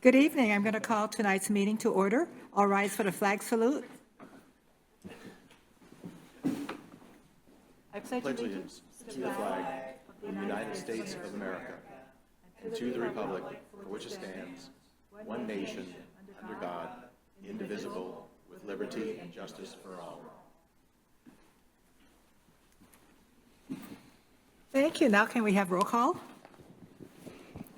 Good evening. I'm going to call tonight's meeting to order. All rise for the flag salute. I pledge allegiance to the flag of the United States of America and to the republic for which it stands, one nation, under God, indivisible, with liberty and justice for all. Thank you. Now can we have roll call?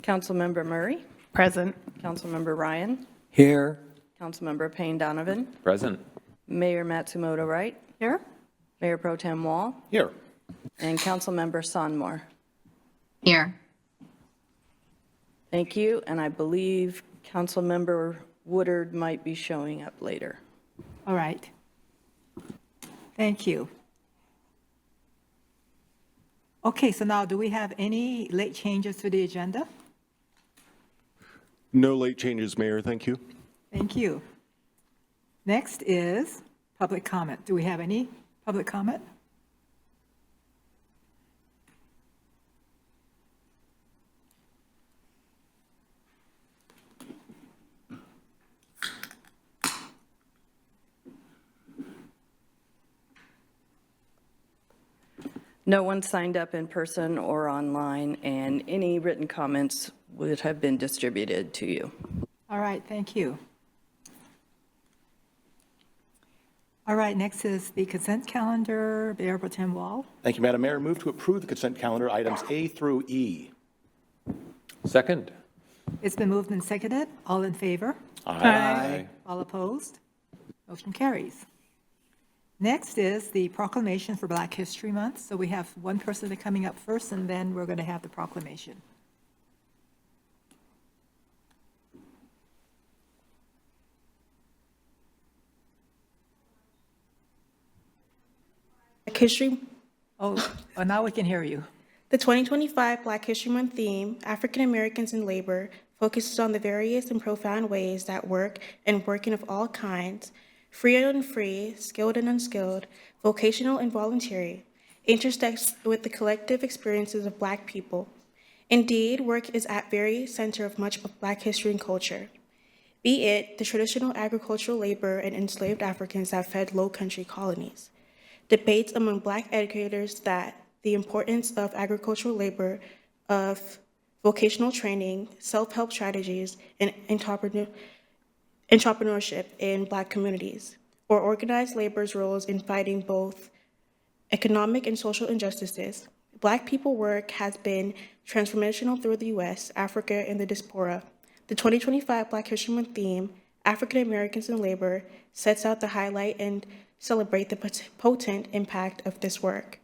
Councilmember Murray. Present. Councilmember Ryan. Here. Councilmember Payne Donovan. Present. Mayor Matsumoto Wright. Here. Mayor Pro Tem Wall. Here. And Councilmember Sonmore. Here. Thank you. And I believe Councilmember Woodard might be showing up later. All right. Thank you. Okay, so now do we have any late changes to the agenda? No late changes, Mayor. Thank you. Thank you. Next is public comment. Do we have any public comment? No one signed up in person or online, and any written comments would have been distributed to you. All right, thank you. All right, next is the consent calendar. Mayor Pro Tem Wall. Thank you, Madam Mayor. Move to approve the consent calendar, items A through E. Second. It's been moved and seconded. All in favor? Aye. All opposed? Motion carries. Next is the proclamation for Black History Month. So we have one person coming up first, and then we're going to have the proclamation. Black History. Oh, now we can hear you. The 2025 Black History Month theme, African Americans in Labor, focuses on the various and profound ways that work and working of all kinds, free and unfree, skilled and unskilled, vocational and voluntary, intersects with the collective experiences of Black people. Indeed, work is at very center of much of Black history and culture, be it the traditional agricultural labor and enslaved Africans that fed Low Country colonies. Debates among Black educators that the importance of agricultural labor, of vocational training, self-help strategies, and entrepreneurship in Black communities, or organized labor's roles in fighting both economic and social injustices. Black people work has been transformational through the U.S., Africa, and the diaspora. The 2025 Black History Month theme, African Americans in Labor, sets out to highlight and celebrate the potent impact of this work.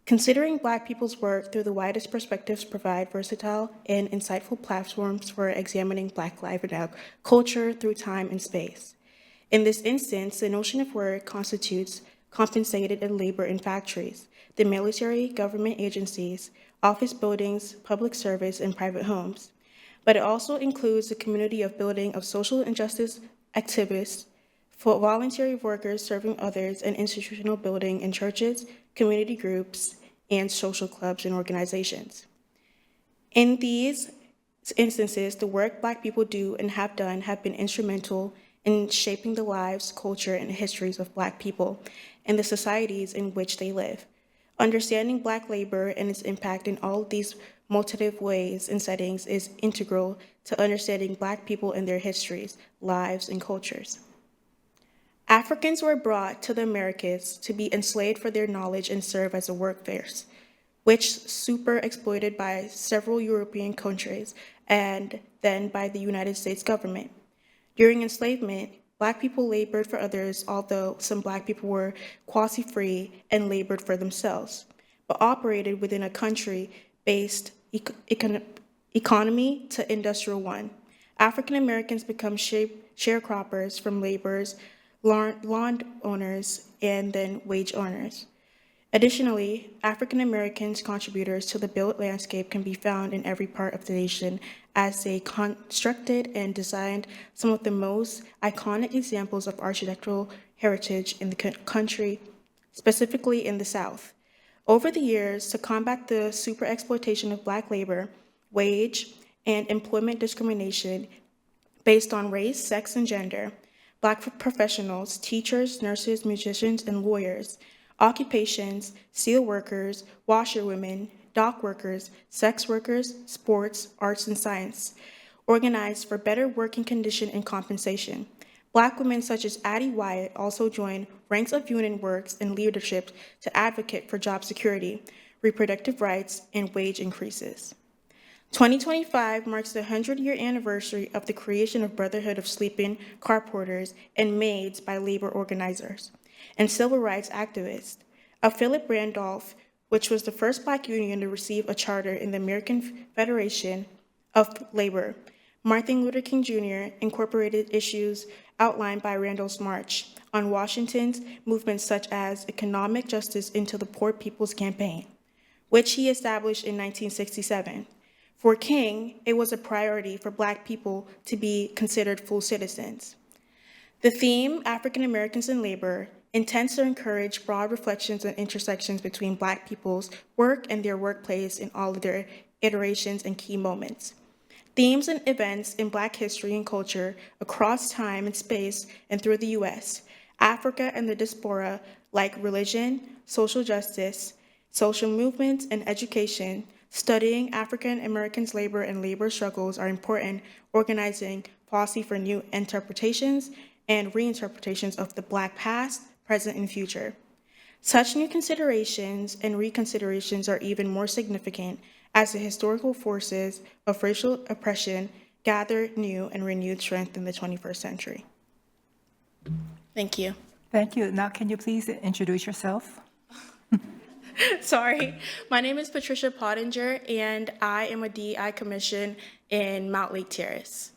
Considering Black people's work through the widest perspectives provide versatile and insightful platforms for examining Black life and culture through time and space. In this instance, the notion of work constitutes compensated labor in factories, the military, government agencies, office buildings, public service, and private homes. But it also includes the community of building of social injustice activists, for voluntary workers serving others, and institutional building in churches, community groups, and social clubs and organizations. In these instances, the work Black people do and have done have been instrumental in shaping the lives, culture, and histories of Black people and the societies in which they live. Understanding Black labor and its impact in all of these multiple ways and settings is integral to understanding Black people and their histories, lives, and cultures. Africans were brought to the Americas to be enslaved for their knowledge and serve as a workforce, which super exploited by several European countries and then by the United States government. During enslavement, Black people labored for others, although some Black people were quasi-free and labored for themselves, but operated within a country-based economy to industrial one. African Americans become sharecroppers from laborers, land owners, and then wage earners. Additionally, African Americans contributors to the built landscape can be found in every part of the nation as they constructed and designed some of the most iconic examples of architectural heritage in the country, specifically in the South. Over the years, to combat the super-exploitation of Black labor, wage, and employment discrimination, based on race, sex, and gender. Black professionals, teachers, nurses, musicians, and lawyers. Occupations, steel workers, washerwomen, dock workers, sex workers, sports, arts, and science. Organized for better working condition and compensation. Black women such as Addie Wyatt also joined ranks of union works and leadership to advocate for job security, reproductive rights, and wage increases. 2025 marks the 100-year anniversary of the creation of Brotherhood of Sleeping Car Porters and Maids by labor organizers and civil rights activists. Of Philip Randolph, which was the first Black union to receive a charter in the American Federation of Labor. Martin Luther King Jr. incorporated issues outlined by Randolph's March on Washington's movements such as economic justice into the Poor People's Campaign, which he established in 1967. For King, it was a priority for Black people to be considered full citizens. The theme, African Americans in Labor, intends to encourage broad reflections and intersections between Black people's work and their workplace in all of their iterations and key moments. Themes and events in Black history and culture across time and space and through the U.S., Africa and the diaspora, like religion, social justice, social movements, and education. Studying African Americans' labor and labor struggles are important, organizing policy for new interpretations and reinterpretations of the Black past, present, and future. Such new considerations and reconsiderations are even more significant as the historical forces of racial oppression gather new and renewed strength in the 21st century. Thank you. Thank you. Now, can you please introduce yourself? Sorry. My name is Patricia Pottinger, and I am a DEI commission in Mountlake Terrace.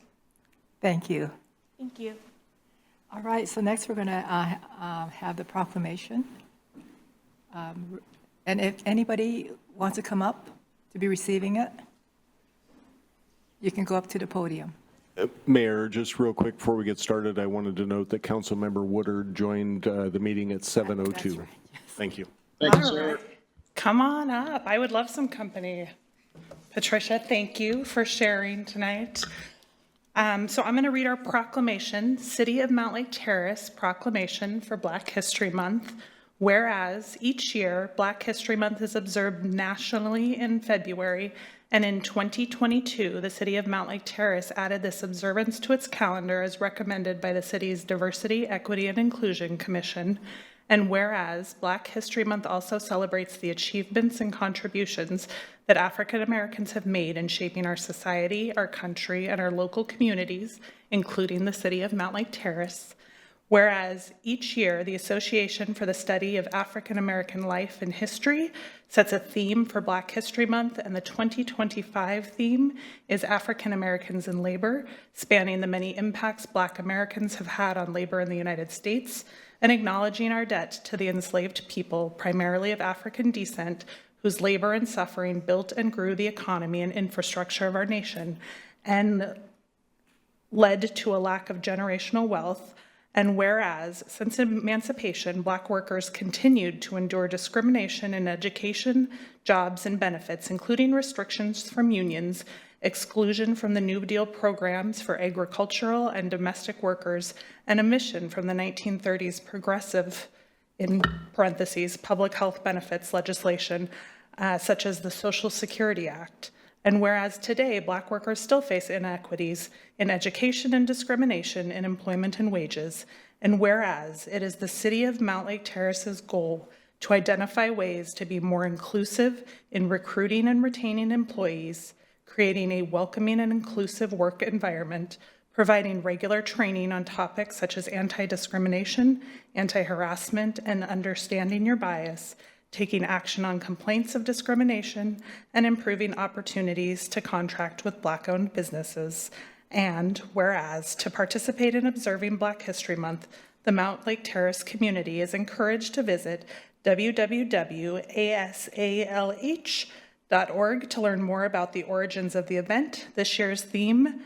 Thank you. Thank you. All right, so next we're going to have the proclamation. And if anybody wants to come up to be receiving it, you can go up to the podium. Mayor, just real quick before we get started, I wanted to note that Councilmember Woodard joined the meeting at 7:02. That's right, yes. Thank you. Thank you, sir. Come on up. I would love some company. Patricia, thank you for sharing tonight. So I'm going to read our proclamation, City of Mountlake Terrace Proclamation for Black History Month. Whereas each year, Black History Month is observed nationally in February, and in 2022, the City of Mountlake Terrace added this observance to its calendar as recommended by the city's Diversity, Equity, and Inclusion Commission. And whereas Black History Month also celebrates the achievements and contributions that African Americans have made in shaping our society, our country, and our local communities, including the City of Mountlake Terrace. Whereas each year, the Association for the Study of African American Life and History sets a theme for Black History Month, and the 2025 theme is African Americans in Labor, spanning the many impacts Black Americans have had on labor in the United States, and acknowledging our debt to the enslaved people, primarily of African descent, whose labor and suffering built and grew the economy and infrastructure of our nation, and led to a lack of generational wealth. And whereas, since emancipation, Black workers continued to endure discrimination in education, jobs, and benefits, including restrictions from unions, exclusion from the New Deal programs for agricultural and domestic workers, and omission from the 1930s progressive, in parentheses, public health benefits legislation, such as the Social Security Act. And whereas today, Black workers still face inequities in education and discrimination in employment and wages, and whereas it is the City of Mountlake Terrace's goal to identify ways to be more inclusive in recruiting and retaining employees, creating a welcoming and inclusive work environment, providing regular training on topics such as anti-discrimination, anti-harassment, and understanding your bias, taking action on complaints of discrimination, and improving opportunities to contract with Black-owned businesses. And whereas, to participate in observing Black History Month, the Mountlake Terrace community is encouraged to visit www.asalh.org to learn more about the origins of the event, this year's theme,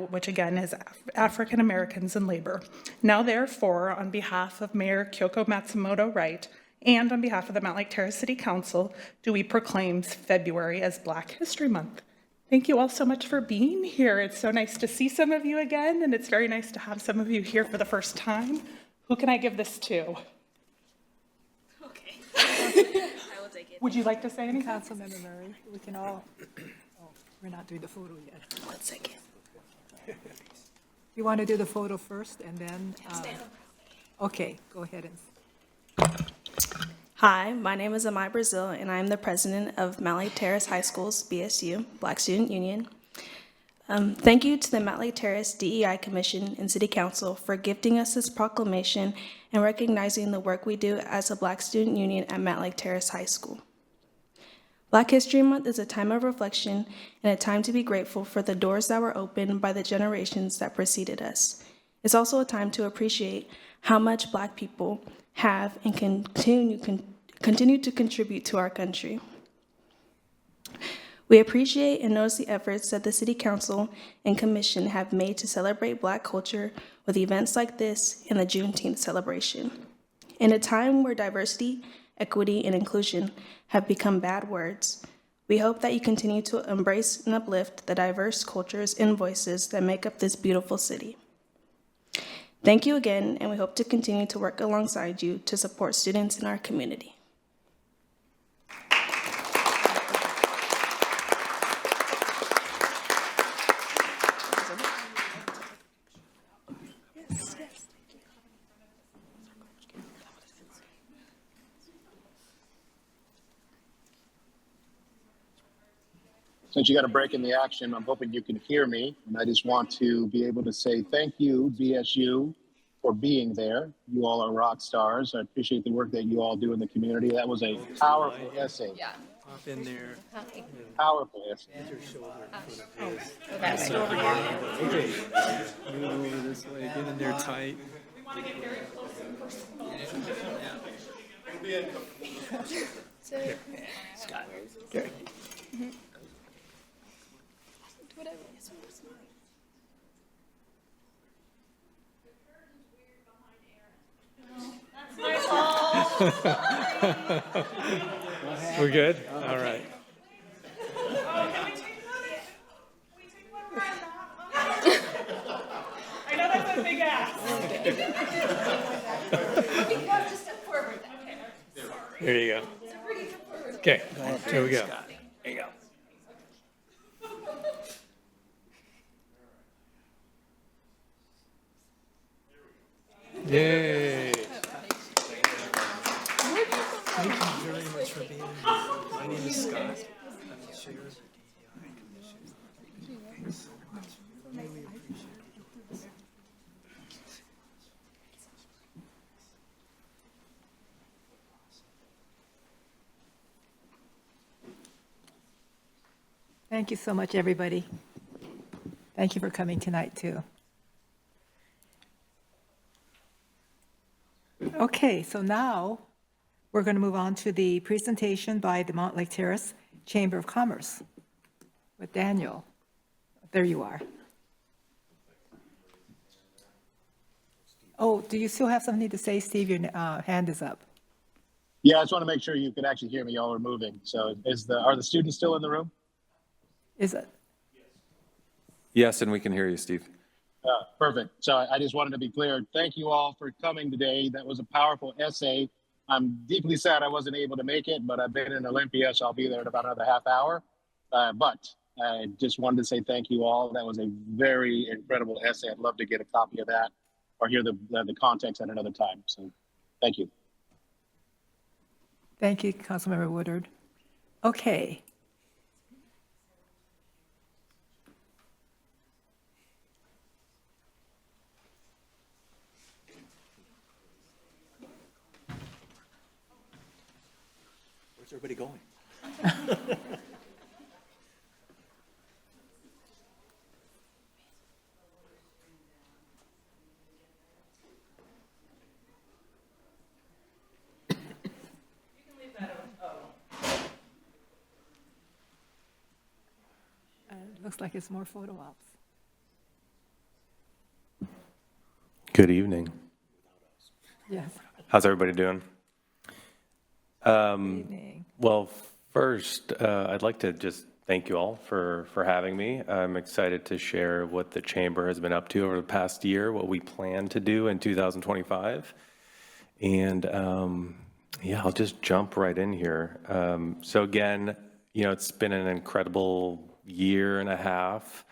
which again is African Americans in Labor. Now, therefore, on behalf of Mayor Kyoko Matsumoto Wright, and on behalf of the Mountlake Terrace City Council, do we proclaim February as Black History Month. Thank you all so much for being here. It's so nice to see some of you again, and it's very nice to have some of you here for the first time. Who can I give this to? Okay. I will take it. Would you like to say anything? Councilmember Murray, we can all, oh, we're not doing the photo yet. 1 second. You want to do the photo first and then? Okay, go ahead and. Hi, my name is Amai Brazil, and I am the president of Mountlake Terrace High School's BSU, Black Student Union. Thank you to the Mountlake Terrace DEI Commission and City Council for gifting us this proclamation and recognizing the work we do as a Black Student Union at Mountlake Terrace High School. Black History Month is a time of reflection and a time to be grateful for the doors that were opened by the generations that preceded us. It's also a time to appreciate how much Black people have and continue to contribute to our country. We appreciate and notice the efforts that the City Council and Commission have made to celebrate Black culture with events like this and the Juneteenth celebration. In a time where diversity, equity, and inclusion have become bad words, we hope that you continue to embrace and uplift the diverse cultures and voices that make up this beautiful city. Thank you again, and we hope to continue to work alongside you to support students in our community. Since you got a break in the action, I'm hoping you can hear me. And I just want to be able to say thank you, BSU, for being there. You all are rock stars. I appreciate the work that you all do in the community. That was a powerful essay. Yeah. Hop in there. Powerful essay. That's over here. Okay. Move over this way. Get in there tight. We want to get very close in person. Scott. Whatever. We're good? All right. I know that's a big ask. There you go. Okay, here we go. There you go. Yay. Thank you very much for being here. My name is Scott. I'm the chair of the DEI Commission. Thank you so much. Really appreciate it. Thank you so much, everybody. Thank you for coming tonight, too. Okay, so now we're going to move on to the presentation by the Mountlake Terrace Chamber of Commerce with Daniel. There you are. Oh, do you still have something to say, Steve? Your hand is up. Yeah, I just want to make sure you can actually hear me. Y'all are moving. So are the students still in the room? Is it? Yes, and we can hear you, Steve. Perfect. So I just wanted to be clear. Thank you all for coming today. That was a powerful essay. I'm deeply sad I wasn't able to make it, but I've been in Olympia, so I'll be there in about another half hour. But I just wanted to say thank you all. That was a very incredible essay. I'd love to get a copy of that or hear the context at another time. So thank you. Thank you, Councilmember Woodard. Okay. Where's everybody going? Looks like it's more photo ops. Good evening. Yes. How's everybody doing? Evening. Well, first, I'd like to just Thank you all for having me. I'm excited to share what the Chamber has been up to over the past year, what we plan to do in 2025. And yeah, I'll just jump right in here. So again, it's been an incredible year and a half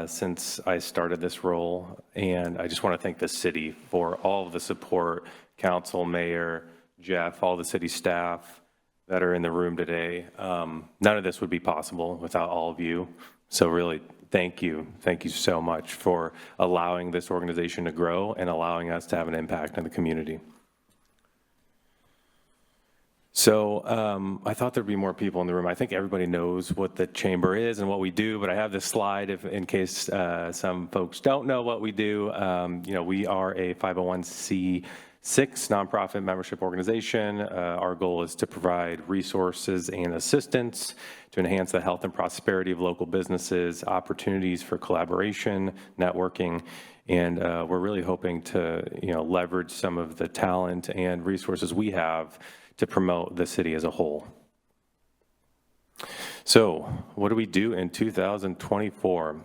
since I started this role. And I just want to thank the city for all of the support, council, mayor, Jeff, all the city staff that are in the room today. None of this would be possible without all of you. So really, thank you. Thank you so much for allowing this organization to grow and allowing us to have an impact on the community. So I thought there'd be more people in the room. I think everybody knows what the Chamber is and what we do, but I have this slide in case some folks don't know what we do. We are a 501c6 nonprofit membership organization. Our goal is to provide resources and assistance to enhance the health and prosperity of local businesses, opportunities for collaboration, networking, and we're really hoping to leverage some of the talent and resources we have to promote the city as a whole. So what do we do in 2024?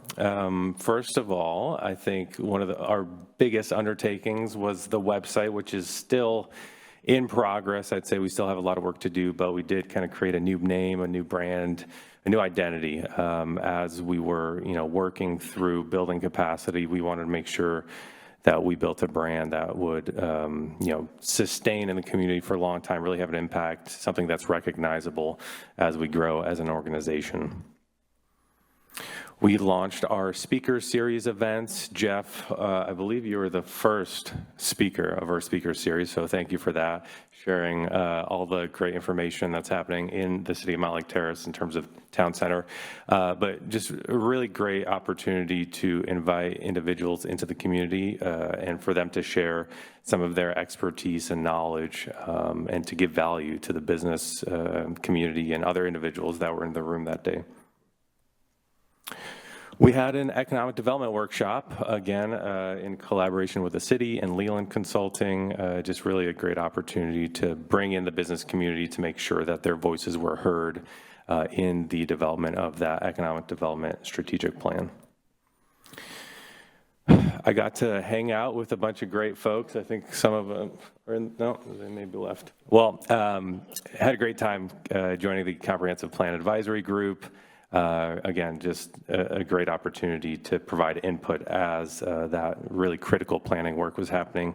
First of all, I think one of our biggest undertakings was the website, which is still in progress. I'd say we still have a lot of work to do, but we did kind of create a new name, a new brand, a new identity. As we were working through building capacity, we wanted to make sure that we built a brand that would sustain in the community for a long time, really have an impact, something that's recognizable as we grow as an organization. We launched our speaker series events. Jeff, I believe you were the first speaker of our speaker series, so thank you for that, sharing all the great information that's happening in the city of Mountlake Terrace in terms of town center. But just a really great opportunity to invite individuals into the community and for them to share some of their expertise and knowledge and to give value to the business community and other individuals that were in the room that day. We had an economic development workshop, again, in collaboration with the city and Leland Consulting, just really a great opportunity to bring in the business community to make sure that their voices were heard in the development of that economic development strategic plan. I got to hang out with a bunch of great folks. I think some of them are no, they may be left. Well, had a great time joining the Comprehensive Plan Advisory Group. Again, just a great opportunity to provide input as that really critical planning work was happening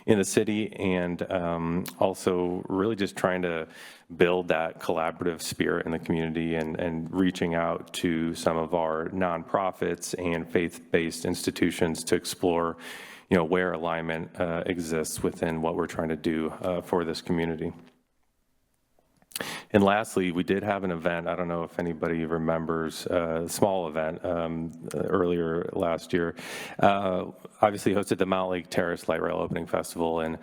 in the city, and also really just trying to build that collaborative spirit in the community and reaching out to some of our nonprofits and faith-based institutions to explore where alignment exists within what we're trying to do for this community. And lastly, we did have an event. I don't know if anybody remembers a small event earlier last year. Obviously hosted the Mountlake Terrace Light Rail Opening Festival, and it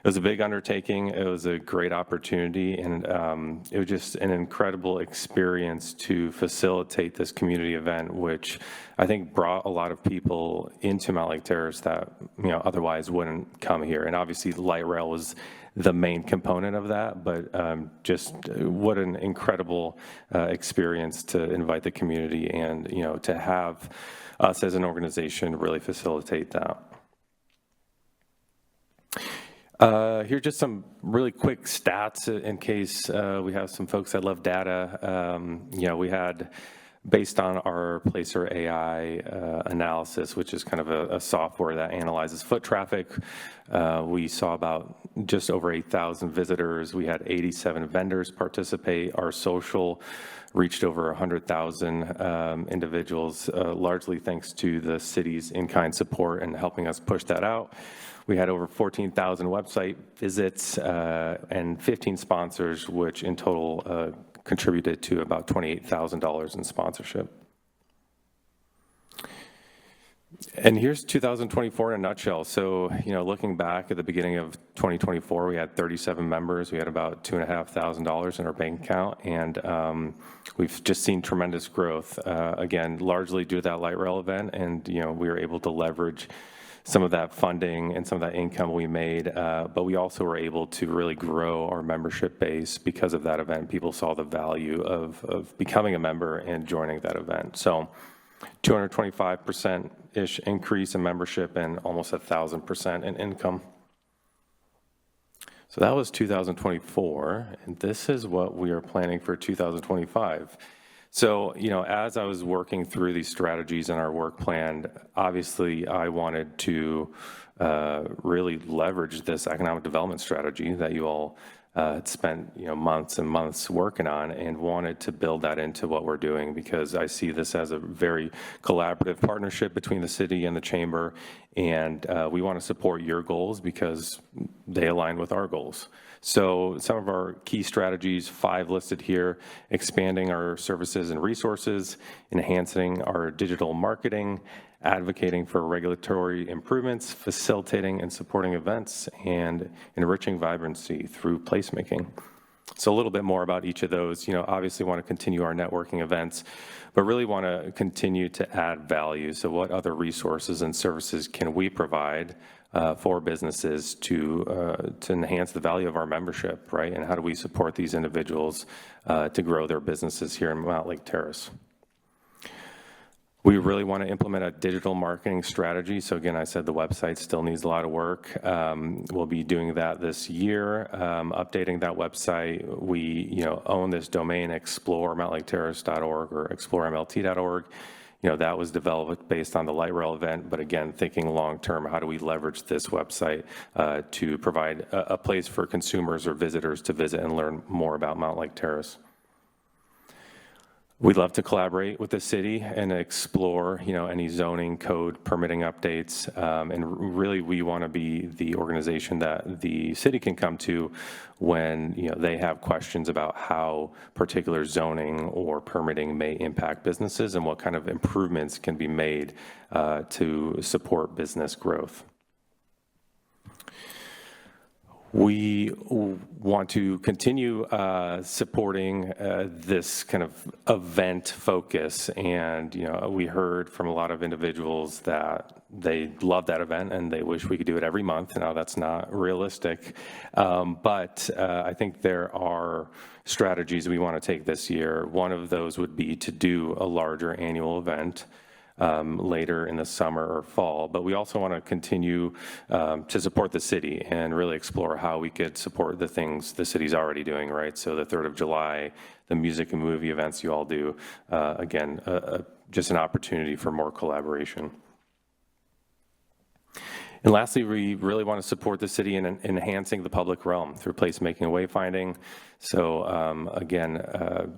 was a big undertaking. It was a great opportunity, and it was just an incredible experience to facilitate this community event, which I think brought a lot of people into Mountlake Terrace that otherwise wouldn't come here. And obviously, light rail was the main component of that, but just what an incredible experience to invite the community and to have us as an organization really facilitate that. Here are just some really quick stats in case we have some folks that love data. We had, based on our Placer AI analysis, which is kind of a software that analyzes foot traffic, we saw about just over 8,000 visitors. We had 87 vendors participate. Our social reached over 100,000 individuals, largely thanks to the city's in-kind support and helping us push that out. We had over 14,000 website visits and 15 sponsors, which in total contributed to about $28,000 in sponsorship. And here's 2024 in a nutshell. So, looking back at the beginning of 2024, we had 37 members. We had about $2,500 in our bank account, and we've just seen tremendous growth. Again, largely due to that light rail event, and we were able to leverage some of that funding and some of that income we made, but we also were able to really grow our membership base because of that event. People saw the value of becoming a member and joining that event. So 225%-ish increase in membership and almost 1,000% in income. So that was 2024, and this is what we are planning for 2025. So, you know, as I was working through these strategies in our work plan, obviously I wanted to really leverage this economic development strategy that you all had spent, you know, months and months working on, and wanted to build that into what we're doing, because I see this as a very collaborative partnership between the city and the chamber, and we want to support your goals because they align with our goals. So some of our key strategies, 5 listed here: expanding our services and resources, enhancing our digital marketing, advocating for regulatory improvements, facilitating and supporting events, and enriching vibrancy through placemaking. So a little bit more about each of those. You know, obviously want to continue our networking events, but really want to continue to add value. So what other resources and services can we provide for businesses to enhance the value of our membership, right? And how do we support these individuals to grow their businesses here in Mountlake Terrace? We really want to implement a digital marketing strategy. So again, I said the website still needs a lot of work. We'll be doing that this year, updating that website. We, own this domain, exploremountlake-terrace.org or exploremlt.org. That was developed based on the light rail event, but again, thinking long-term, how do we leverage this website to provide a place for consumers or visitors to visit and learn more about Mountlake Terrace? We'd love to collaborate with the city and explore, any zoning code permitting updates. And really, we want to be the organization that the city can come to when, they have questions about how particular zoning or permitting may impact businesses and what kind of improvements can be made to support business growth. We want to continue supporting this kind of event focus, and we heard from a lot of individuals that they love that event and they wish we could do it every month. Now that's not realistic, but I think there are strategies we want to take this year. One of those would be to do a larger annual event later in the summer or fall, but we also want to continue to support the city and really explore how we could support the things the city's already doing, right? So the 3rd of July, the music and movie events you all do, again, just an opportunity for more collaboration. And lastly, we really want to support the city in enhancing the public realm through placemaking and wayfinding. So again,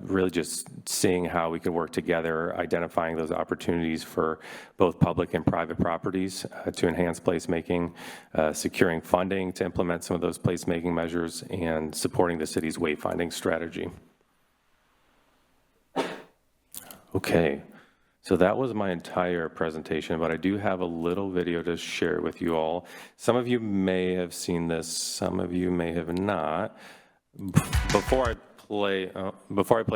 really just seeing how we can work together, identifying those opportunities for both public and private properties to enhance placemaking, securing funding to implement some of those placemaking measures, and supporting the city's wayfinding strategy. Okay. So that was my entire presentation, but I do have a little video to share with you all. Some of you may have seen this, some of you may have not. Before I play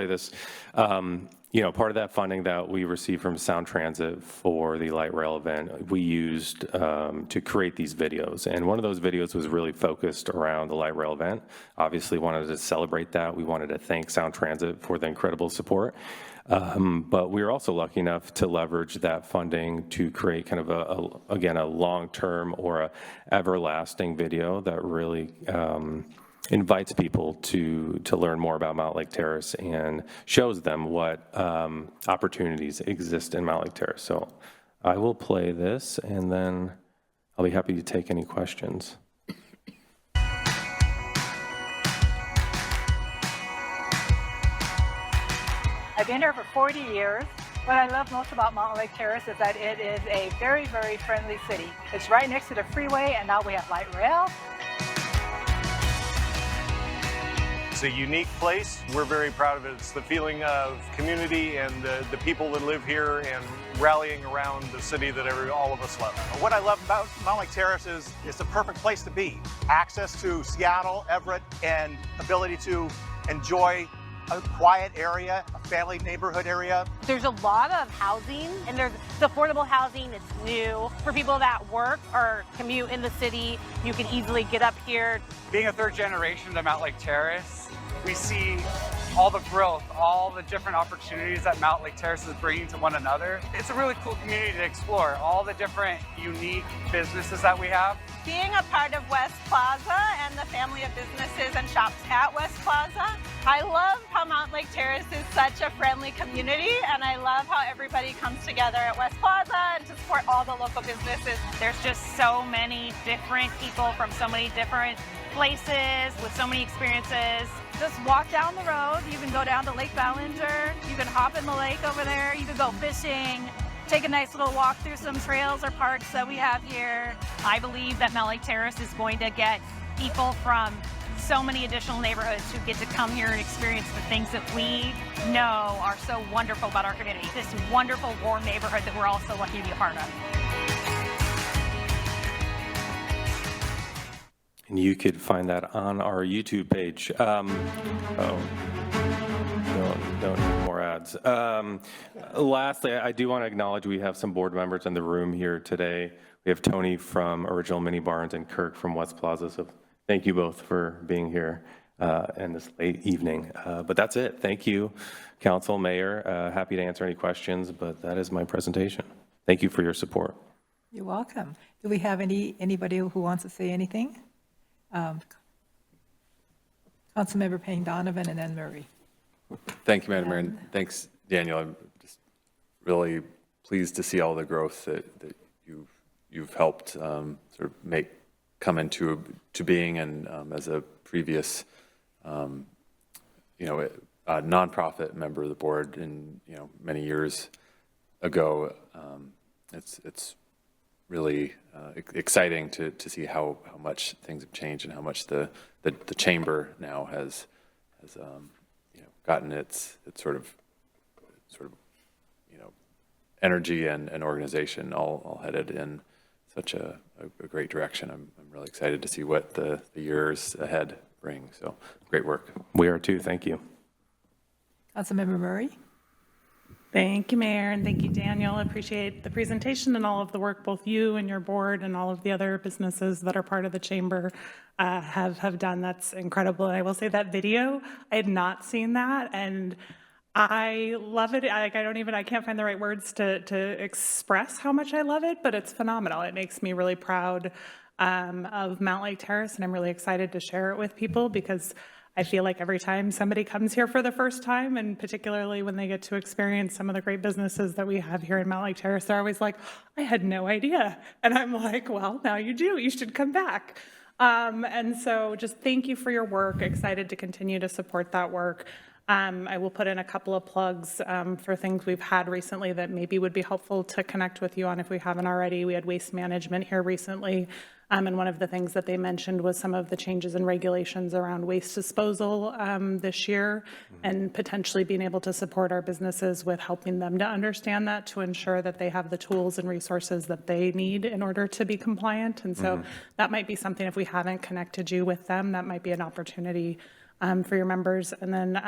this, part of that funding that we received from Sound Transit for the light rail event, we used to create these videos. And one of those videos was really focused around the light rail event. Obviously wanted to celebrate that. We wanted to thank Sound Transit for the incredible support. But we were also lucky enough to leverage that funding to create kind of a long-term or a everlasting video that really invites people to learn more about Mountlake Terrace and shows them what opportunities exist in Mountlake Terrace. So I will play this, and then I'll be happy to take any questions. I've been here for 40 years. What I love most about Mountlake Terrace is that it is a very, very friendly city. It's right next to the freeway, and now we have light rail. It's a unique place. We're very proud of it. It's the feeling of community and the people that live here and rallying around the city that all of us love. What I love about Mountlake Terrace is it's the perfect place to be. Access to Seattle, Everett, and ability to enjoy a quiet area, a family neighborhood area. There's a lot of housing, and it's affordable housing. It's new for people that work or commute in the city. You can easily get up here. Being a third generation to Mountlake Terrace, we see all the growth, all the different opportunities that Mountlake Terrace is bringing to one another. It's a really cool community to explore, all the different unique businesses that we have. Being a part of West Plaza and the family of businesses and shops at West Plaza, I love how Mountlake Terrace is such a friendly community, and I love how everybody comes together at West Plaza and to support all the local businesses. There's just so many different people from so many different places with so many experiences. Just walk down the road. You can go down to Lake Ballinger. You can hop in the lake over there. You can go fishing. Take a nice little walk through some trails or parks that we have here. I believe that Mountlake Terrace is going to get people from so many additional neighborhoods who get to come here and experience the things that we know are so wonderful about our community. This wonderful, warm neighborhood that we're all so lucky to be a part of. And you could find that on our YouTube page. Don't need more ads. Lastly, I do want to acknowledge we have some board members in the room here today. We have Tony from Original Mini Barns and Kirk from West Plaza. So thank you both for being here in this late evening. But that's it. Thank you, Council, Mayor. Happy to answer any questions, but that is my presentation. Thank you for your support. You're welcome. Do we have anybody who wants to say anything? Councilmember Payne Donovan and then Murray. Thank you, Madam Mayor, and thanks, Daniel. I'm just really pleased to see all the growth that you've helped sort of come into being, and as a previous nonprofit member of the board, and many years ago, it's really exciting to see how much things have changed and how much the chamber now has gotten its sort of energy and organization all headed in such a great direction. I'm really excited to see what the years ahead bring. So great work. We are too. Thank you. Councilmember Murray. Thank you, Mayor, and thank you, Daniel. I appreciate the presentation and all of the work both you and your board and all of the other businesses that are part of the chamber have done. That's incredible. And I will say that video, I had not seen that, and I love it. I can't find the right words to express how much I love it, but it's phenomenal. It makes me really proud of Mountlake Terrace, and I'm really excited to share it with people because I feel like every time somebody comes here for the first time, and particularly when they get to experience some of the great businesses that we have here in Mountlake Terrace, they're always like, I had no idea. And I'm like, well, now you do. You should come back. And so just thank you for your work. Excited to continue to support that work. I will put in a couple of plugs for things we've had recently that maybe would be helpful to connect with you on if we haven't already. We had waste management here recently. And one of the things that they mentioned was some of the changes in regulations around waste disposal this year, and potentially being able to support our businesses with helping them to understand that, to ensure that they have the tools and resources that they need in order to be compliant. And so that might be something, if we haven't connected you with them, that might be an opportunity for your members. And then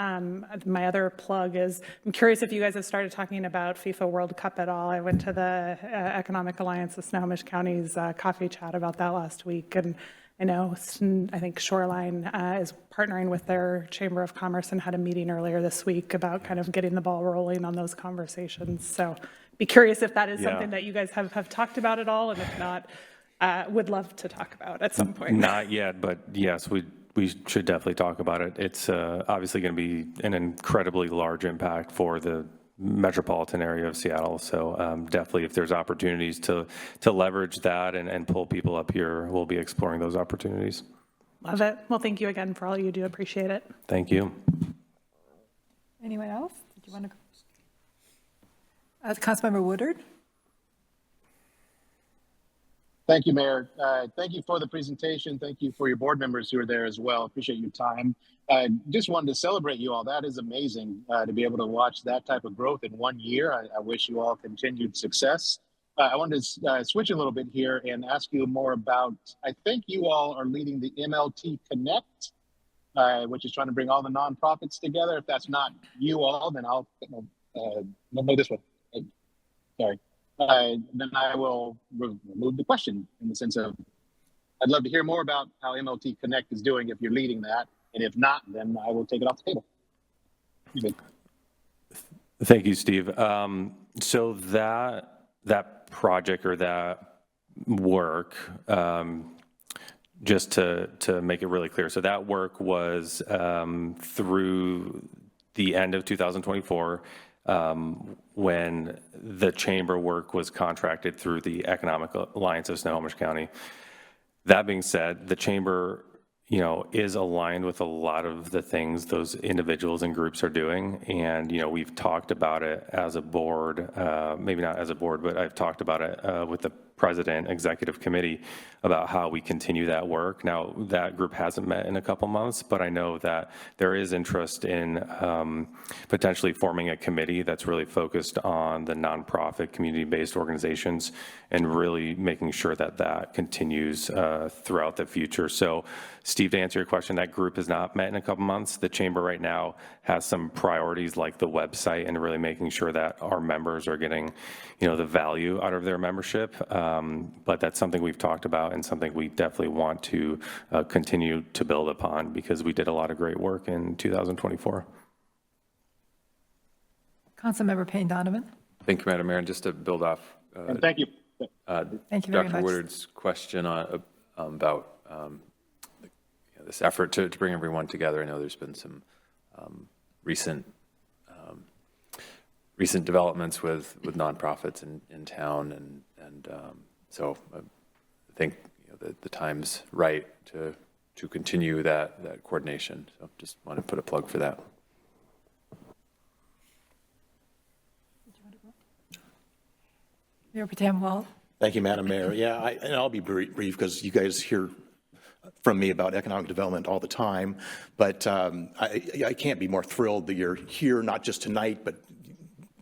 my other plug is, I'm curious if you guys have started talking about FIFA World Cup at all. I went to the Economic Alliance of Snohomish County's coffee chat about that last week. And I know, I think Shoreline is partnering with their Chamber of Commerce and had a meeting earlier this week about kind of getting the ball rolling on those conversations. So be curious if that is something that you guys have talked about at all, and if not, would love to talk about at some point. Not yet, but yes, we should definitely talk about it. It's obviously going to be an incredibly large impact for the metropolitan area of Seattle. So definitely if there's opportunities to leverage that and pull people up here, we'll be exploring those opportunities. Love it. Well, thank you again for all you do. Appreciate it. Thank you. Anyone else? Did you want to? Councilmember Woodard. Thank you, Mayor. Thank you for the presentation. Thank you for your board members who are there as well. Appreciate your time. Just wanted to celebrate you all. That is amazing to be able to watch that type of growth in 1 year. I wish you all continued success. I wanted to switch a little bit here and ask you more about, I think you all are leading the MLT Connect which is trying to bring all the nonprofits together. If that's not you all, then I'll no, this one. Sorry. Then I will remove the question in the sense of, I'd love to hear more about how MLT Connect is doing if you're leading that. And if not, then I will take it off the table. Thank you, Steve. So that project or that work, just to make it really clear, so that work was through the end of 2024 when the chamber work was contracted through the Economic Alliance of Snohomish County. That being said, the chamber, is aligned with a lot of the things those individuals and groups are doing. And, we've talked about it as a board, maybe not as a board, but I've talked about it with the president, executive committee, about how we continue that work. Now, that group hasn't met in a couple months, but I know that there is interest in potentially forming a committee that's really focused on the nonprofit community-based organizations and really making sure that that continues throughout the future. So, Steve, to answer your question, that group has not met in a couple months. The chamber right now has some priorities like the website and really making sure that our members are getting, the value out of their membership. But that's something we've talked about and something we definitely want to continue to build upon because we did a lot of great work in 2024. Councilmember Payne Donovan. Thank you, Madam Mayor. And just to build off and thank you. Thank you very Dr. much. Woodard's question about this effort to bring everyone together. I know there's been some recent developments with nonprofits in town, and so I think the time's right to continue that coordination. So just want to put a plug for that. Mayor Protem Wall. Thank you, Madam Mayor. Yeah, and I'll be brief because you guys hear from me about economic development all the time, but I can't be more thrilled that you're here, not just tonight, but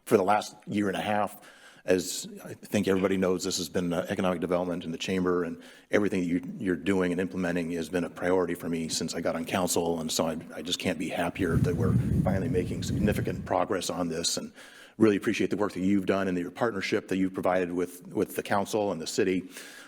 for the last year and a half. As I think everybody knows, this has been economic development in the chamber, and everything you're doing and implementing has been a priority for me since I got on council, and so I just can't be happier that we're finally making significant progress on this, and really appreciate the work that you've done and your partnership that you've provided with the council and the city,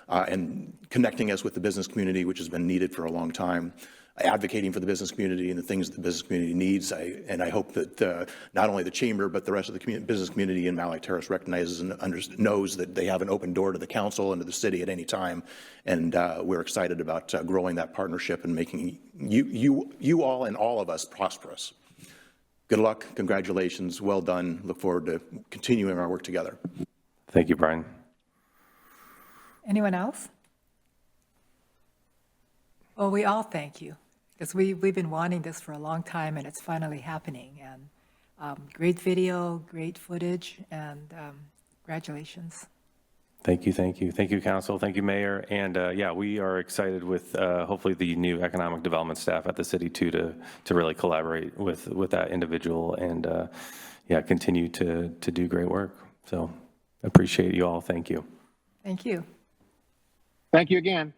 and connecting us with the business community, which has been needed for a long time, advocating for the business community and the things that the business community needs. And I hope that not only the chamber, but the rest of the business community in Mountlake Terrace recognizes and knows that they have an open door to the council and to the city at any time. And we're excited about growing that partnership and making you all and all of us prosperous. Good luck, congratulations, well done. Look forward to continuing our work together. Thank you, Brian. Anyone else? Well, we all thank you because we've been wanting this for a long time and it's finally happening. And great video, great footage, and congratulations. Thank you, thank you. Thank you, Council. Thank you, Mayor. And yeah, we are excited with hopefully the new economic development staff at the city too to really collaborate with that individual and yeah, continue to do great work. So appreciate you all. Thank you. Thank you. Thank you again.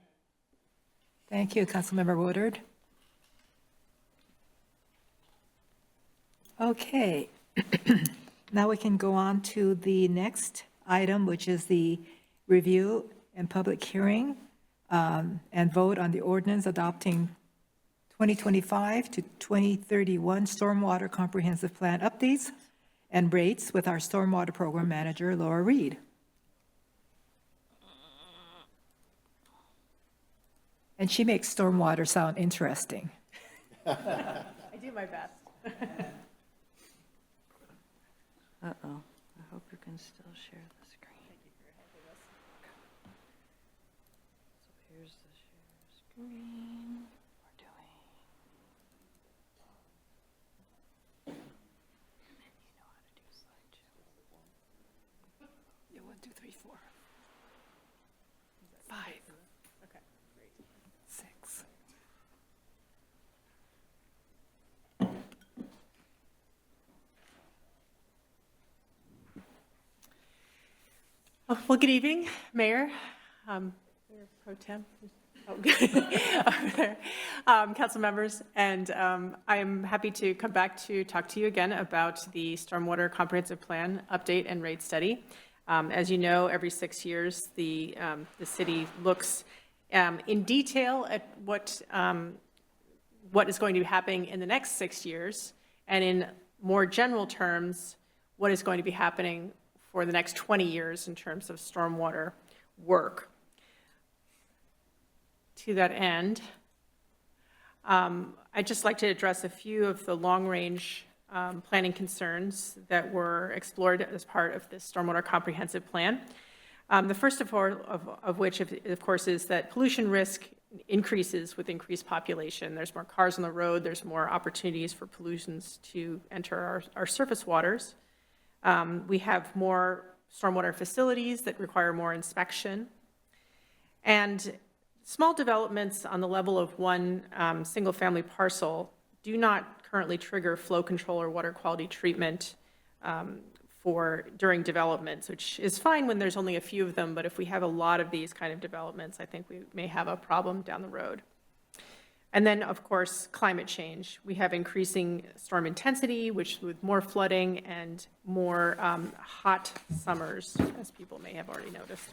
Thank you, Councilmember Woodard. Okay, now we can go on to the next item, which is the review and public hearing and vote on the ordinance adopting 2025 to 2031 Stormwater Comprehensive Plan updates and rates with our Stormwater Program Manager, Laura Reed. And she makes stormwater sound interesting. I do my best. Uh-oh. I hope you can still share the screen. Thank you for handling this. So here's the share screen. We're doing. And then you know how to do slideshow. Yeah, 1, 2, 3, 4, 5. Okay, great. 6. Well, good evening, Mayor, Mayor Pro Tem. Council members, and I'm happy to come back to talk to you again about the Stormwater Comprehensive Plan update and rate study. As you know, every 6 years, the city looks in detail at what is going to be happening in the next 6 years, and in more general terms, what is going to be happening for the next 20 years in terms of stormwater work. To that end, I'd just like to address a few of the long-range planning concerns that were explored as part of this Stormwater Comprehensive Plan. The first of which, of course, is that pollution risk increases with increased population. There's more cars on the road, there's more opportunities for pollutants to enter our surface waters. We have more stormwater facilities that require more inspection. And small developments on the level of one single-family parcel do not currently trigger flow control or water quality treatment during developments, which is fine when there's only a few of them, but if we have a lot of these kind of developments, I think we may have a problem down the road. And then, of course, climate change. We have increasing storm intensity, which with more flooding and more hot summers, as people may have already noticed.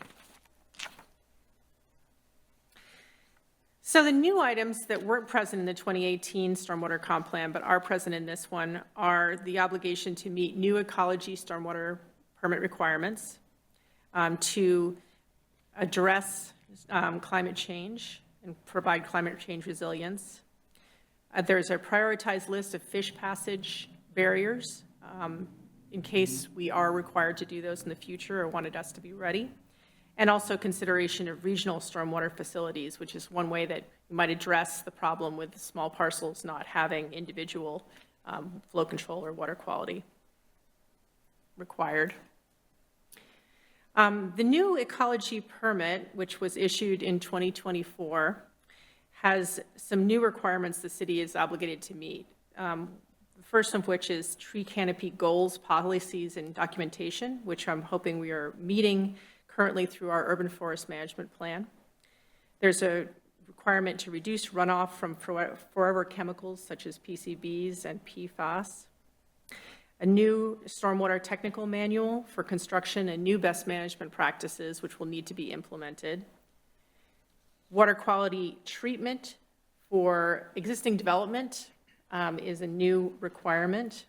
So the new items that weren't present in the 2018 Stormwater Comp Plan, but are present in this one, are the obligation to meet new ecology stormwater permit requirements, to address climate change and provide climate change resilience. There's a prioritized list of fish passage barriers in case we are required to do those in the future or wanted us to be ready. And also consideration of regional stormwater facilities, which is one way that you might address the problem with small parcels not having individual flow control or water quality required. The new ecology permit, which was issued in 2024, has some new requirements the city is obligated to meet. The first of which is tree canopy goals, policies, and documentation, which I'm hoping we are meeting currently through our urban forest management plan. There's a requirement to reduce runoff from forever chemicals such as PCBs and PFAS. A new stormwater technical manual for construction and new best management practices, which will need to be implemented. Water quality treatment for existing development is a new requirement.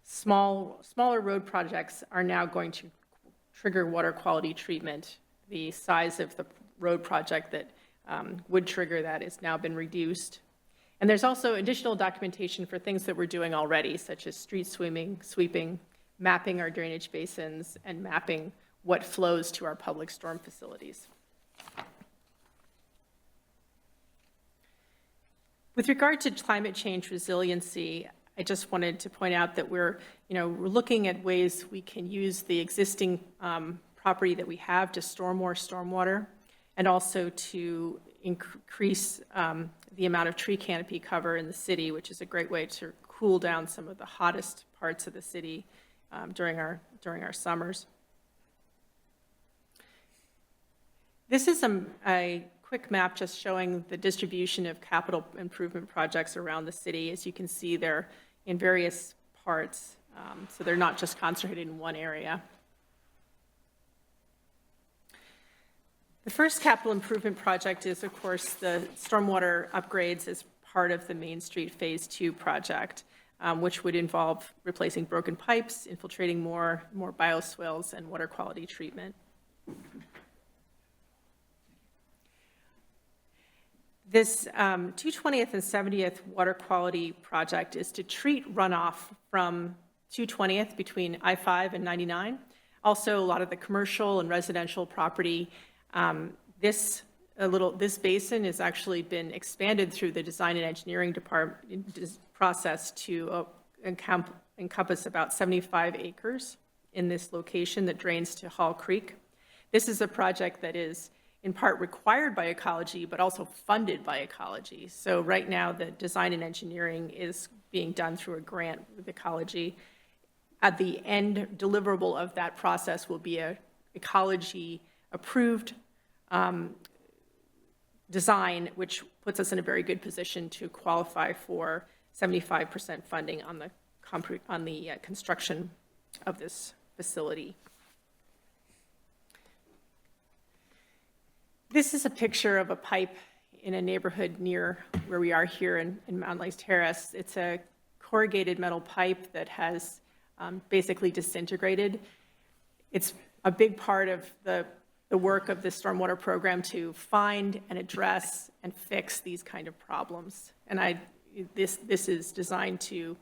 Smaller road projects are now going to trigger water quality treatment. The size of the road project that would trigger that has now been reduced. And there's also additional documentation for things that we're doing already, such as street sweeping, mapping our drainage basins, and mapping what flows to our public storm facilities. With regard to climate change resiliency, I just wanted to point out that we're looking at ways we can use the existing property that we have to store more stormwater, and also to increase the amount of tree canopy cover in the city, which is a great way to cool down some of the hottest parts of the city during our summers. This is a quick map just showing the distribution of capital improvement projects around the city. As you can see, they're in various parts, so they're not just concentrated in one area. The first capital improvement project is, of course, the stormwater upgrades as part of the Main Street Phase 2 project, which would involve replacing broken pipes, infiltrating more bioswales, and water quality treatment. This 220th and 70th water quality project is to treat runoff from 220th between I-5 and 99. Also, a lot of the commercial and residential property. This basin has actually been expanded through the design and engineering process to encompass about 75 acres in this location that drains to Hall Creek. This is a project that is in part required by ecology, but also funded by ecology. So right now, the design and engineering is being done through a grant with ecology. At the end deliverable of that process will be a ecology approved design, which puts us in a very good position to qualify for 75% funding on the construction of this facility. This is a picture of a pipe in a neighborhood near where we are here in Mountlake Terrace. It's a corrugated metal pipe that has basically disintegrated. It's a big part of the work of the stormwater program to find and address and fix these kind of problems. And this is designed to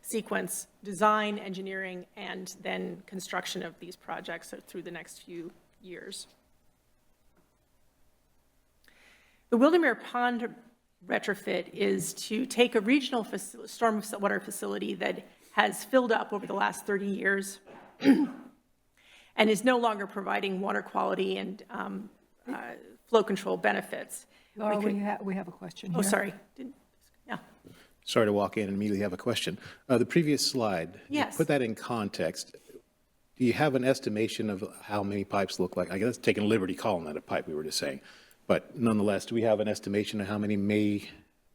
sequence design, engineering, and then construction of these projects through the next few years. The Wildermere Pond retrofit is to take a regional stormwater facility that has filled up over the last 30 years and is no longer providing water quality and flow control benefits. Laura, we have a question here. Oh, sorry. Yeah. Sorry to walk in and immediately have a question. The previous slide, Yes. put that in context. Do you have an estimation of how many pipes look like? I guess taking liberty calling that a pipe, we were just saying. But nonetheless, do we have an estimation of how many may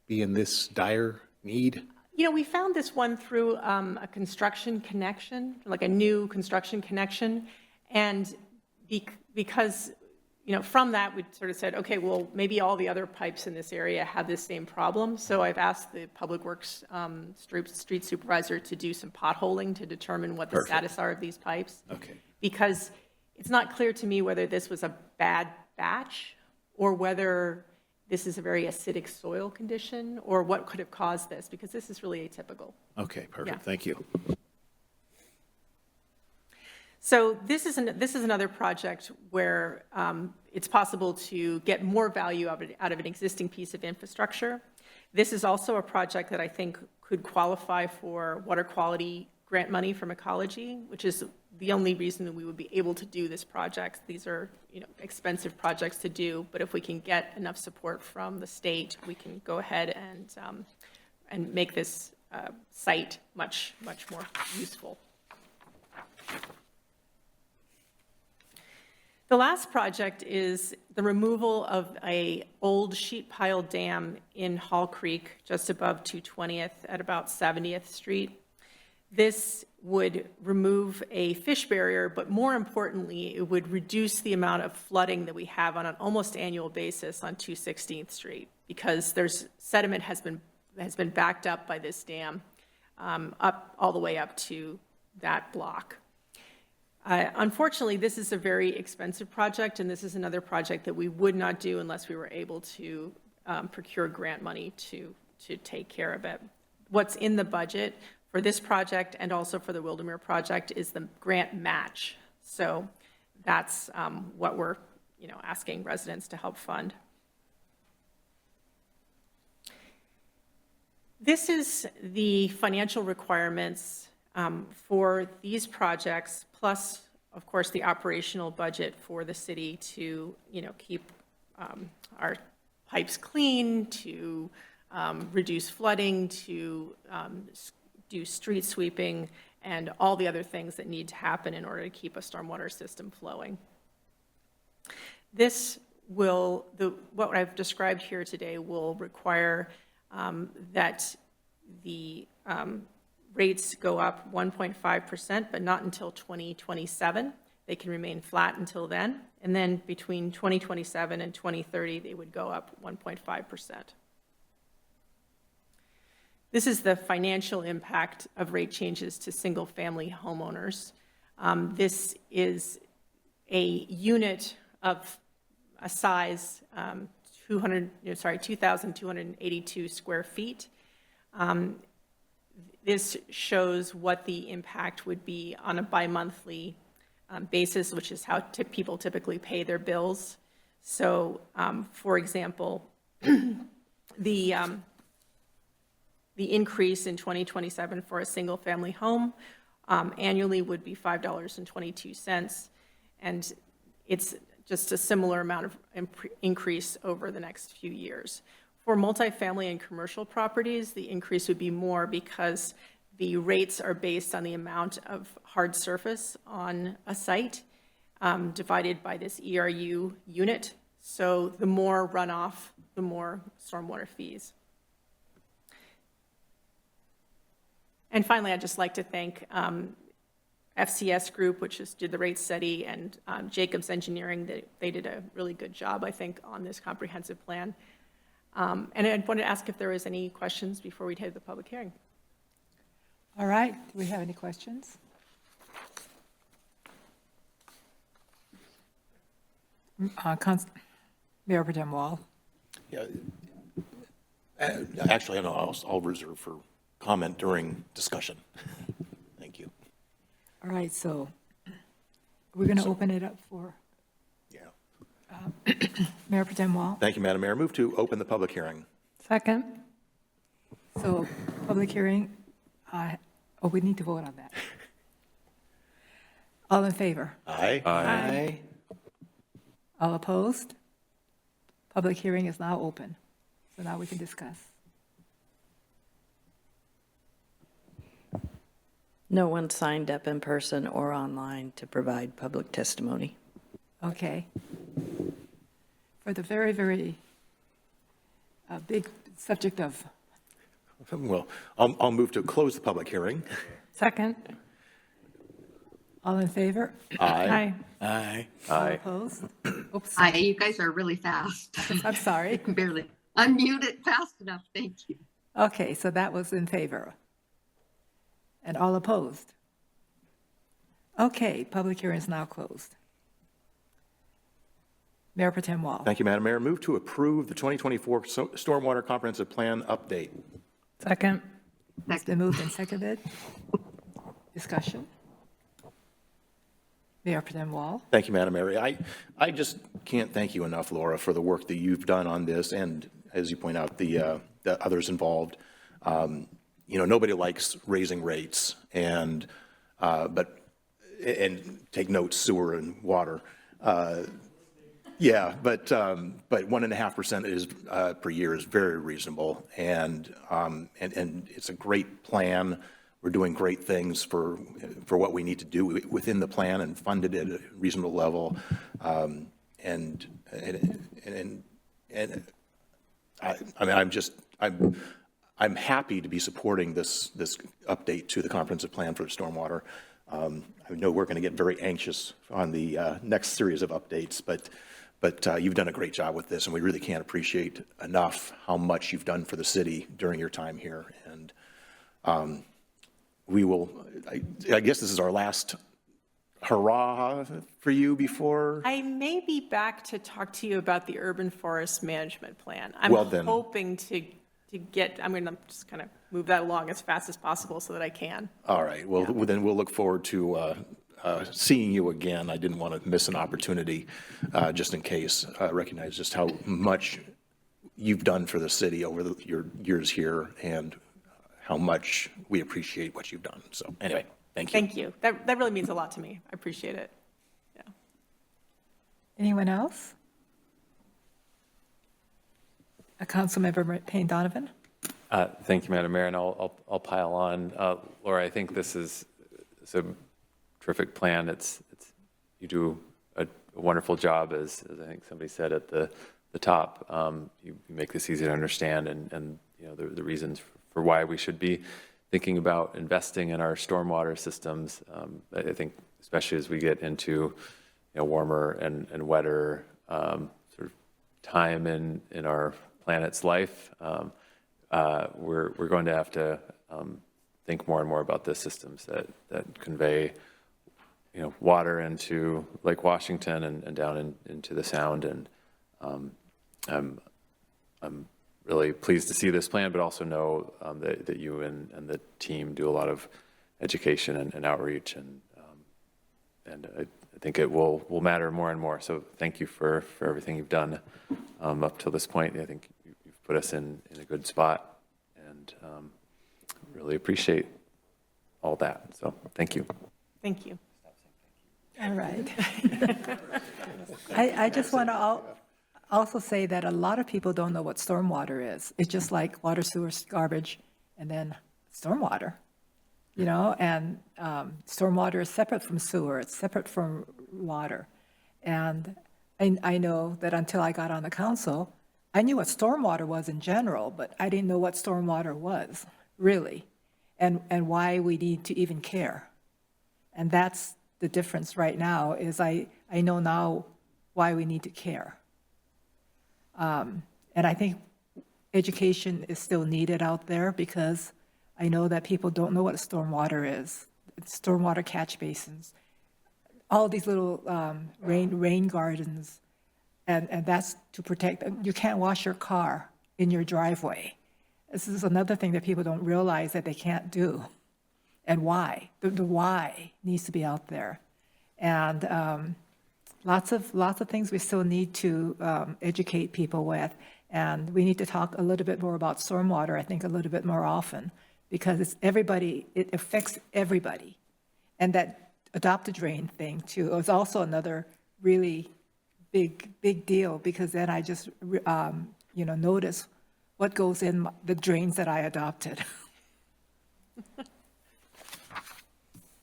be in this dire need? You know, we found this one through a construction connection, like a new construction connection. And because, you know, from that, we sort of said, okay, well, maybe all the other pipes in this area have this same problem. So I've asked the Public Works street supervisor to do some potholing to determine what the status are of these pipes. Okay. Because it's not clear to me whether this was a bad batch or whether this is a very acidic soil condition or what could have caused this, because this is really atypical. Okay, perfect. Yeah. Thank you. So this is another project where it's possible to get more value out of an existing piece of infrastructure. This is also a project that I think could qualify for water quality grant money from Ecology, which is the only reason that we would be able to do this project. These are, you know, expensive projects to do, but if we can get enough support from the state, we can go ahead and make this site much more useful. The last project is the removal of an old sheet pile dam in Hall Creek, just above 220th at about 70th Street. This would remove a fish barrier, but more importantly, it would reduce the amount of flooding that we have on an almost annual basis on 216th Street, because there's sediment has been backed up by this dam up all the way up to that block. Unfortunately, this is a very expensive project, and this is another project that we would not do unless we were able to procure grant money to take care of it. What's in the budget for this project and also for the Wildermere project is the grant match. So that's what we're, you know, asking residents to help fund. This is the financial requirements for these projects, plus, of course, the operational budget for the city to, you know, keep our pipes clean, to reduce flooding, to do street sweeping, and all the other things that need to happen in order to keep a stormwater system flowing. This will, what I've described here today will require that the rates go up 1.5%, but not until 2027. They can remain flat until then. And then between 2027 and 2030, they would go up 1.5%. This is the financial impact of rate changes to single-family homeowners. This is a unit of a size 2,282 square feet. This shows what the impact would be on a bi-monthly basis, which is how people typically pay their bills. So, for example, the increase in 2027 for a single-family home annually would be $5.22, and it's just a similar amount of increase over the next few years. For multifamily and commercial properties, the increase would be more because the rates are based on the amount of hard surface on a site divided by this ERU unit. So the more runoff the more stormwater fees. And finally, I'd just like to thank FCS Group, which did the rate study, and Jacobs Engineering. They did a really good job, I think, on this comprehensive plan. And I wanted to ask if there was any questions before we head to the public hearing. All right, do we have any questions? Mayor Pro Tem Wall. Yeah. Actually, I'll reserve for comment during discussion. Thank you. All right, so we're going to open it up for Mayor Pro Tem Wall. Thank you, Madam Mayor. Move to open the public hearing. Second. So public hearing, we need to vote on that. All in favor? Aye. Aye. All opposed? Public hearing is now open. So now we can discuss. No one signed up in person or online to provide public testimony. Okay. For the very, very big subject of. Well, I'll move to close the public hearing. Second. All in favor? Aye. Aye. Aye. All opposed? Oops. Hi, you guys are really fast. I'm sorry. Barely unmute it fast enough. Thank you. Okay, so that was in favor. And all opposed? Okay, public hearing is now closed. Mayor Pro Tem Wall. Thank you, Madam Mayor. Move to approve the 2024 Stormwater Comprehensive Plan update. Second. It's been moved and seconded. Discussion. Mayor Pro Tem Wall. Thank you, Madam Mayor. I just can't thank you enough, Laura, for the work that you've done on this, and as you point out, the others involved. You know, nobody likes raising rates, and take note, sewer and water. Yeah, but 1.5% is per year is very reasonable, and it's a great plan. We're doing great things for what we need to do within the plan and funded at a reasonable level. And I'm happy to be supporting this update to the comprehensive plan for stormwater. I know we're going to get very anxious on the next series of updates, but you've done a great job with this, and we really can't appreciate enough how much you've done for the city during your time here. And we will, I guess this is our last hurrah for you before. I may be back to talk to you about the urban forest management plan. I'm hoping to get, I'm going to just kind of move that along as fast as possible so that I can. All right. Well, then we'll look forward to seeing you again. I didn't want to miss an opportunity just in case. Recognize just how much you've done for the city over your years here and how much we appreciate what you've done. So anyway, thank you. Thank you. That really means a lot to me. I appreciate it. Yeah. Anyone else? Councilmember Payne Donovan. Thank you, Madam Mayor, and I'll pile on. Laura, I think it's a terrific plan. You do a wonderful job, as I think somebody said at the top. You make this easy to understand, and you know the reasons for why we should be thinking about investing in our stormwater systems. I think especially as we get into warmer and wetter sort of time in our planet's life, we're going to have to think more and more about the systems that convey water into Lake Washington and down into the Sound. And I'm really pleased to see this plan, but also know that you and the team do a lot of education and outreach, and I think it will matter more and more. So thank you for everything you've done up till this point. I think you've put us in a good spot, and really appreciate all that. So thank you. Thank you. All right. I just want to also say that a lot of people don't know what stormwater is. It's just like water, sewer, garbage, and then stormwater, and stormwater is separate from sewer. It's separate from water. And I know that until I got on the council, I knew what stormwater was in general, but I didn't know what stormwater was, really, and why we need to even care. And that's the difference right now, is I know now why we need to care. And I think education is still needed out there, because I know that people don't know what stormwater is. It's stormwater catch basins, all these little rain gardens, and that's to protect. You can't wash your car in your driveway. This is another thing that people don't realize that they can't do, and why. The why needs to be out there, and lots of things we still need to educate people with, and we need to talk a little bit more about stormwater, I think, a little bit more often, because it's everybody, it affects everybody. And that adopted drain thing too is also another really big deal, because then I just, notice what goes in the drains that I adopted.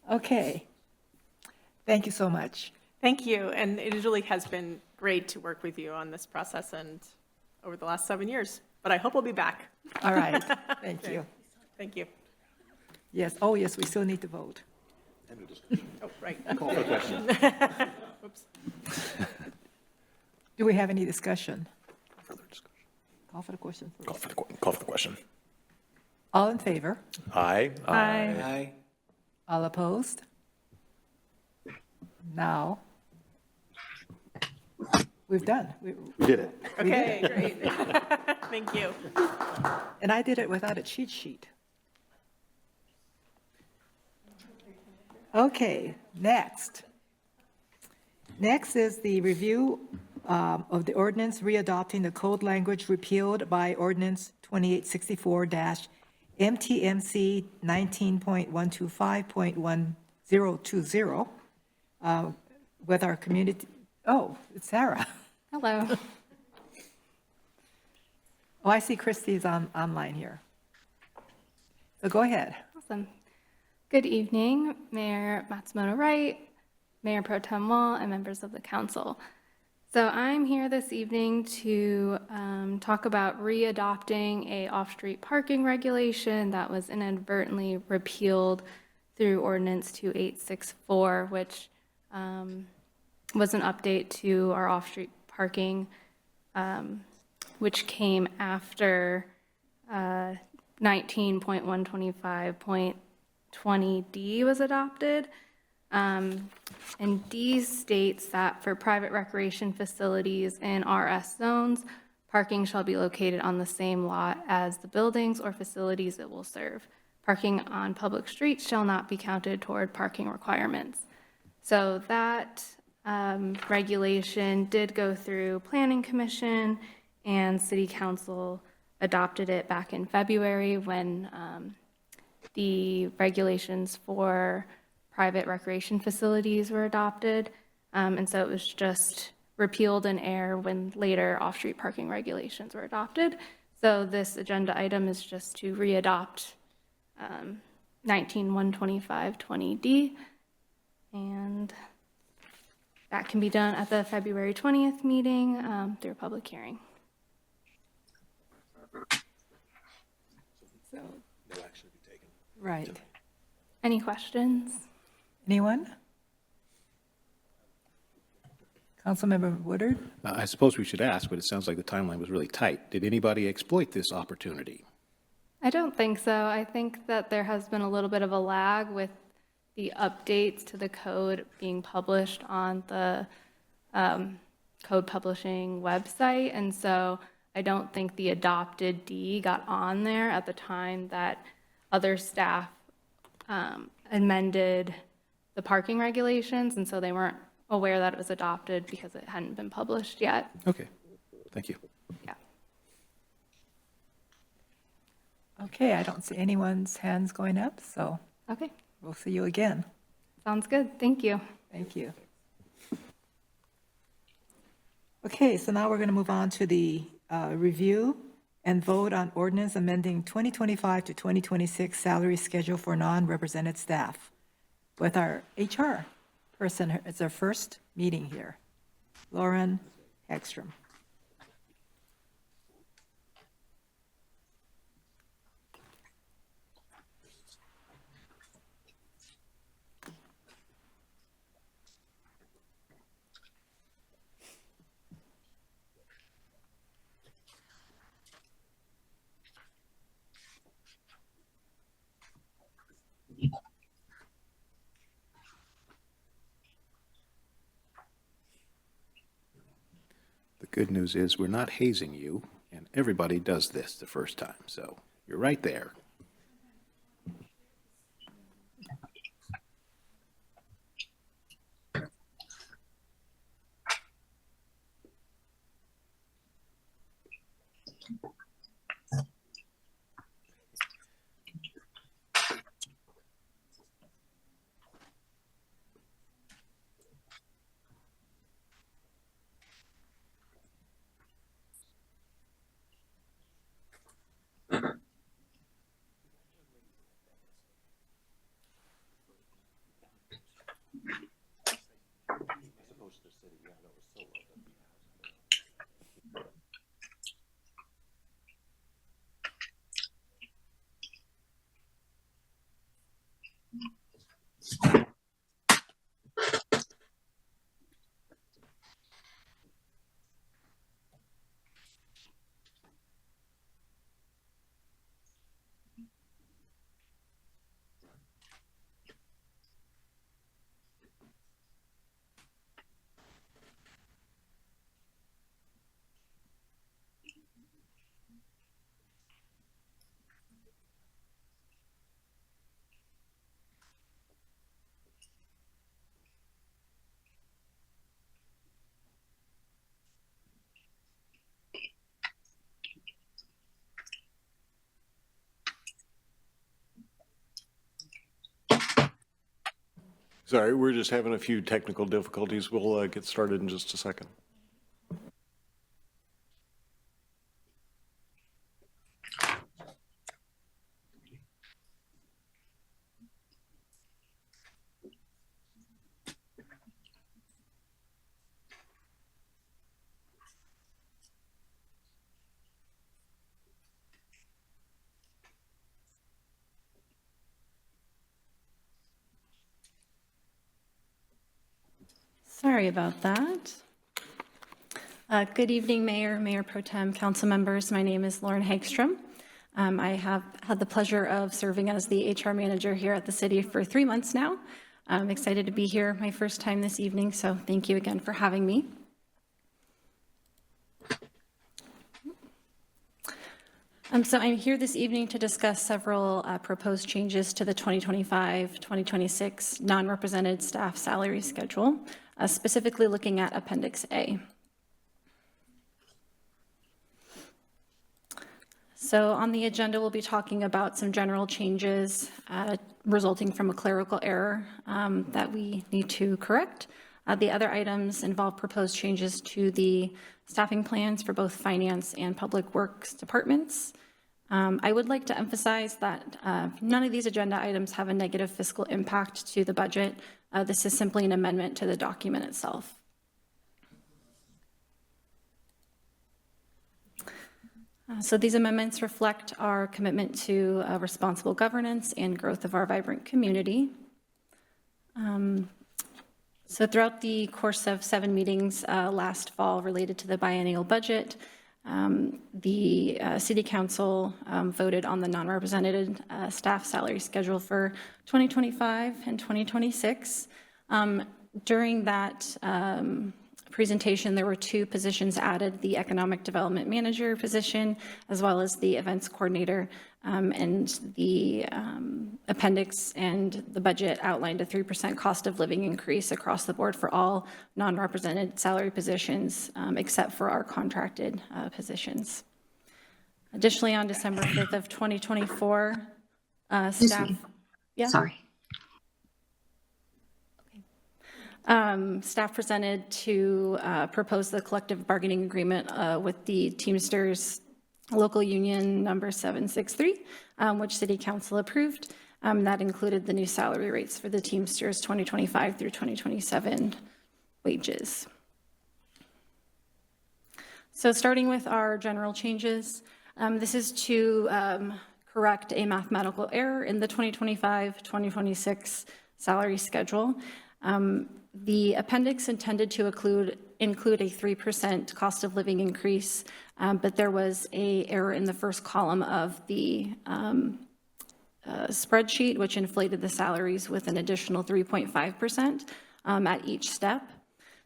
Okay. Thank you so much. Thank you, and it really has been great to work with you on this process and over the last 7 years, but I hope we'll be back. All right, thank Okay. you. Thank you. Yes, oh yes, we still need to vote. Oh, right. Call for the question. Oops. Do we have any discussion? Call for the question. Call for the question. All in favor? Aye. Aye. All opposed? Now, we've done. We did it. Okay, great. Thank you. And I did it without a cheat sheet. Okay, next. Next is the review of the ordinance readopting the code language repealed by Ordinance 2864-MTMC 19.125.1020 with our community. Oh, it's Sarah. Hello. Oh, I see Christy's online here. So go ahead. Awesome. Good evening, Mayor Matsumoto Wright, Mayor Pro Tem Wall, and members of the council. So I'm here this evening to talk about readopting a off-street parking regulation that was inadvertently repealed through Ordinance 2864, which was an update to our off-street parking, which came after 19.125.20D was adopted. And D states that for private recreation facilities in RS zones, parking shall be located on the same lot as the buildings or facilities it will serve. Parking on public streets shall not be counted toward parking requirements. So that regulation did go through Planning Commission, and City Council adopted it back in February when the regulations for private recreation facilities were adopted. And so it was just repealed in air when later off-street parking regulations were adopted. So this agenda item is just to readopt 19.125.20D, and that can be done at the February 20th meeting through a public hearing. So, No action to be taken. right. Any questions? Anyone? Councilmember Woodard? I suppose we should ask, but it sounds like the timeline was really tight. Did anybody exploit this opportunity? I don't think so. I think that there has been a little bit of a lag with the updates to the code being published on the code publishing website. And so I don't think the adopted D got on there at the time that other staff amended the parking regulations. And so they weren't aware that it was adopted because it hadn't been published yet. Okay, thank you. Yeah. Okay, I don't see anyone's hands going up, so Okay, we'll see you again. sounds good. Thank you. Thank you. Okay, so now we're going to move on to the review and vote on ordinance amending 2025 to 2026 salary schedule for non-represented staff with our HR person. It's our first meeting here, Lauren Hagstrom. The good news is we're not hazing you, and everybody does this the first time, so you're right there. Sorry, we're just having a few technical difficulties. We'll get started in just a second. Sorry about that. Good evening, Mayor, Mayor Pro Tem, council members. My name is Lauren Hagstrom. I have had the pleasure of serving as the HR manager here at the city for 3 months now. I'm excited to be here, my first time this evening, so thank you again for having me. So I'm here this evening to discuss several proposed changes to the 2025-2026 non-represented staff salary schedule, specifically looking at Appendix A. So on the agenda, we'll be talking about some general changes resulting from a clerical error that we need to correct. The other items involve proposed changes to the staffing plans for both finance and public works departments. I would like to emphasize that none of these agenda items have a negative fiscal impact to the budget. This is simply an amendment to the document itself. So these amendments reflect our commitment to responsible governance and growth of our vibrant community. So throughout the course of 7 meetings last fall related to the biennial budget, the City Council voted on the non-represented staff salary schedule for 2025 and 2026. During that presentation, there were 2 positions added, the Economic Development Manager position, as well as the Events Coordinator, and the appendix and the budget outlined a 3% cost of living increase across the board for all non-represented salary positions, except for our contracted positions. Additionally, on December 5th of 2024, staff... Yeah? Sorry. Staff presented to propose the collective bargaining agreement with the Teamsters Local Union number 763, which City Council approved. That included the new salary rates for the Teamsters 2025 through 2027 wages. So starting with our general changes, this is to correct a mathematical error in the 2025-2026 salary schedule. The appendix intended to include a 3% cost of living increase, but there was an error in the first column of the spreadsheet, which inflated the salaries with an additional 3.5% at each step.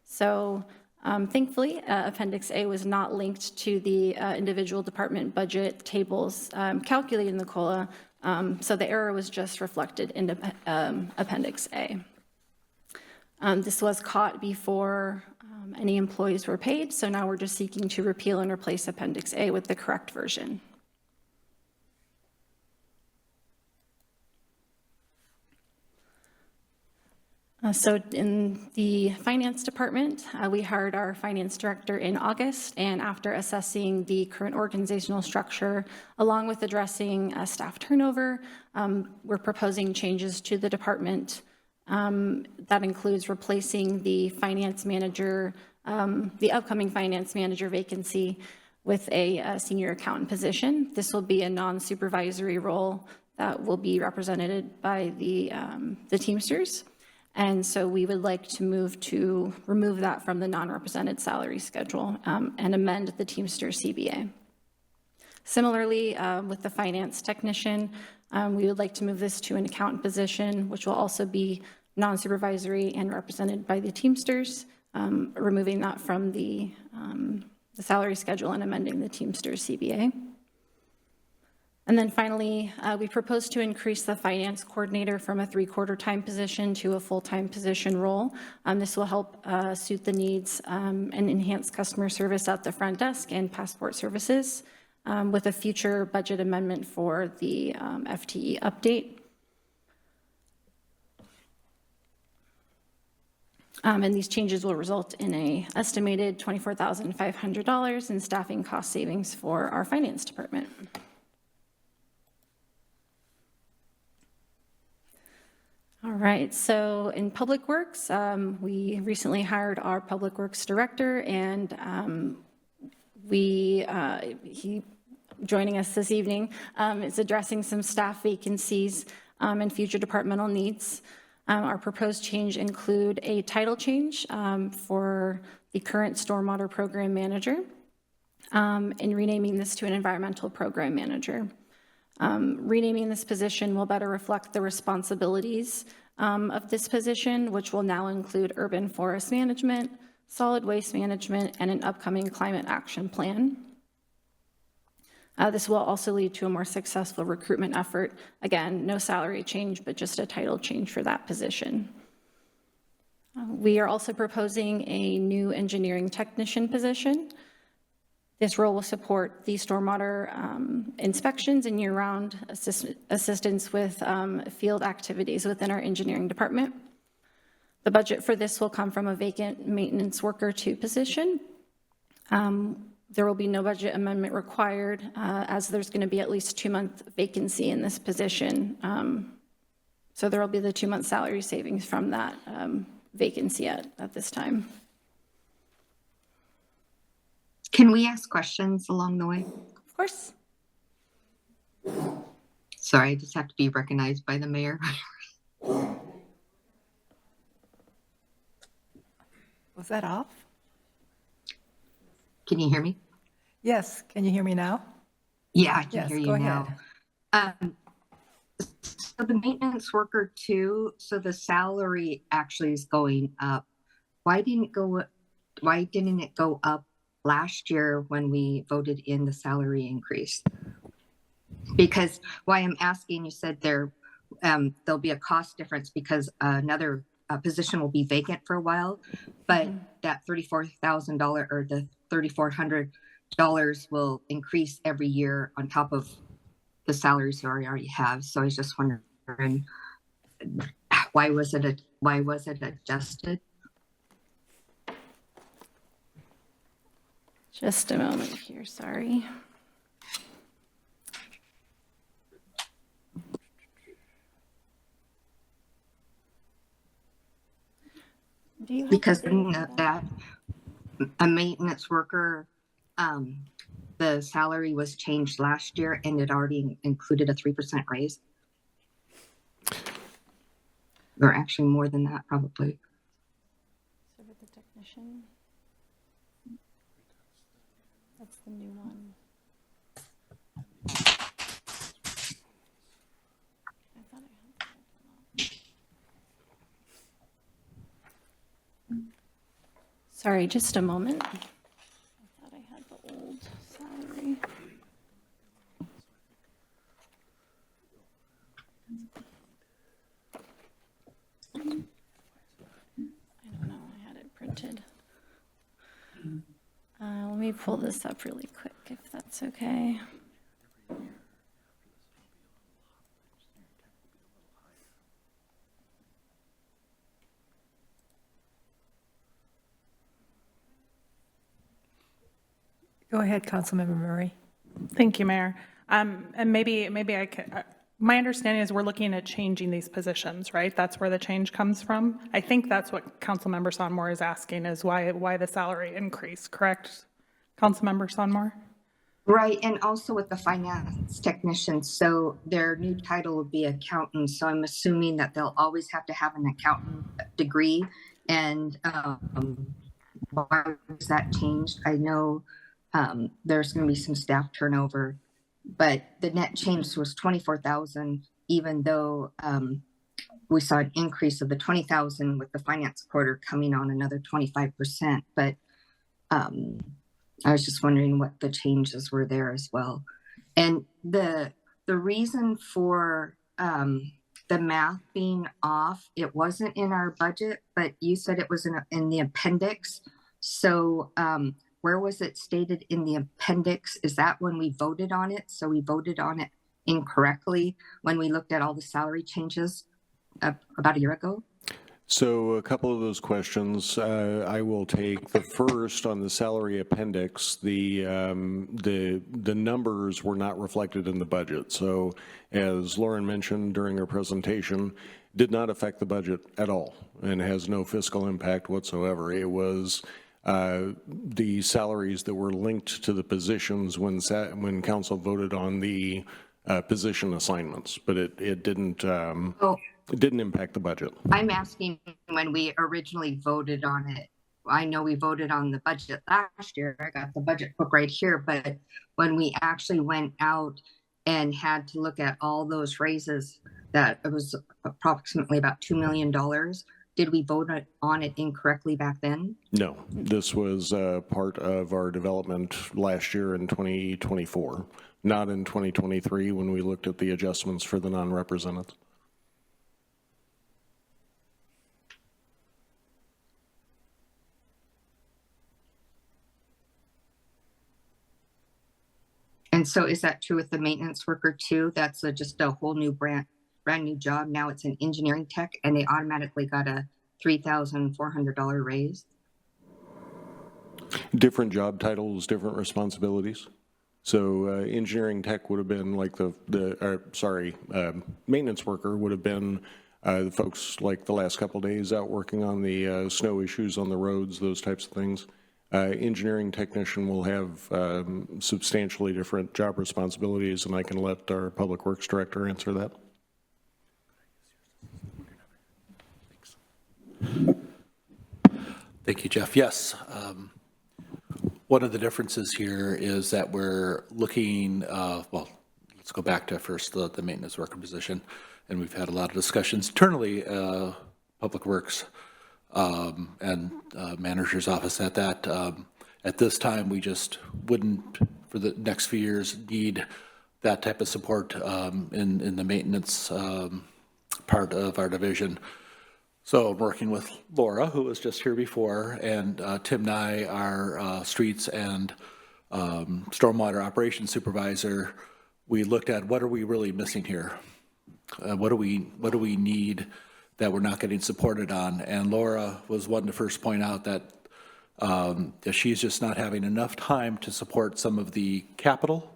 So Thankfully, Appendix A was not linked to the individual department budget tables calculating the COLA, so the error was just reflected in Appendix A. This was caught before any employees were paid, so now we're just seeking to repeal and replace Appendix A with the correct version. So in the finance department, we hired our finance director in August, and after assessing the current organizational structure, along with addressing staff turnover, we're proposing changes to the department. That includes replacing the finance manager, the upcoming finance manager vacancy with a senior accountant position. This will be a non-supervisory role that will be represented by the Teamsters. And so we would like to remove that from the non-represented salary schedule and amend the Teamsters CBA. Similarly, with the finance technician, we would like to move this to an accountant position, which will also be non-supervisory and represented by the Teamsters, removing that from the salary schedule and amending the Teamsters CBA. And then finally, we propose to increase the finance coordinator from a 3/4 time position to a full-time position role. This will help suit the needs and enhance customer service at the front desk and passport services with a future budget amendment for the FTE update. And these changes will result in an estimated $24,500 in staffing cost savings for our finance department. All right, so in Public Works, we recently hired our Public Works Director, and he joining us this evening is addressing some staff vacancies and future departmental needs. Our proposed change include a title change for the current Stormwater Program Manager and renaming this to an Environmental Program Manager. Renaming this position will better reflect the responsibilities of this position, which will now include urban forest management, solid waste management, and an upcoming climate action plan. This will also lead to a more successful recruitment effort. Again, no salary change, but just a title change for that position. We are also proposing a new engineering technician position. This role will support the stormwater inspections and year-round assistance with field activities within our engineering department. The budget for this will come from a vacant maintenance worker 2 position. There will be no budget amendment required as there's going to be at least 2-month vacancy in this position. So there will be the 2-month salary savings from that vacancy at this time. Can we ask questions along the way? Of course. Sorry, I just have to be recognized by the mayor. Was that off? Can you hear me? Yes, can you hear me now? Yeah, I can Yes, hear you go now. So the maintenance worker 2, so the salary actually is going up. Why didn't it go up last year when we voted in the salary increase? Because why I'm asking, you said there'll be a cost difference because another position will be vacant for a while, but that $34,000 or the $3,400 will increase every year on top of the salaries we already have. So I was just wondering, why was it adjusted? Just a moment here, sorry. Because in that a maintenance worker, the salary was changed last year and it already included a 3% raise. Or actually more than that, probably. So with the technician, that's the new one. Sorry, just a moment. I thought I had the old salary. I don't know, I had it printed. Let me pull this up really quick, if that's okay. Go ahead, Councilmember Murray. Thank you, Mayor. And maybe I could, my understanding is we're looking at changing these positions, right? That's where the change comes from. I think that's what Councilmember Sonmore is asking, is why the salary increase, correct? Councilmember Sonmore? Right, and also with the finance technicians, so their new title will be accountant, so I'm assuming that they'll always have to have an accountant degree, and why was that changed? I know there's going to be some staff turnover, but the net change was 24,000, even though we saw an increase of the 20,000 with the finance quarter coming on another 25%, but I was just wondering what the changes were there as well. And the reason for the math being off, it wasn't in our budget, but you said it was in the appendix. So where was it stated in the appendix? Is that when we voted on it? So we voted on it incorrectly when we looked at all the salary changes about a year ago? So a couple of those questions, I will take. The first on the salary appendix, the numbers were not reflected in the budget. So as Lauren mentioned during her presentation, did not affect the budget at all and has no fiscal impact whatsoever. It was the salaries that were linked to the positions when council voted on the position assignments, but it didn't. It didn't impact the budget. I'm asking when we originally voted on it. I know we voted on the budget last year. I got the budget book right here, but when we actually went out and had to look at all those raises, that it was approximately about $2 million. Did we vote on it incorrectly back then? No, this was part of our development last year in 2024, not in 2023 when we looked at the adjustments for the non-represented. And so is that true with the maintenance worker too? That's just a whole new brand new job. Now it's an engineering tech and they automatically got a $3,400 raise. Different job titles, different responsibilities. So engineering tech would have been like maintenance worker would have been the folks like the last couple of days out working on the snow issues on the roads, those types of things. Engineering technician will have substantially different job responsibilities, and I can let our Public Works Director answer that. Thank you, Jeff. Yes. One of the differences here is that we're looking, well, let's go back to first the maintenance worker position, and we've had a lot of discussions internally, Public Works and manager's office at that. At this time, we just wouldn't, for the next few years, need that type of support in the maintenance part of our division. So I'm working with Laura, who was just here before, and Tim Nye, our streets and stormwater operations supervisor. We looked at what are we really missing here? What do we need that we're not getting supported on? And Laura was one to first point out that she's just not having enough time to support some of the capital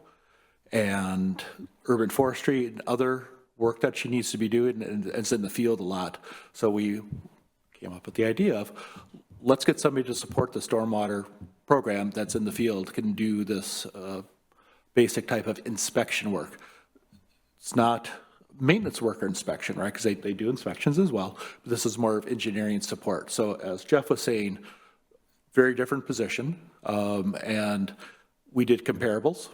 and urban forestry and other work that she needs to be doing, and it's in the field a lot. So we came up with the idea of, let's get somebody to support the stormwater program that's in the field, can do this basic type of inspection work. It's not maintenance worker inspection, right? Because they do inspections as well. But this is more of engineering support. So as Jeff was saying, very different position. And we did comparables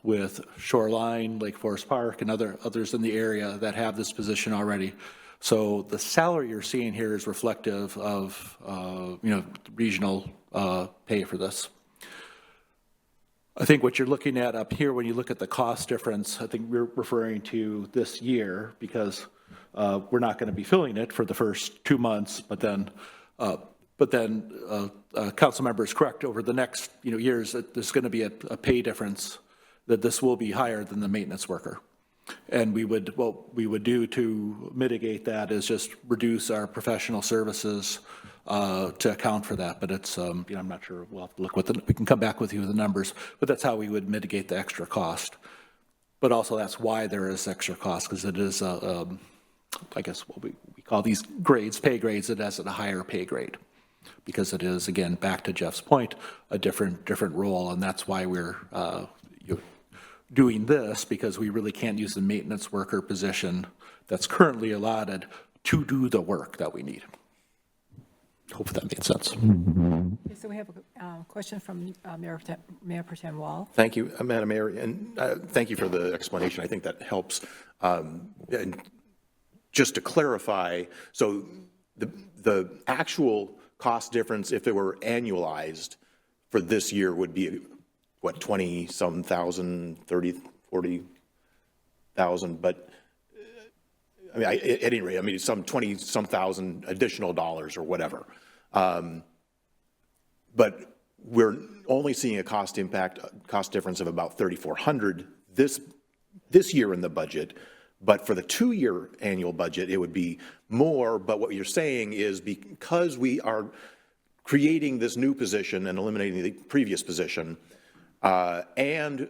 with Shoreline, Lake Forest Park, and others in the area that have this position already. So the salary you're seeing here is reflective of, regional pay for this. I think what you're looking at up here, when you look at the cost difference, I think we're referring to this year because we're not going to be filling it for the first 2 months, but then council member is correct, over the next years that there's going to be a pay difference, that this will be higher than the maintenance worker. And what we would do to mitigate that is just reduce our professional services to account for that. But it's, I'm not sure, we'll have to look we can come back with you with the numbers, but that's how we would mitigate the extra cost. But also that's why there is extra cost, because it is, I guess what we call these grades, pay grades, it has a higher pay grade. Because it is, again, back to Jeff's point, a different role, and that's why we're doing this, because we really can't use the maintenance worker position that's currently allotted to do the work that we need. Hope that made sense. Okay, so we have a question from Mayor Pro Tem Wall. Thank you, Madam Mayor, and thank you for the explanation. I think that helps. And just to clarify, so the actual cost difference, if it were annualized for this year, would be what, 20-some thousand, 30, 40,000, but I mean, at any rate, I mean, some 20-some thousand additional dollars or whatever. But we're only seeing a cost difference of about 3,400 this year in the budget. But for the 2-year annual budget, it would be more. But what you're saying is, because we are creating this new position and eliminating the previous position, and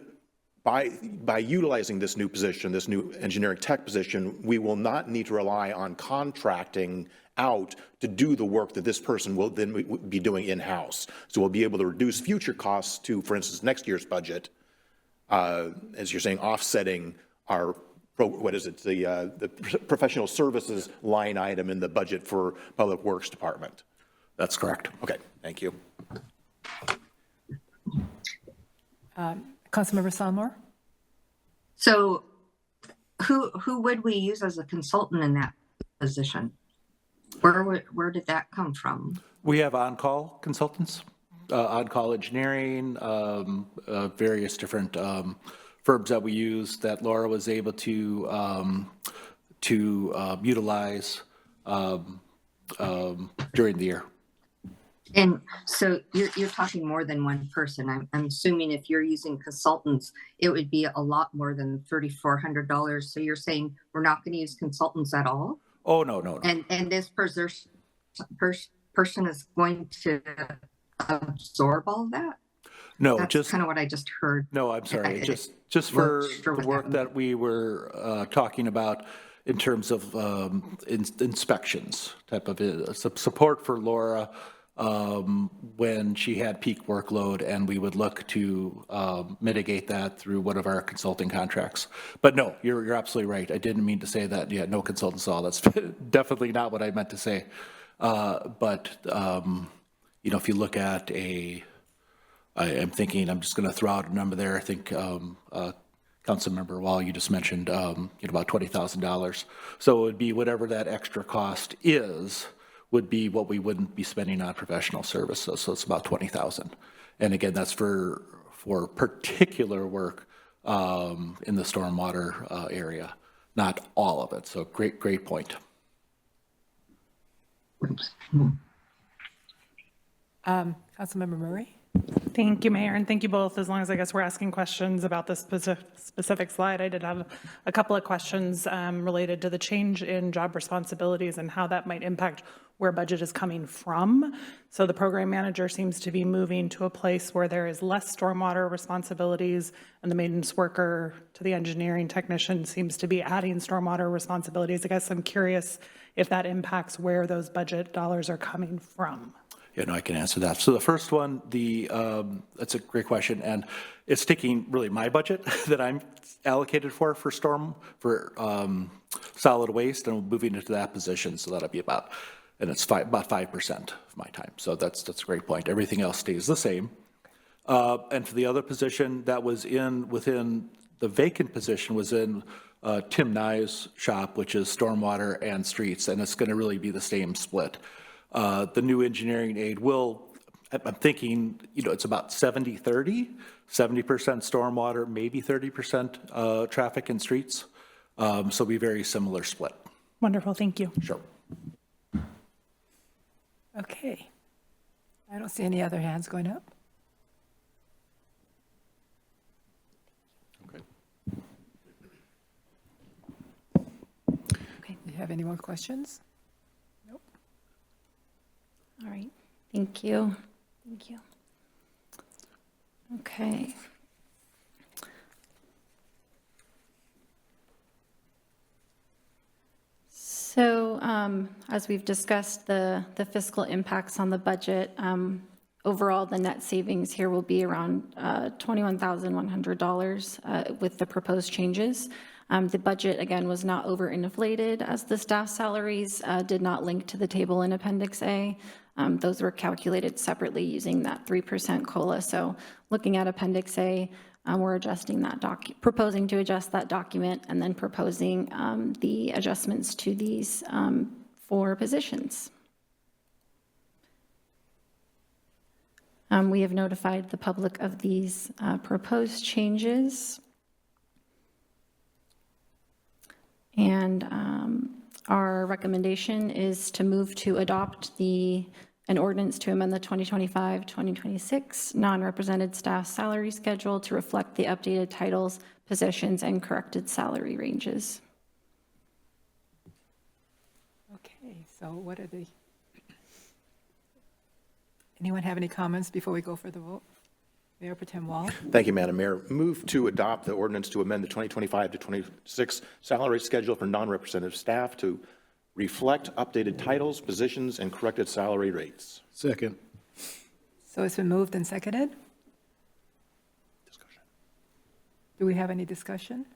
by utilizing this new position, this new engineering tech position, we will not need to rely on contracting out to do the work that this person will then be doing in-house. So we'll be able to reduce future costs to, for instance, next year's budget, as you're saying, offsetting our the professional services line item in the budget for Public Works Department. That's correct. Okay, thank you. Councilmember Salmore? So who would we use as a consultant in that position? Where did that come from? We have on-call consultants, on-call engineering, various different firms that we use that Laura was able to utilize during the year. And so you're talking more than one person. I'm assuming if you're using consultants, it would be a lot more than $3,400. So you're saying we're not going to use consultants at all? Oh, no. And this person is going to absorb all of that? No, that's just kind of what I just heard. No, I'm sorry. Just for the work that we were talking about in terms of inspections, type of support for Laura when she had peak workload, and we would look to mitigate that through one of our consulting contracts. But no, you're absolutely right. I didn't mean to say that. Yeah, no consultants at all. That's definitely not what I meant to say. But if you look at I'm thinking, I'm just going to throw out a number there. I think Councilmember Wall, you just mentioned about $20,000. So it would be whatever that extra cost is, would be what we wouldn't be spending on professional services. So it's about $20,000. And again, that's for particular work in the stormwater area, not all of it. So great point. Councilmember Murray? Thank you, Mayor, and thank you both. As long as I guess we're asking questions about this specific slide, I did have a couple of questions related to the change in job responsibilities and how that might impact where budget is coming from. So the program manager seems to be moving to a place where there is less stormwater responsibilities, and the maintenance worker to the engineering technician seems to be adding stormwater responsibilities. I guess I'm curious if that impacts where those budget dollars are coming from. Yeah, no, I can answer that. So the first one, that's a great question, and it's taking really my budget that I'm allocated for solid waste, and moving into that position. So that'll be about 5% of my time. So that's a great point. Everything else stays the same. And for the other position that was within the vacant position was in Tim Nye's shop, which is stormwater and streets, and it's going to really be the same split. The new engineering aid I'm thinking, it's about 70-30, 70% stormwater, maybe 30% traffic and streets. So it'll be a very similar split. Wonderful, thank you. Sure. Okay. I don't see any other hands going up. Okay. Do you have any more questions? Nope. All right, thank you. Thank you. Okay. So as we've discussed the fiscal impacts on the budget, overall the net savings here will be around $21,100 with the proposed changes. The budget, again, was not overinflated as the staff salaries did not link to the table in Appendix A. Those were calculated separately using that 3% COLA. So looking at Appendix A, we're adjusting that proposing to adjust that document and then proposing the adjustments to these 4 positions. We have notified the public of these proposed changes. And our recommendation is to move to adopt an ordinance to amend the 2025-2026 non-represented staff salary schedule to reflect the updated titles, positions, and corrected salary ranges. Okay, so what are anyone have any comments before we go for the vote? Mayor Pro Tem Wall. Thank you, Madam Mayor. Move to adopt the ordinance to amend the 2025-26 salary schedule for non-representative staff to reflect updated titles, positions, and corrected salary rates. Second. So it's been moved and seconded? Discussion. Do we have any discussion?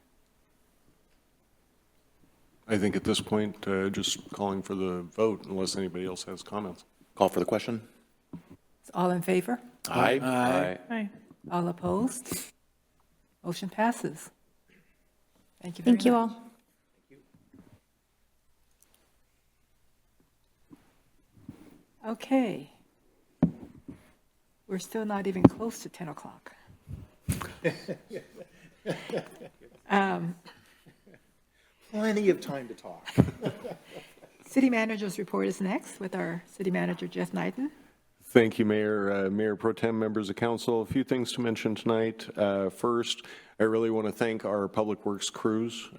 I think at this point, just calling for the vote unless anybody else has comments. Call for the question. All in favor? Aye. Aye. Aye. All opposed? Motion passes. Thank you very much. Thank you all. Okay. We're still not even close to 10 o'clock. Plenty of time to talk. City Manager's report is next with our City Manager, Jeff Knighton. Thank you, Mayor. Mayor Pro Tem, members of council. A few things to mention tonight. First, I really want to thank our Public Works crews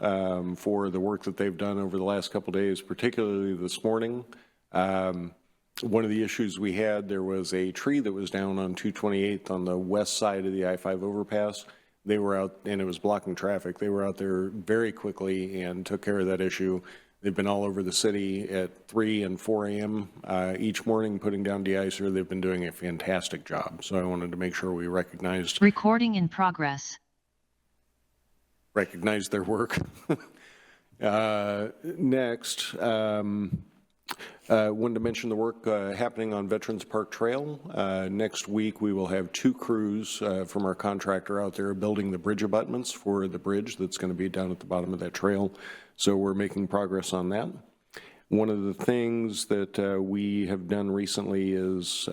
for the work that they've done over the last couple days, particularly this morning. One of the issues we had, there was a tree that was down on 228th on the west side of the I-5 overpass. They were out, and it was blocking traffic. They were out there very quickly and took care of that issue. They've been all over the city at 3 and 4 a.m. Each morning putting down de-icer. They've been doing a fantastic job. So I wanted to make sure we recognized. Recording in progress. Recognize their work. Next, wanted to mention the work happening on Veterans Park Trail. Next week, we will have 2 crews from our contractor out there building the bridge abutments for the bridge that's going to be down at the bottom of that trail. So we're making progress on that. One of the things that we have done recently is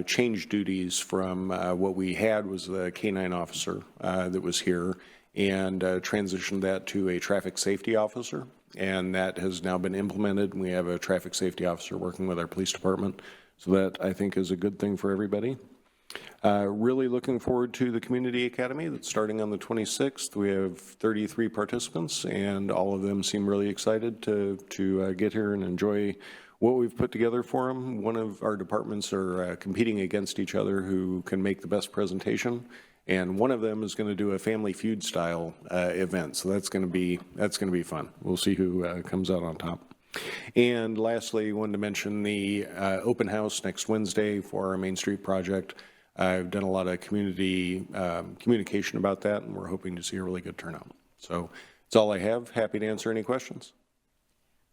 change duties from what we had was the K-9 officer that was here, and transitioned that to a traffic safety officer. And that has now been implemented. We have a traffic safety officer working with our police department. So that, I think, is a good thing for everybody. Really looking forward to the Community Academy that's starting on the 26th. We have 33 participants, and all of them seem really excited to get here and enjoy what we've put together for them. One of our departments are competing against each other who can make the best presentation. And one of them is going to do a Family Feud style event. So that's going to be fun. We'll see who comes out on top. And lastly, wanted to mention the open house next Wednesday for our Main Street project. I've done a lot of community communication about that, and we're hoping to see a really good turnout. So that's all I have. Happy to answer any questions.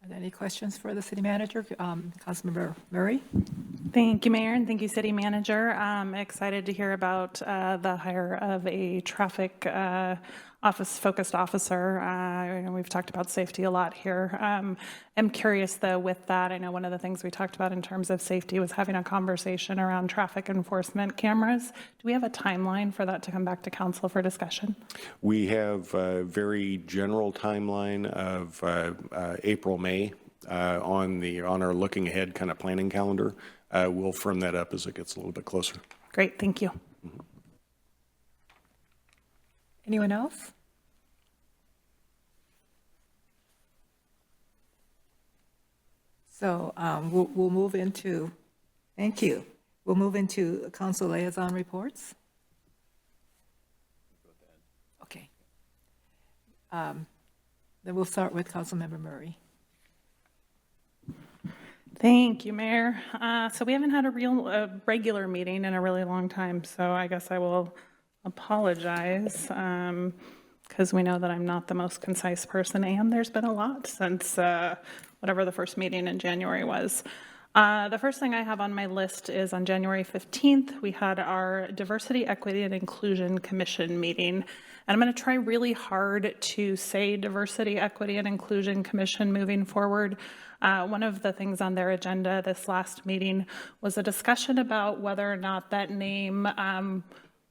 Are there any questions for the City Manager? Councilmember Murray? Thank you, Mayor, and thank you, City Manager. I'm excited to hear about the hire of a traffic focused officer. We've talked about safety a lot here. I'm curious though with that, I know one of the things we talked about in terms of safety was having a conversation around traffic enforcement cameras. Do we have a timeline for that to come back to council for discussion? We have a very general timeline of April, May on our looking ahead kind of planning calendar. We'll firm that up as it gets a little bit closer. Great, thank you. Anyone else? So we'll move into, thank you. We'll move into council liaison reports. Okay. Then we'll start with Councilmember Murray. Thank you, Mayor. So we haven't had a regular meeting in a really long time, so I guess I will apologize because we know that I'm not the most concise person, and there's been a lot since whatever the first meeting in January was. The first thing I have on my list is on January 15th, we had our Diversity, Equity, and Inclusion Commission meeting. And I'm going to try really hard to say Diversity, Equity, and Inclusion Commission moving forward. One of the things on their agenda this last meeting was a discussion about whether or not that name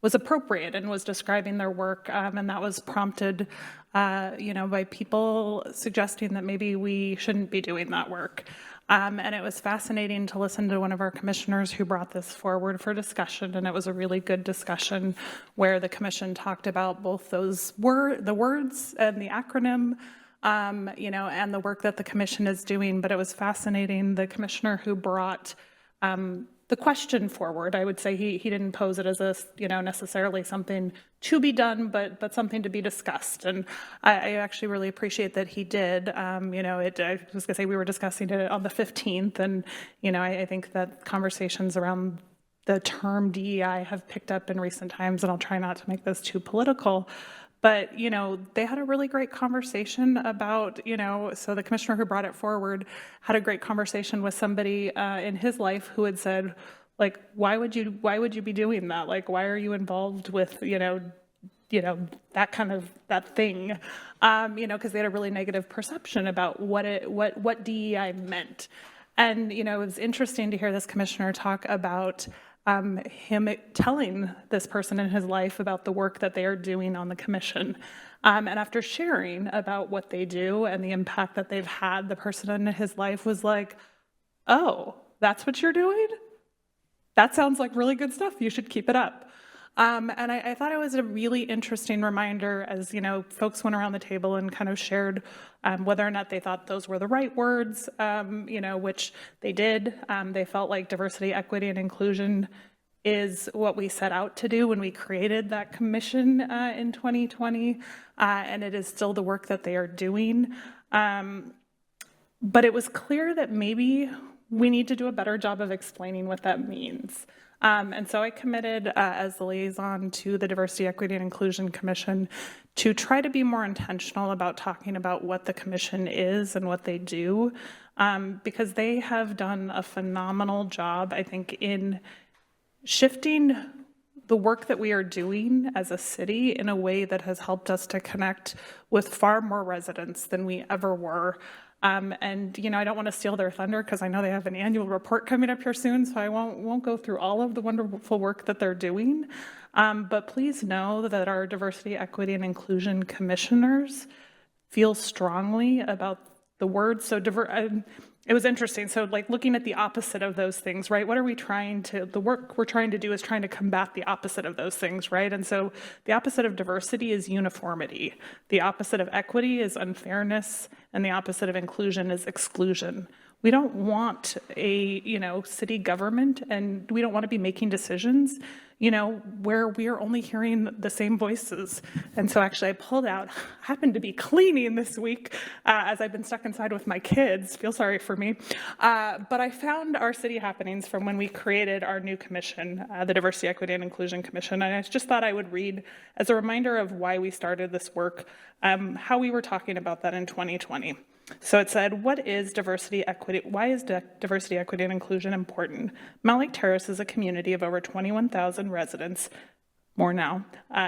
was appropriate and was describing their work, and that was prompted, by people suggesting that maybe we shouldn't be doing that work. And it was fascinating to listen to one of our commissioners who brought this forward for discussion, and it was a really good discussion where the commission talked about both the words and the acronym, and the work that the commission is doing. But it was fascinating. The commissioner who brought the question forward, I would say he didn't pose it as necessarily something to be done, but something to be discussed. And I actually really appreciate that he did. I was gonna say we were discussing it on the 15th, and I think that conversations around the term DEI have picked up in recent times, and I'll try not to make this too political. But, they had a really great conversation about, so the commissioner who brought it forward had a great conversation with somebody in his life who had said, like, why would you be doing that? Like, why are you involved with, that kind of, that thing? Because they had a really negative perception about what DEI meant. And, it was interesting to hear this commissioner talk about him telling this person in his life about the work that they are doing on the commission. And after sharing about what they do and the impact that they've had, the person in his life was like, oh, that's what you're doing? That sounds like really good stuff. You should keep it up. And I thought it was a really interesting reminder as, folks went around the table and kind of shared whether or not they thought those were the right words, which they did. They felt like diversity, equity, and inclusion is what we set out to do when we created that commission in 2020, and it is still the work that they are doing. But it was clear that maybe we need to do a better job of explaining what that means. And so I committed as the liaison to the Diversity, Equity, and Inclusion Commission to try to be more intentional about talking about what the commission is and what they do, because they have done a phenomenal job, I think, in shifting the work that we are doing as a city in a way that has helped us to connect with far more residents than we ever were. And I don't want to steal their thunder because I know they have an annual report coming up here soon, so I won't go through all of the wonderful work that they're doing. But please know that our Diversity, Equity, and Inclusion commissioners feel strongly about the word. So it was interesting. So like looking at the opposite of those things, right? What are we the work we're trying to do is trying to combat the opposite of those things, right? And so the opposite of diversity is uniformity. The opposite of equity is unfairness, and the opposite of inclusion is exclusion. We don't want a, city government, and we don't want to be making decisions, where we are only hearing the same voices. And so actually I happened to be cleaning this week as I've been stuck inside with my kids, feel sorry for me. But I found our city happenings from when we created our new commission, the Diversity, Equity, and Inclusion Commission. And I just thought I would read as a reminder of why we started this work, how we were talking about that in 2020. So it said, why is diversity, equity, and inclusion important? Mountlake Terrace is a community of over 21,000 residents more now.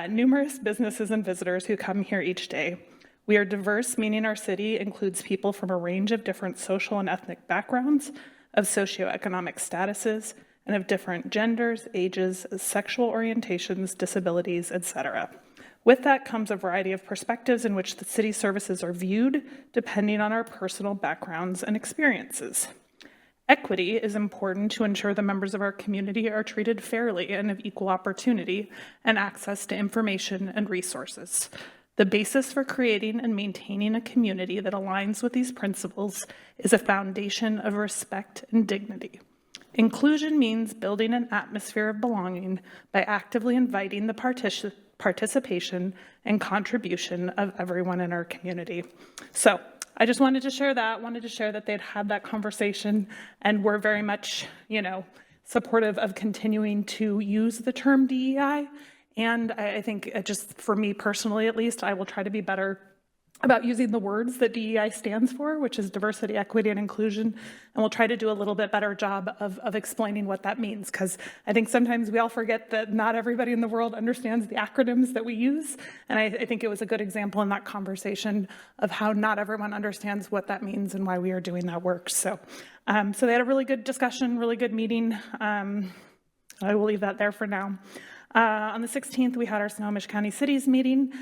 Numerous businesses and visitors who come here each day. We are diverse, meaning our city includes people from a range of different social and ethnic backgrounds, of socioeconomic statuses, and of different genders, ages, sexual orientations, disabilities, etc. With that comes a variety of perspectives in which the city services are viewed, depending on our personal backgrounds and experiences. Equity is important to ensure the members of our community are treated fairly and of equal opportunity and access to information and resources. The basis for creating and maintaining a community that aligns with these principles is a foundation of respect and dignity. Inclusion means building an atmosphere of belonging by actively inviting the participation and contribution of everyone in our community. So I just wanted to share that they'd had that conversation, and we're very much, supportive of continuing to use the term DEI. And I think just for me personally, at least, I will try to be better about using the words that DEI stands for, which is diversity, equity, and inclusion. And we'll try to do a little bit better job of explaining what that means, because I think sometimes we all forget that not everybody in the world understands the acronyms that we use. And I think it was a good example in that conversation of how not everyone understands what that means and why we are doing that work. So, so they had a really good discussion, really good meeting. I will leave that there for now. On the 16th, we had our Snohomish County Cities meeting.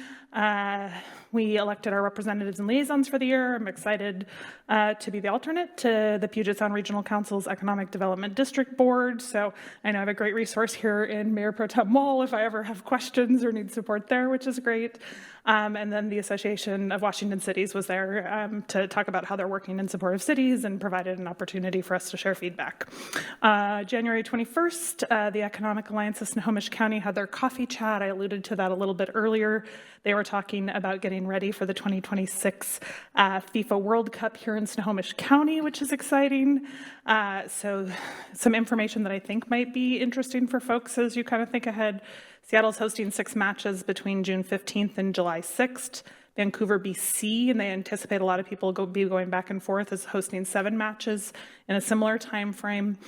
We elected our representatives and liaisons for the year. I'm excited to be the alternate to the Puget Sound Regional Council's Economic Development District Board. So I know I have a great resource here in Mayor Pro Tem Wall if I ever have questions or need support there, which is great. And then the Association of Washington Cities was there to talk about how they're working in support of cities and provided an opportunity for us to share feedback. January 21st, the Economic Alliance of Snohomish County had their coffee chat. I alluded to that a little bit earlier. They were talking about getting ready for the 2026 FIFA World Cup here in Snohomish County, which is exciting. So some information that I think might be interesting for folks as you kind of think ahead. Seattle's hosting 6 matches between June 15th and July 6th. Vancouver, BC, and they anticipate a lot of people be going back and forth, is hosting 7 matches in a similar time frame.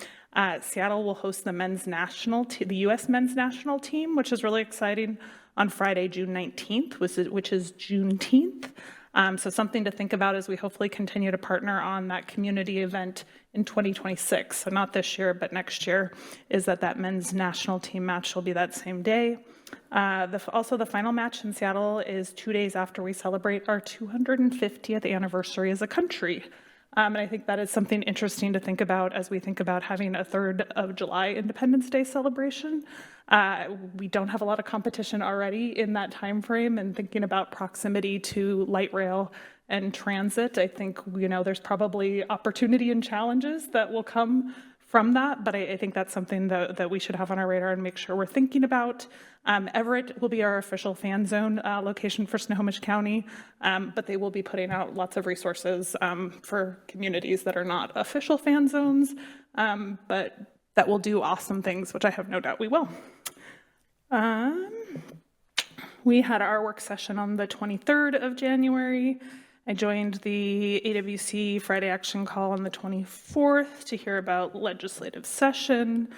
Seattle will host the the U.S. men's national team, which is really exciting, on Friday, June 19th, which is Juneteenth. So something to think about as we hopefully continue to partner on that community event in 2026. So not this year, but next year, is that men's national team match will be that same day. Also, the final match in Seattle is 2 days after we celebrate our 250th anniversary as a country. And I think that is something interesting to think about as we think about having a 3rd of July Independence Day celebration. We don't have a lot of competition already in that time frame, and thinking about proximity to light rail and transit, I think, there's probably opportunity and challenges that will come from that, but I think that's something that we should have on our radar and make sure we're thinking about. Everett will be our official fan zone location for Snohomish County, but they will be putting out lots of resources for communities that are not official fan zones, but that will do awesome things, which I have no doubt we will. We had our work session on the 23rd of January. I joined the AWC Friday Action Call on the 24th to hear about legislative session.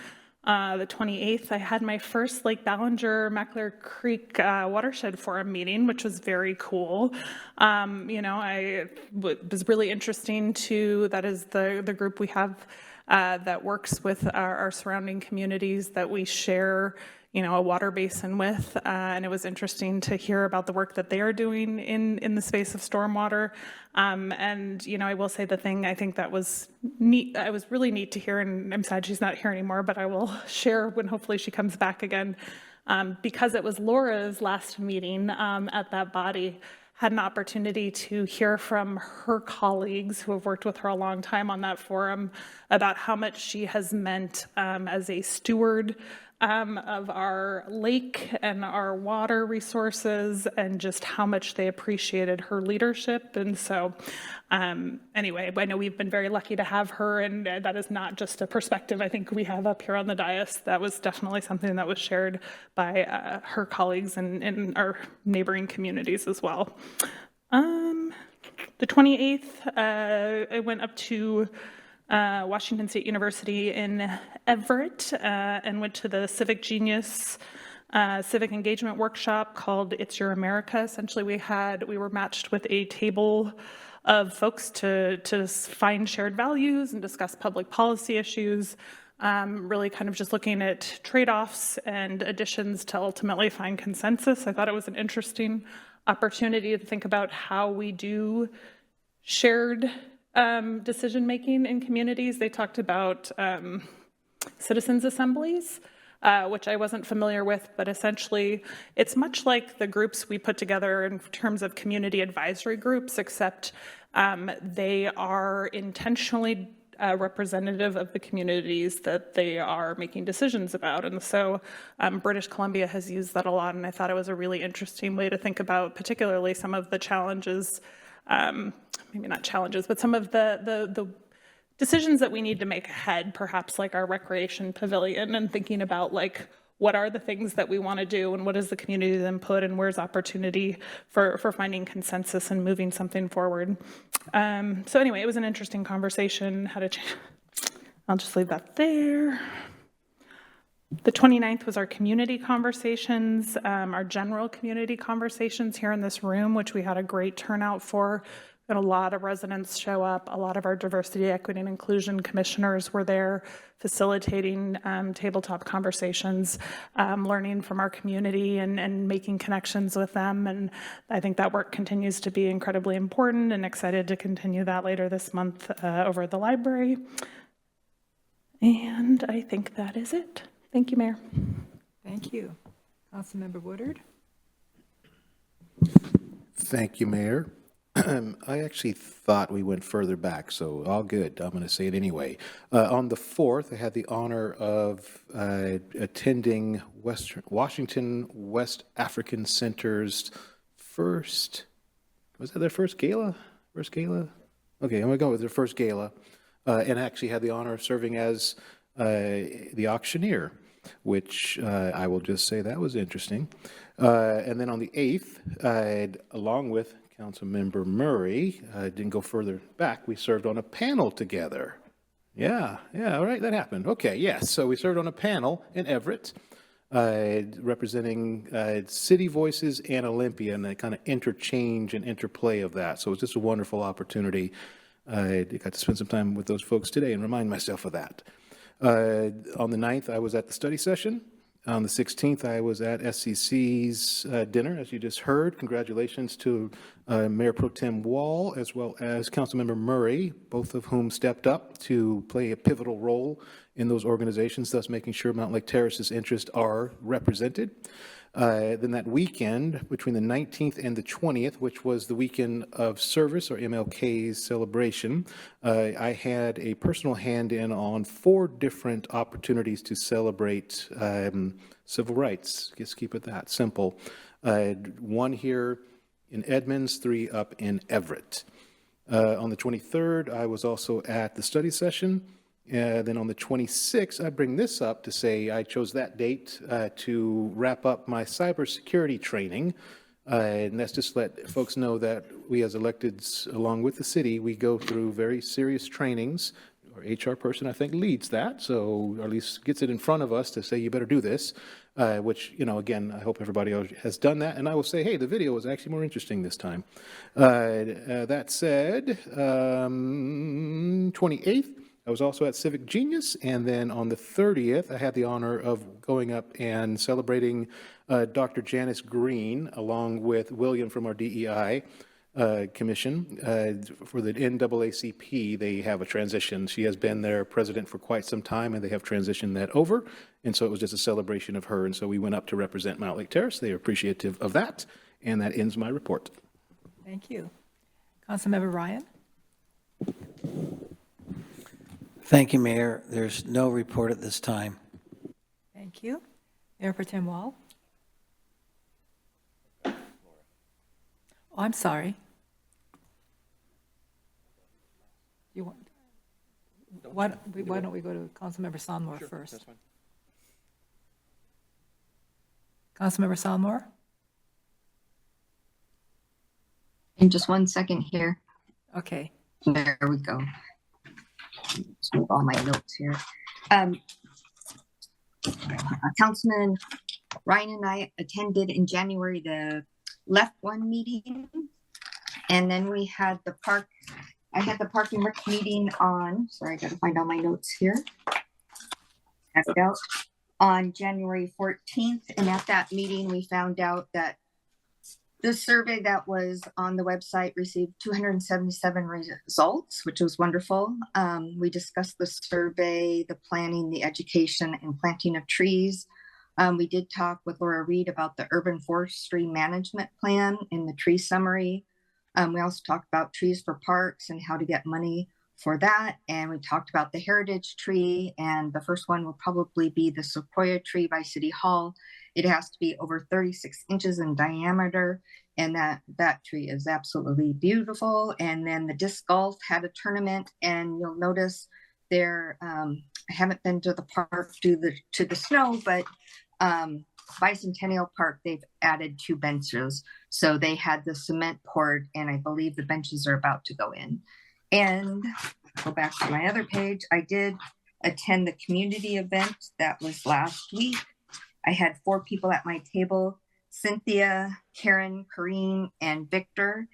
The 28th, I had my first Lake Ballinger-Mackler Creek Watershed Forum meeting, which was very cool. It was really interesting that is the group we have that works with our surrounding communities that we share a water basin with, and it was interesting to hear about the work that they are doing in the space of stormwater. And I will say the thing I think that was neat, it was really neat to hear, and I'm sad she's not here anymore, but I will share when hopefully she comes back again, because it was Laura's last meeting at that body. Had an opportunity to hear from her colleagues who have worked with her a long time on that forum about how much she has meant as a steward of our lake and our water resources, and just how much they appreciated her leadership. And so anyway, I know we've been very lucky to have her, and that is not just a perspective I think we have up here on the dais. That was definitely something that was shared by her colleagues in our neighboring communities as well. The 28th, I went up to Washington State University in Everett and went to the Civic Genius civic engagement workshop called It's Your America. Essentially, we were matched with a table of folks to find shared values and discuss public policy issues, really kind of just looking at trade-offs and additions to ultimately find consensus. I thought it was an interesting opportunity to think about how we do shared decision-making in communities. They talked about citizens' assemblies, which I wasn't familiar with, but essentially it's much like the groups we put together in terms of community advisory groups, except they are intentionally representative of the communities that they are making decisions about. And so British Columbia has used that a lot, and I thought it was a really interesting way to think about particularly some of the challenges, maybe not challenges, but some of the decisions that we need to make ahead, perhaps like our recreation pavilion, and thinking about like what are the things that we want to do and what is the community's input and where's opportunity for finding consensus and moving something forward. So anyway, it was an interesting conversation. I'll just leave that there. The 29th was our community conversations, our general community conversations here in this room, which we had a great turnout for. We had a lot of residents show up. A lot of our diversity, equity, and inclusion commissioners were there facilitating tabletop conversations, learning from our community and making connections with them. And I think that work continues to be incredibly important, and excited to continue that later this month over at the library. And I think that is it. Thank you, Mayor. Thank you. Councilmember Woodard. Thank you, Mayor. I actually thought we went further back, so all good. I'm going to say it anyway. On the 4th, I had the honor of attending Washington West African Center's first, was that their first gala? First gala? Okay, I'm going to go with their first gala, and actually had the honor of serving as the auctioneer, which I will just say that was interesting. And then on the 8th, along with Councilmember Murray, didn't go further back, we served on a panel together. Yeah, all right, that happened. Okay, yes, so we served on a panel in Everett, representing city voices and Olympia, and the kind of interchange and interplay of that. So it was just a wonderful opportunity. I got to spend some time with those folks today and remind myself of that. On the 9th, I was at the study session. On the 16th, I was at SCC's dinner, as you just heard. Congratulations to Mayor Pro Tem Wall, as well as Councilmember Murray, both of whom stepped up to play a pivotal role in those organizations, thus making sure Mountlake Terrace's interests are represented. Then that weekend, between the 19th and the 20th, which was the weekend of service, or MLK's celebration, I had a personal hand-in on 4 different opportunities to celebrate civil rights. Just keep it that simple. 1 here in Edmonds, 3 up in Everett. On the 23rd, I was also at the study session. Then on the 26th, I bring this up to say I chose that date to wrap up my cybersecurity training. And that's just to let folks know that we as electeds, along with the city, we go through very serious trainings. Our HR person, I think, leads that, so or at least gets it in front of us to say, you better do this, which, you know, again, I hope everybody has done that. And I will say, hey, the video was actually more interesting this time. That said, 28th, I was also at Civic Genius, and then on the 30th, I had the honor of going up and celebrating Dr. Janice Green, along with William from our DEI commission. For the NAACP, they have a transition. She has been their president for quite some time, and they have transitioned that over, and so it was just a celebration of her, and so we went up to represent Mountlake Terrace. They are appreciative of that, and that ends my report. Thank you. Councilmember Ryan. Thank you, Mayor. There's no report at this time. Thank you. Mayor Pro Tem Wall. Oh, I'm sorry. You want? Why don't we go to Councilmember Sonmore first? That's fine. Councilmember Sonmore. In just 1 second here. Okay. There we go. Let's move all my notes here. Councilman Ryan and I attended in January the Left One meeting. And then we had I had the Park and Rec meeting on, sorry, I gotta find all my notes here. Passed out on January 14th. And at that meeting, we found out that the survey that was on the website received 277 results, which was wonderful. We discussed the survey, the planning, the education, and planting of trees. We did talk with Laura Reed about the urban forestry management plan in the tree summary. We also talked about trees for parks and how to get money for that. And we talked about the heritage tree, and the first one will probably be the sequoia tree by City Hall. It has to be over 36 inches in diameter, and that tree is absolutely beautiful. And then the disc golf had a tournament, and you'll notice there, I haven't been to the park to the snow, but Bicentennial Park, they've added 2 benches. So they had the cement poured, and I believe the benches are about to go in. And go back to my other page, I did attend the community event that was last week. I had 4 people at my table: Cynthia, Karen, Corrine, and Victor.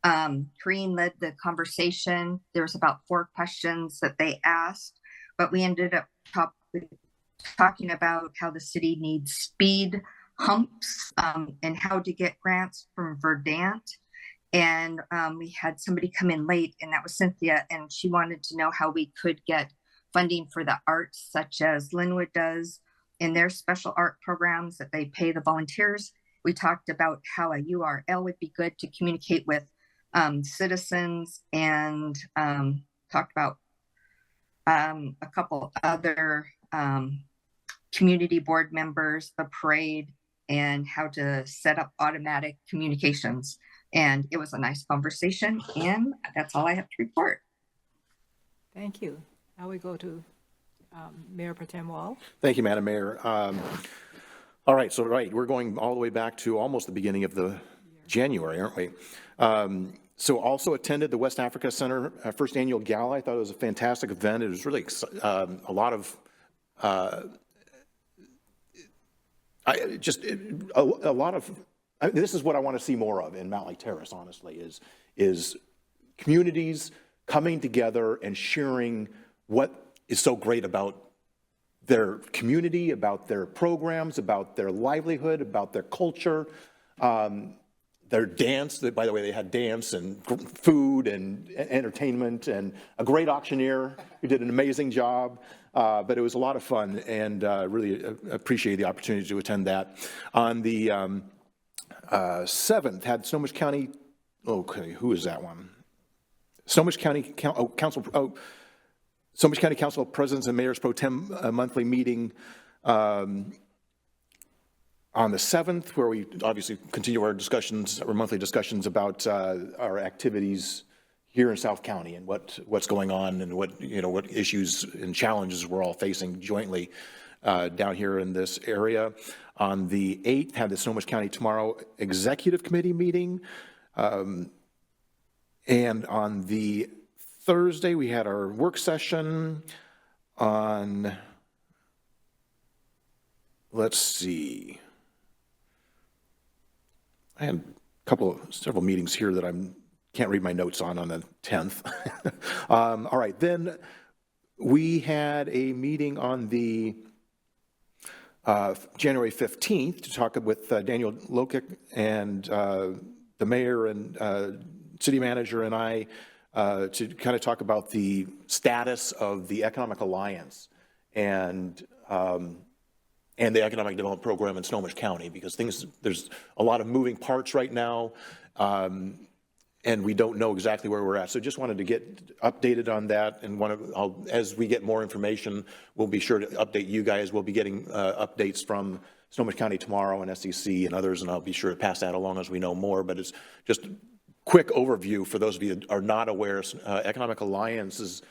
Corrine led the conversation. There was about 4 questions that they asked, but we ended up talking about how the city needs speed humps and how to get grants from Verdant. And we had somebody come in late, and that was Cynthia, and she wanted to know how we could get funding for the arts, such as Linwood does in their special art programs that they pay the volunteers. We talked about how a URL would be good to communicate with citizens, and talked about a couple other community board members, the parade, and how to set up automatic communications. And it was a nice conversation, and that's all I have to report. Thank you. Now we go to Mayor Pro Tem Wall. Thank you, Madam Mayor. All right, we're going all the way back to almost the beginning of the January, aren't we? So also attended the West Africa Center first annual gala. I thought it was a fantastic event. It was really a lot of this is what I want to see more of in Mountlake Terrace, honestly, is communities coming together and sharing what is so great about their community, about their programs, about their livelihood, about their culture, their dance. By the way, they had dance and food and entertainment, and a great auctioneer who did an amazing job. But it was a lot of fun, and really appreciate the opportunity to attend that. On the 7th, had Snohomish County, okay, who is that one? Snohomish County Council, Snohomish County Council Presidents and Mayors Pro Tem monthly meeting on the 7th, where we obviously continue our discussions, our monthly discussions about our activities here in South County and what's going on and what issues and challenges we're all facing jointly down here in this area. On the 8th, had the Snohomish County Tomorrow Executive Committee meeting. And on the Thursday, we had our work session on, let's see, I had several meetings here that I can't read my notes on the 10th. All right, then we had a meeting on the January 15th to talk with Daniel Lokic and the mayor and city manager and I to kind of talk about the status of the Economic Alliance and the Economic Development Program in Snohomish County, because there's a lot of moving parts right now, and we don't know exactly where we're at. So just wanted to get updated on that, and as we get more information, we'll be sure to update you guys. We'll be getting updates from Snohomish County Tomorrow and SEC and others, and I'll be sure to pass that along as we know more. But it's just a quick overview for those of you that are not aware. Economic Alliance's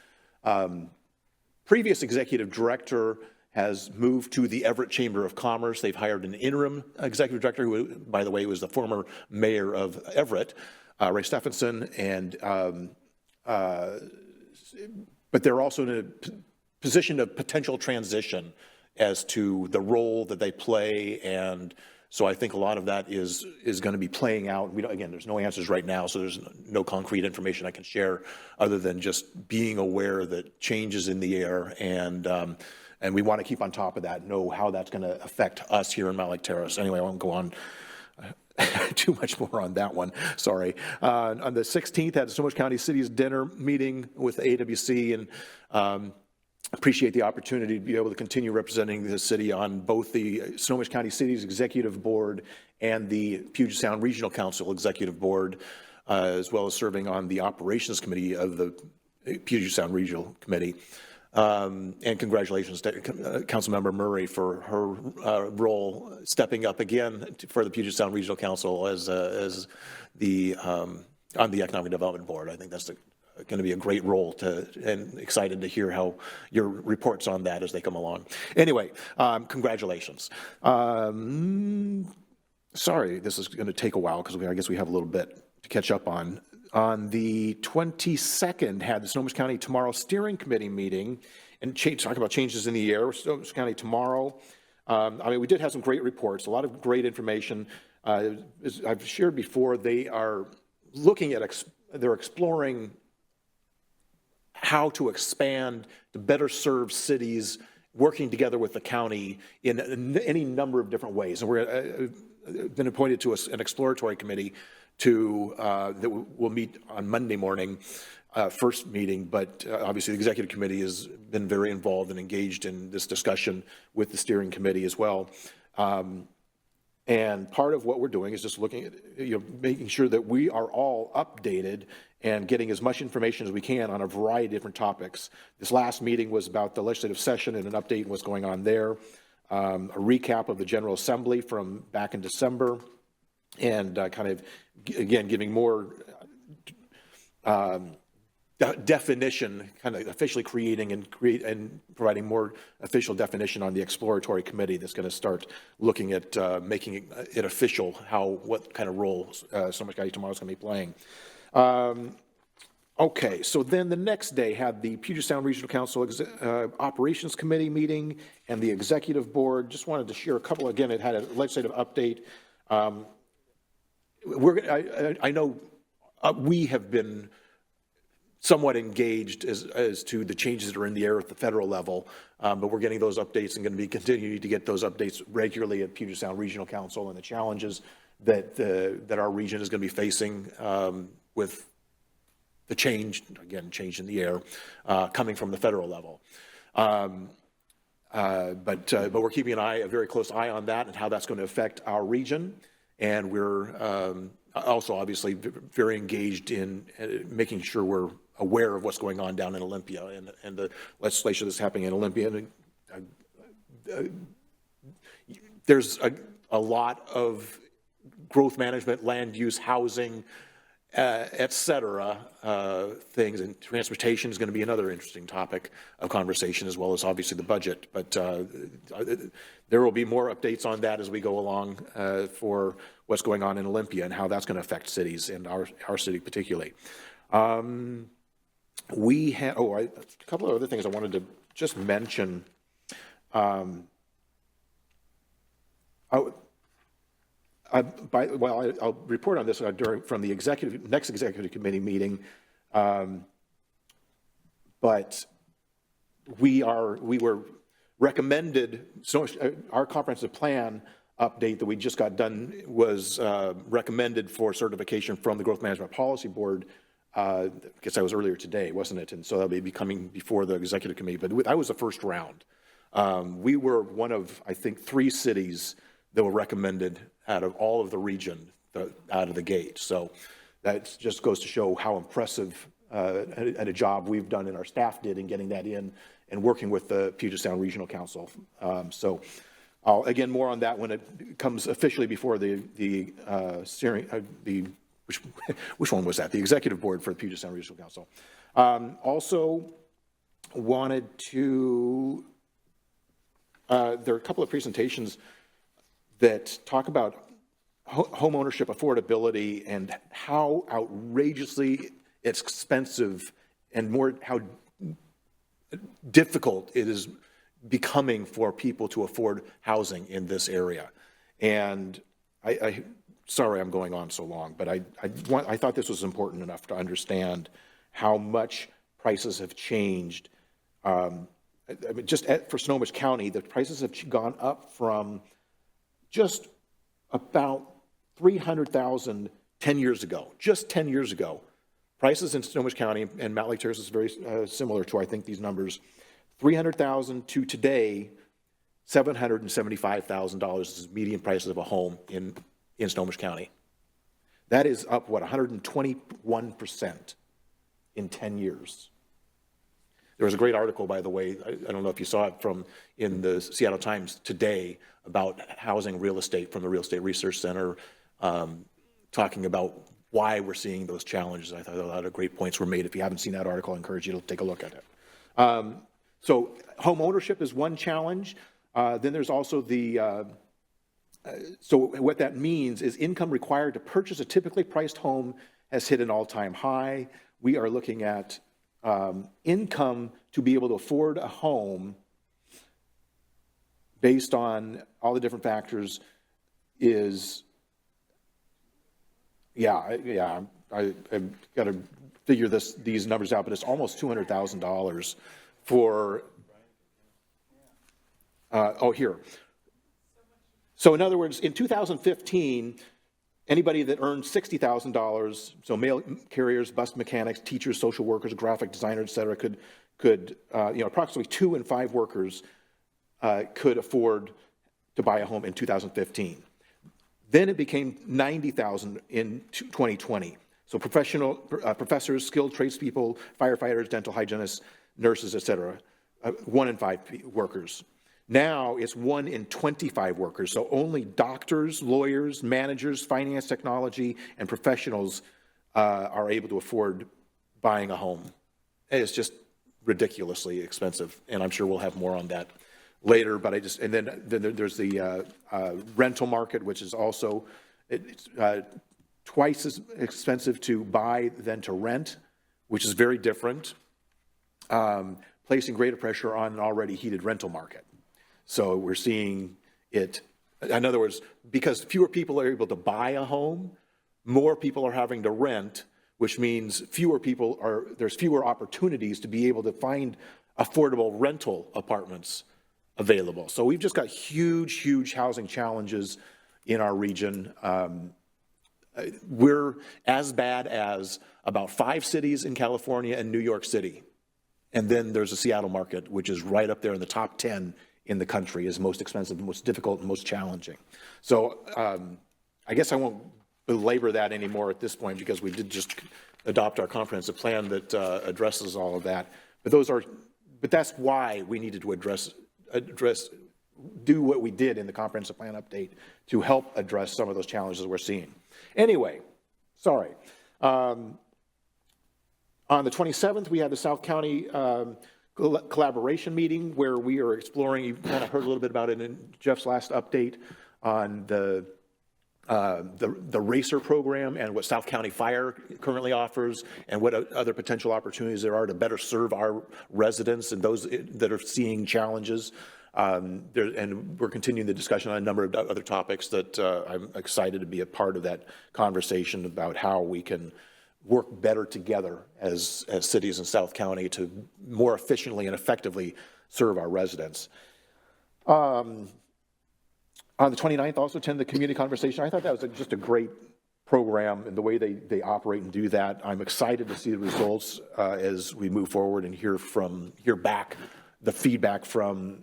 previous executive director has moved to the Everett Chamber of Commerce. They've hired an interim executive director who, by the way, was the former mayor of Everett, Ray Stephenson, but they're also in a position of potential transition as to the role that they play. And so I think a lot of that is going to be playing out. We don't, again, there's no answers right now, so there's no concrete information I can share other than just being aware that change is in the air, and we want to keep on top of that, know how that's going to affect us here in Mountlake Terrace. Anyway, I won't go on too much more on that one, sorry. On the 16th, had the Snohomish County City's dinner meeting with the AWC, and appreciate the opportunity to be able to continue representing the city on both the Snohomish County City's Executive Board and the Puget Sound Regional Council Executive Board, as well as serving on the Operations Committee of the Puget Sound Regional Committee. And congratulations to Councilmember Murray for her role stepping up again for the Puget Sound Regional Council as the on the Economic Development Board. I think that's going to be a great role, and excited to hear how your reports on that as they come along. Anyway, congratulations. Sorry, this is going to take a while because I guess we have a little bit to catch up on. On the 22nd, had the Snohomish County Tomorrow Steering Committee meeting and talk about changes in the air. Snohomish County Tomorrow. I mean, we did have some great reports, a lot of great information. As I've shared before, they are looking at, they're exploring how to expand to better serve cities, working together with the county in any number of different ways. And we're been appointed to an exploratory committee that will meet on Monday morning, first meeting, but obviously the executive committee has been very involved and engaged in this discussion with the steering committee as well. And part of what we're doing is just looking at, making sure that we are all updated and getting as much information as we can on a variety of different topics. This last meeting was about the legislative session and an update on what's going on there, a recap of the General Assembly from back in December, and kind of, again, giving more definition, kind of officially creating and providing more official definition on the exploratory committee that's going to start looking at making it official what kind of role Snohomish County Tomorrow is going to be playing. Okay, so then the next day had the Puget Sound Regional Council Operations Committee meeting and the Executive Board. Just wanted to share a couple. Again, it had a legislative update. I know we have been somewhat engaged as to the changes that are in the air at the federal level, but we're getting those updates and going to be continuing to get those updates regularly at Puget Sound Regional Council and the challenges that our region is going to be facing with the change in the air coming from the federal level. But we're keeping a very close eye on that and how that's going to affect our region. And we're also obviously very engaged in making sure we're aware of what's going on down in Olympia and the legislation that's happening in Olympia. And, there's a lot of growth management, land use, housing, et cetera, things, and transportation is going to be another interesting topic of conversation, as well as obviously the budget. But there will be more updates on that as we go along for what's going on in Olympia and how that's going to affect cities, and our city particularly. We have a couple of other things I wanted to just mention. I'll report on this from the next executive committee meeting, but we were recommended. So our comprehensive plan update that we just got done was recommended for certification from the Growth Management Policy Board. I guess that was earlier today, wasn't it? And so that'll be coming before the executive committee. But that was the first round. We were one of, I think, 3 cities that were recommended out of all of the region out of the gate. So that just goes to show how impressive and a job we've done and our staff did in getting that in and working with the Puget Sound Regional Council. So I'll, again, more on that when it comes officially before the which one was that? The Executive Board for the Puget Sound Regional Council. Also wanted to, there are a couple of presentations that talk about home ownership affordability and how outrageously expensive and how difficult it is becoming for people to afford housing in this area. And sorry I'm going on so long, but I thought this was important enough to understand how much prices have changed. I mean, just for Snohomish County, the prices have gone up from just about $300,000 10 years ago, just 10 years ago. Prices in Snohomish County, and Mountlake Terrace is very similar to, I think, these numbers, $300,000 to today, $775,000 is the median prices of a home in Snohomish County. That is up, what, 121% in 10 years. There was a great article, by the way, I don't know if you saw it, in the Seattle Times today about housing real estate from the Real Estate Research Center, talking about why we're seeing those challenges. I thought a lot of great points were made. If you haven't seen that article, I encourage you to take a look at it. So home ownership is one challenge. Then there's also so what that means is income required to purchase a typically priced home has hit an all-time high. We are looking at income to be able to afford a home based on all the different factors is, I've got to figure these numbers out, but it's almost $200,000 for, here. So in other words, in 2015, anybody that earned $60,000, so mail carriers, bus mechanics, teachers, social workers, graphic designers, et cetera, could approximately 2 in 5 workers could afford to buy a home in 2015. Then it became $90,000 in 2020. So professors, skilled tradespeople, firefighters, dental hygienists, nurses, et cetera, 1 in 5 workers. Now it's 1 in 25 workers. So only doctors, lawyers, managers, finance, technology, and professionals are able to afford buying a home. And it's just ridiculously expensive. And I'm sure we'll have more on that later, but and then there's the rental market, which is also twice as expensive to buy than to rent, which is very different, placing greater pressure on an already heated rental market. So we're seeing it, in other words, because fewer people are able to buy a home, more people are having to rent, which means there's fewer opportunities to be able to find affordable rental apartments available. So we've just got huge, huge housing challenges in our region. We're as bad as about 5 cities in California and New York City. And then there's the Seattle market, which is right up there in the top 10 in the country, is most expensive, most difficult, and most challenging. So I guess I won't belabor that anymore at this point, because we did just adopt our comprehensive plan that addresses all of that. But that's why we needed to do what we did in the comprehensive plan update to help address some of those challenges we're seeing. Anyway, sorry. On the 27th, we had the South County collaboration meeting where we are exploring, you kind of heard a little bit about it in Jeff's last update on the RACER program and what South County Fire currently offers and what other potential opportunities there are to better serve our residents and those that are seeing challenges. And we're continuing the discussion on a number of other topics that I'm excited to be a part of that conversation about how we can work better together as cities in South County to more efficiently and effectively serve our residents. On the 29th, also attended the community conversation. I thought that was just a great program and the way they operate and do that. I'm excited to see the results as we move forward and hear back the feedback from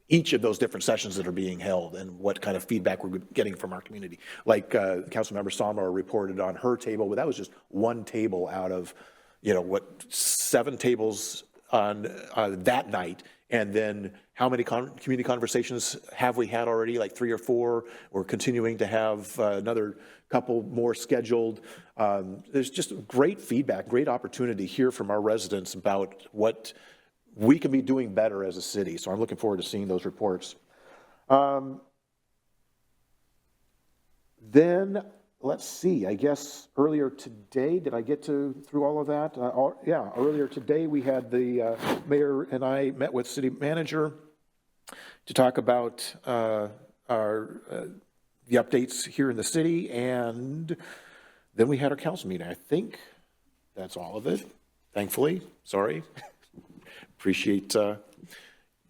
each of those different sessions that are being held and what kind of feedback we're getting from our community. Like Councilmember Sommer reported on her table, but that was just one table out of, 7 tables on that night. And then how many community conversations have we had already? Like 3 or 4. We're continuing to have another couple more scheduled. There's just great feedback, great opportunity to hear from our residents about what we can be doing better as a city. So I'm looking forward to seeing those reports. Then let's see, I guess earlier today, did I get through all of that? Yeah, earlier today we had the mayor and I met with city manager to talk about the updates here in the city, and then we had our council meeting. I think that's all of it, thankfully. Sorry. Appreciate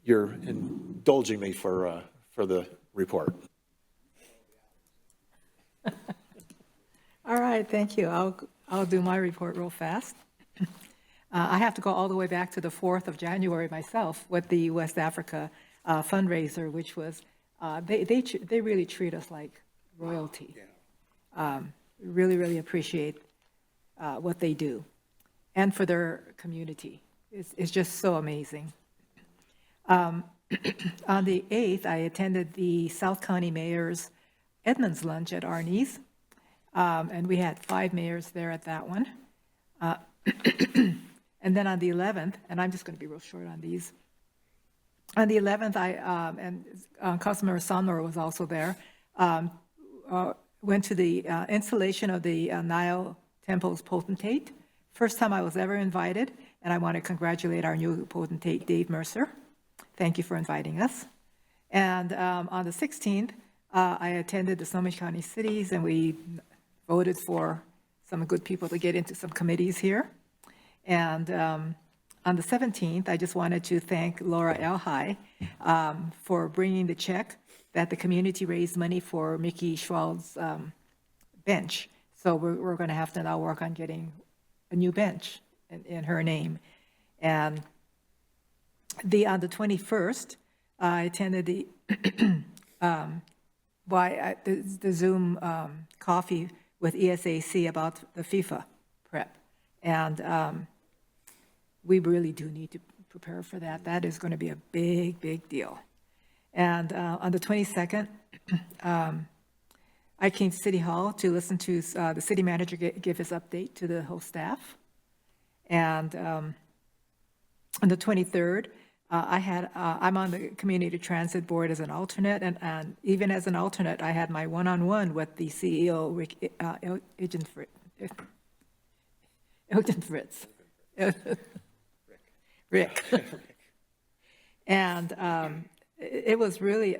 your indulging me for the report. All right, thank you. I'll do my report real fast. I have to go all the way back to the 4th of January myself with the West Africa fundraiser, which was, they really treat us like royalty. Really, really appreciate what they do and for their community. It's just so amazing. On the 8th, I attended the South County Mayor's Edmonds Lunch at Arnie's, and we had 5 mayors there at that one. And then on the 11th, and I'm just going to be real short on these. On the 11th, Councilmember Sonner was also there, went to the installation of the Nile Temple's potentate. First time I was ever invited, and I want to congratulate our new potentate, Dave Mercer. Thank you for inviting us. And on the 16th, I attended the Snohomish County Cities, and we voted for some good people to get into some committees here. And on the 17th, I just wanted to thank Laura Elhai for bringing the check that the community raised money for Mickey Schwald's bench. So we're going to have to now work on getting a new bench in her name. And on the 21st, I attended the the Zoom coffee with ESAC about the FIFA prep. And we really do need to prepare for that. That is going to be a big, big deal. And on the 22nd, I came to City Hall to listen to the city manager give his update to the whole staff. And on the 23rd, I'm on the Community Transit Board as an alternate, and even as an alternate, I had my one-on-one with the CEO, Rick. And it was really,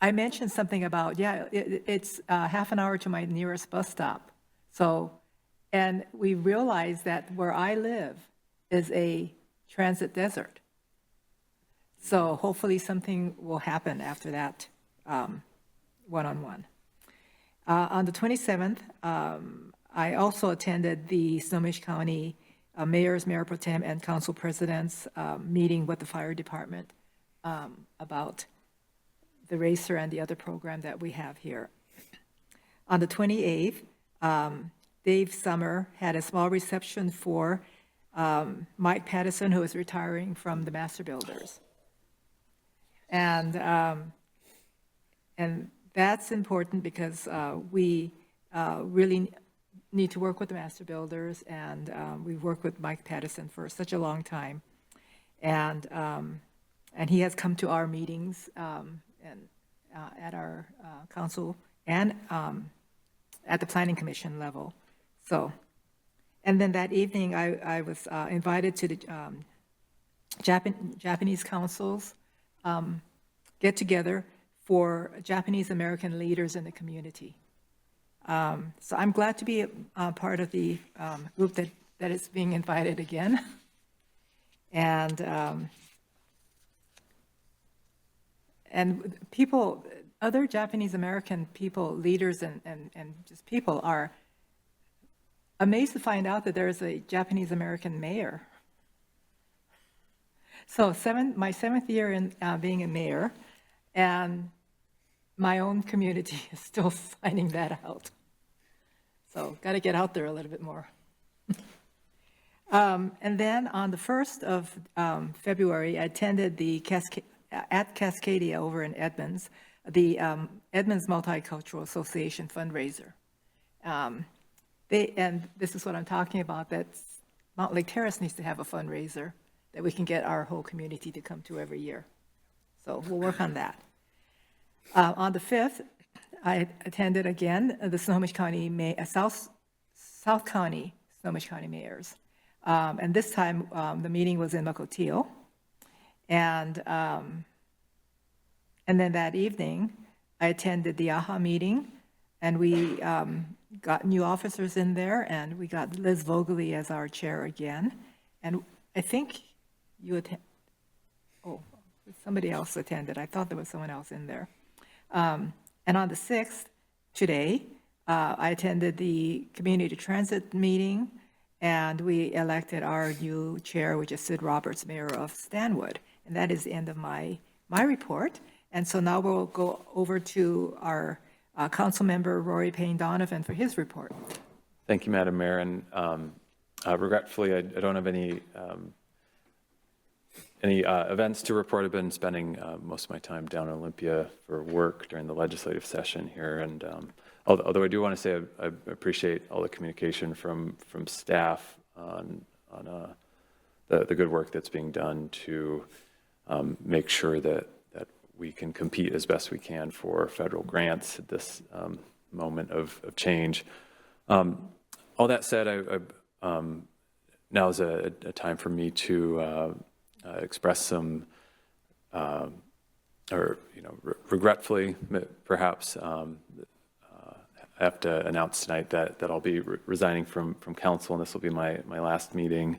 I mentioned something about, it's half an hour to my nearest bus stop. So, and we realized that where I live is a transit desert. So hopefully something will happen after that one-on-one. On the 27th, I also attended the Snohomish County Mayor Pro Tem, and Council President's meeting with the fire department about the racer and the other program that we have here. On the 28th, Dave Summer had a small reception for Mike Pattison, who is retiring from the Master Builders. And that's important because we really need to work with the Master Builders, and we've worked with Mike Pattison for such a long time. And he has come to our meetings at our council and at the Planning Commission level. So, and then that evening, I was invited to the Japanese Council's get-together for Japanese American leaders in the community. So I'm glad to be a part of the group that is being invited again. And people, other Japanese American people, leaders and just people are amazed to find out that there is a Japanese American mayor. So my 7th year in being a mayor, and my own community is still finding that out. So got to get out there a little bit more. And then on the 1st of February, I attended the at Cascadia over in Edmonds, the Edmonds Multicultural Association fundraiser. And this is what I'm talking about, that Mountlake Terrace needs to have a fundraiser that we can get our whole community to come to every year. So we'll work on that. On the 5th, I attended again the Snohomish County, South County, Snohomish County mayors. And this time, the meeting was in Mukilteo. And then that evening, I attended the AHA meeting, and we got new officers in there, and we got Liz Vogely as our chair again. And I think you somebody else attended. I thought there was someone else in there. And on the 6th, today, I attended the community transit meeting, and we elected our new chair, which is Sid Roberts, mayor of Stanwood. And that is the end of my report. And so now we'll go over to our council member, Rory Payne Donovan, for his report. Thank you, Madam Mayor. And regretfully, I don't have any events to report. I've been spending most of my time down in Olympia for work during the legislative session here. And although I do want to say I appreciate all the communication from staff on the good work that's being done to make sure that we can compete as best we can for federal grants at this moment of change. All that said, now is a time for me to express some, regretfully, perhaps, I have to announce tonight that I'll be resigning from council, and this will be my last meeting.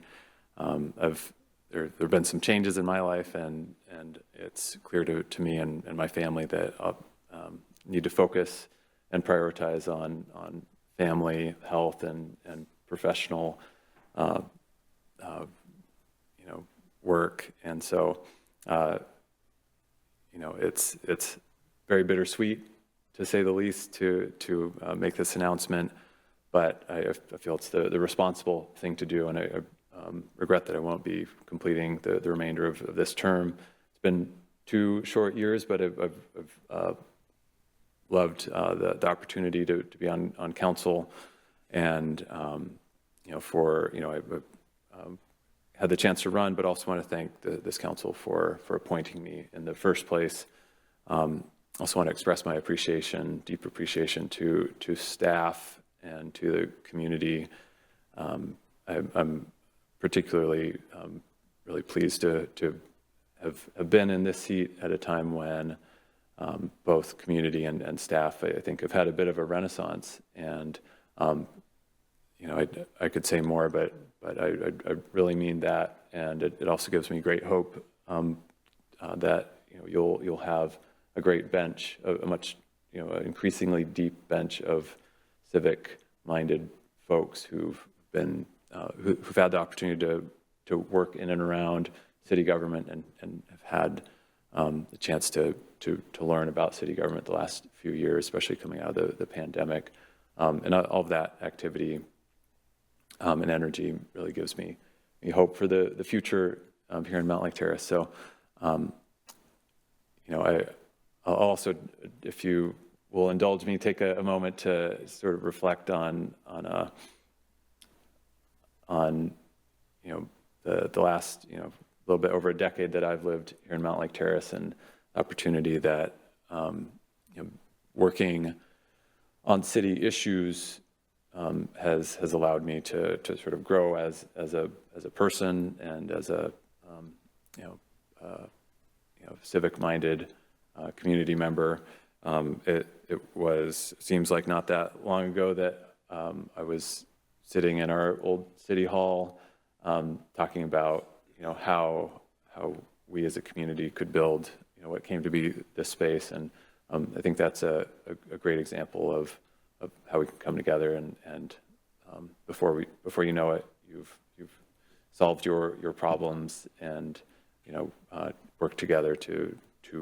There have been some changes in my life, and it's clear to me and my family that I need to focus and prioritize on family, health, and professional work. And so, it's very bittersweet, to say the least, to make this announcement, but I feel it's the responsible thing to do, and I regret that I won't be completing the remainder of this term. It's been 2 short years, but I've loved the opportunity to be on council, and I've had the chance to run, but also want to thank this council for appointing me in the first place. Also want to express my deep appreciation to staff and to the community. I'm particularly really pleased to have been in this seat at a time when both community and staff, I think, have had a bit of a renaissance. And I could say more, but I really mean that. And it also gives me great hope that you'll have a great bench, a much increasingly deep bench of civic-minded folks who've had the opportunity to work in and around city government and have had the chance to learn about city government the last few years, especially coming out of the pandemic. And all of that activity and energy really gives me hope for the future here in Mountlake Terrace. So, I'll also, if you will indulge me, take a moment to sort of reflect on the last little bit over a decade that I've lived here in Mountlake Terrace, and opportunity that working on city issues has allowed me to sort of grow as a person and as a civic-minded community member. It seems like not that long ago that I was sitting in our old city hall talking about how we as a community could build what came to be this space. And I think that's a great example of how we can come together and before you know it, you've solved your problems and work together to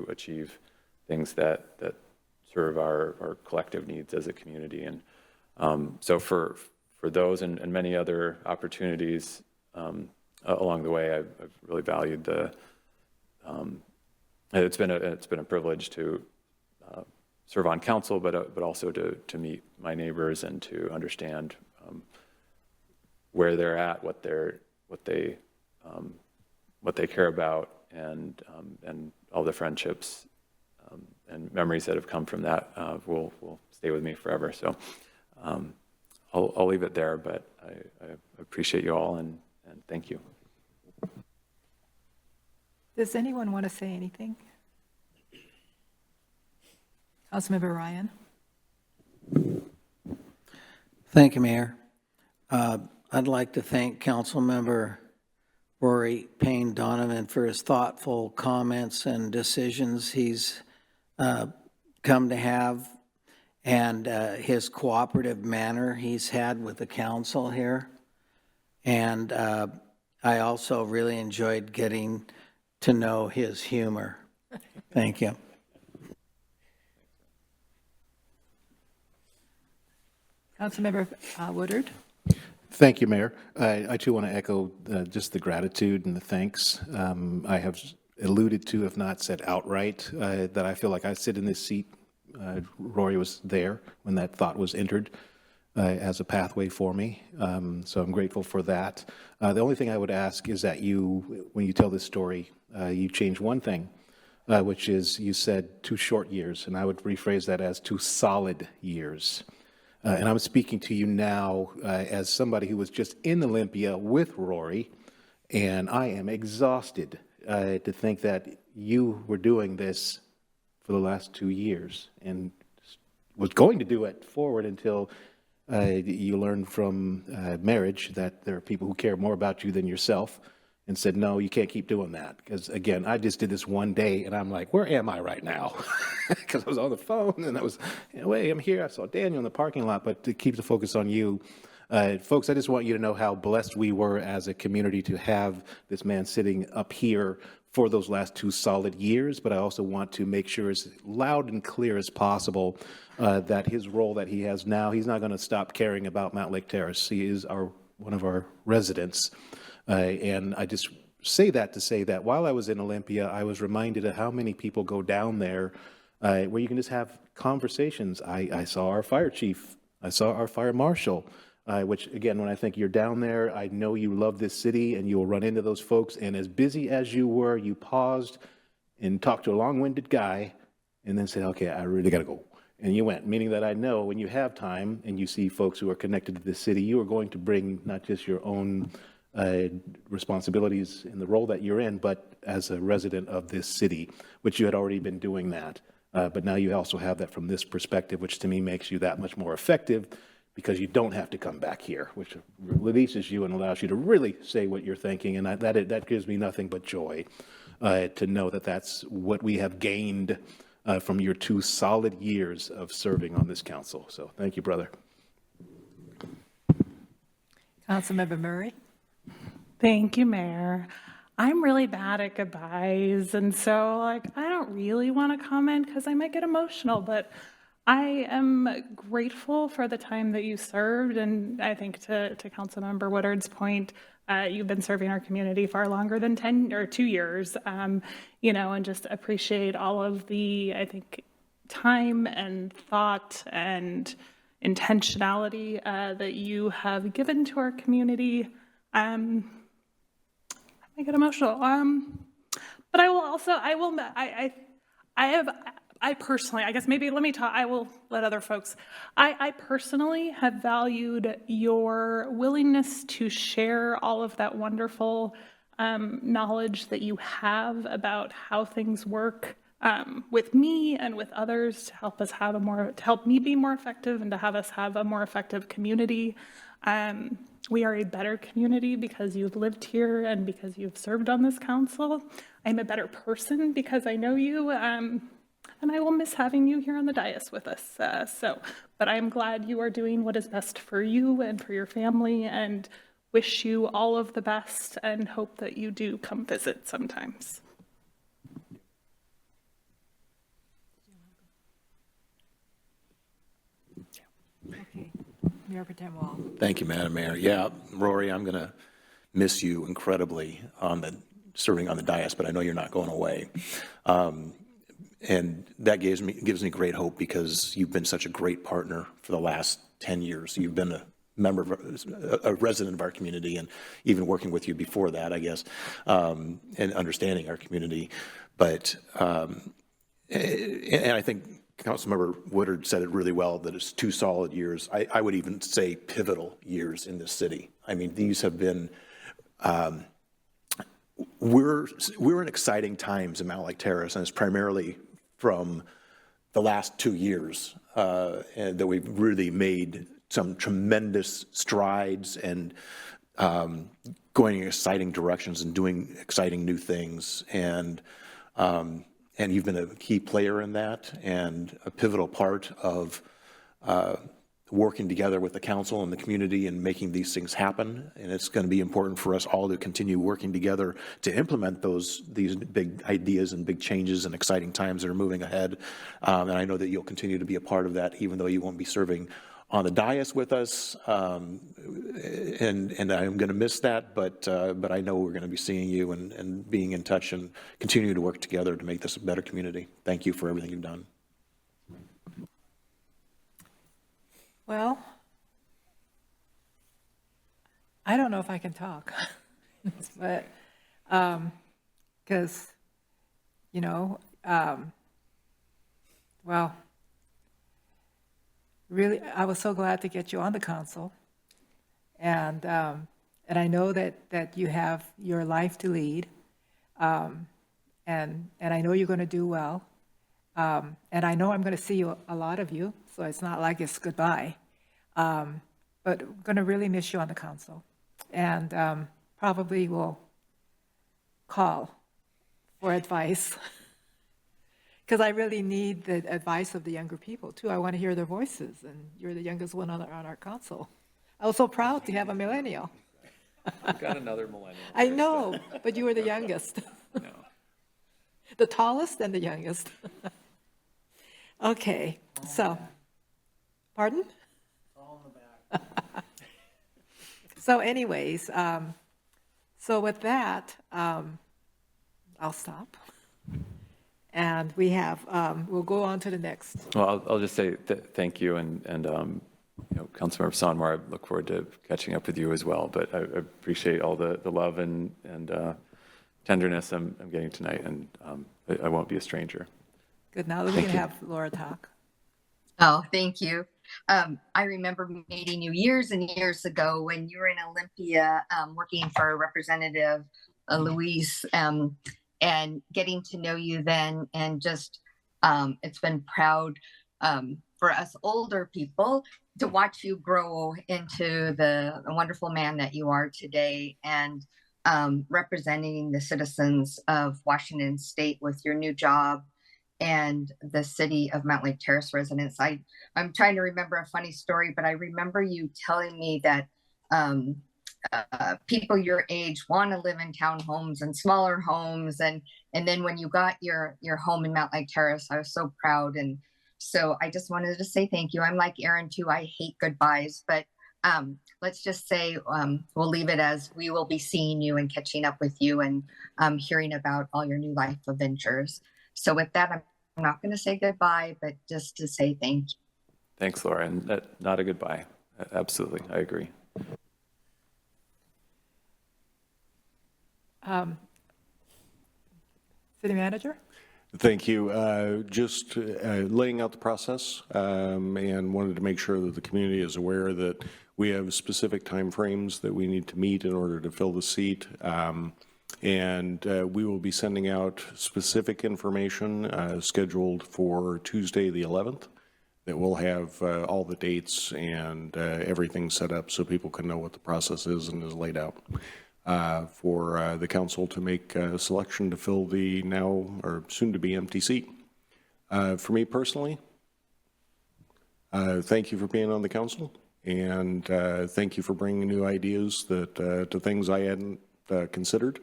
achieve things that serve our collective needs as a community. And so for those and many other opportunities along the way, I've really valued it's been a privilege to serve on council, but also to meet my neighbors and to understand where they're at, what they care about, and all the friendships memories that have come from that will stay with me forever. So I'll leave it there, but I appreciate you all and thank you. Does anyone want to say anything? Councilmember Ryan? Thank you, Mayor. I'd like to thank Councilmember Rory Payne Donovan for his thoughtful comments and decisions he's come to have, and his cooperative manner he's had with the council here. And I also really enjoyed getting to know his humor. Thank you. Councilmember Woodard? Thank you, Mayor. I too want to echo just the gratitude and the thanks. I have alluded to, if not said outright, that I feel like I sit in this seat. Rory was there when that thought was entered as a pathway for me. So I'm grateful for that. The only thing I would ask is that you, when you tell this story, you change one thing, which is you said 2 short years, and I would rephrase that as 2 solid years. And I'm speaking to you now as somebody who was just in Olympia with Rory, and I am exhausted to think that you were doing this for the last 2 years and was going to do it forward until you learned from marriage that there are people who care more about you than yourself, and said, no, you can't keep doing that. Because again, I just did this one day and I'm like, where am I right now? Because I was on the phone and I was, hey, I'm here. I saw Daniel in the parking lot, but to keep the focus on you. Folks, I just want you to know how blessed we were as a community to have this man sitting up here for those last 2 solid years. But I also want to make sure as loud and clear as possible that his role that he has now, he's not going to stop caring about Mountlake Terrace. He is one of our residents. And I just say that to say that while I was in Olympia, I was reminded of how many people go down there where you can just have conversations. I saw our fire chief. I saw our fire marshal, which, again, when I think you're down there, I know you love this city and you will run into those folks. And as busy as you were, you paused and talked to a long-winded guy and then said, okay, I really got to go. And you went, meaning that I know when you have time and you see folks who are connected to this city, you are going to bring not just your own responsibilities in the role that you're in, but as a resident of this city, which you had already been doing that. But now you also have that from this perspective, which to me makes you that much more effective because you don't have to come back here, which releases you and allows you to really say what you're thinking. And that gives me nothing but joy to know that that's what we have gained from your 2 solid years of serving on this council. So thank you, brother. Councilmember Murray? Thank you, Mayor. I'm really bad at goodbyes, and so I don't really want to comment because I might get emotional, but I am grateful for the time that you served, and I think to Councilmember Woodard's point, you've been serving our community far longer than 2 years, and just appreciate all of the, I think, time and thought and intentionality that you have given to our community. I get emotional. But I personally, I guess maybe let me talk, I will let other folks. I personally have valued your willingness to share all of that wonderful knowledge that you have about how things work with me and with others to help us have to help me be more effective and to have us have a more effective community. We are a better community because you've lived here and because you've served on this council. I'm a better person because I know you, and I will miss having you here on the dais with us. But I'm glad you are doing what is best for you and for your family, and wish you all of the best and hope that you do come visit sometimes. Okay. Mayor Pro Tem Wall. Thank you, Madam Mayor. Yeah, Rory, I'm going to miss you incredibly serving on the dais, but I know you're not going away. And that gives me great hope because you've been such a great partner for the last 10 years. You've been a resident of our community, and even working with you before that, I guess, and understanding our community. But And I think Councilmember Woodard said it really well, that it's 2 solid years. I would even say pivotal years in this city. I mean, these have been, we're in exciting times in Mountlake Terrace, and it's primarily from the last 2 years and that we've really made some tremendous strides and going in exciting directions and doing exciting new things. And you've been a key player in that and a pivotal part of working together with the council and the community and making these things happen. And it's going to be important for us all to continue working together to implement these big ideas and big changes and exciting times that are moving ahead. And I know that you'll continue to be a part of that, even though you won't be serving on the dais with us. And I'm going to miss that, but I know we're going to be seeing you and being in touch and continuing to work together to make this a better community. Thank you for everything you've done. Well, I don't know if I can talk, but, because, you know, well, really, I was so glad to get you on the council. And I know that you have your life to lead. And I know you're going to do well. And I know I'm going to see a lot of you, so it's not like it's goodbye. But I'm going to really miss you on the council. And probably will call for advice. Because I really need the advice of the younger people, too. I want to hear their voices, and you're the youngest one on our council. I was so proud to have a millennial. We've got another millennial. I know, but you were the youngest. No. The tallest and the youngest. Okay, so, pardon? All in the back. So anyways, so with that, I'll stop. And we have, we'll go on to the next. Well, I'll just say thank you, and you know, Councilmember Sonmar, I look forward to catching up with you as well. But I appreciate all the love and tenderness I'm getting tonight, and I won't be a stranger. Good. Now that we can have Laura talk. Oh, thank you. I remember meeting you years and years ago when you were in Olympia working for Representative Louise, and getting to know you then, and just it's been proud for us older people to watch you grow into the wonderful man that you are today, and representing the citizens of Washington State with your new job and the city of Mountlake Terrace residents. I'm trying to remember a funny story, but I remember you telling me that people your age want to live in townhomes and smaller homes, and then when you got your home in Mountlake Terrace, I was so proud. And so I just wanted to say thank you. I'm like Aaron too. I hate goodbyes, but let's just say we'll leave it as we will be seeing you and catching up with you and hearing about all your new life adventures. So with that, I'm not going to say goodbye, but just to say thank you. Thanks, Laura, and not a goodbye. Absolutely, I agree. City Manager? Thank you. Just laying out the process and wanted to make sure that the community is aware that we have specific timeframes that we need to meet in order to fill the seat. And we will be sending out specific information scheduled for Tuesday, the 11th, that will have all the dates and everything set up so people can know what the process is and is laid out for the council to make a selection to fill the now or soon to be empty seat. For me personally, thank you for being on the council, and thank you for bringing new ideas that to things I hadn't considered,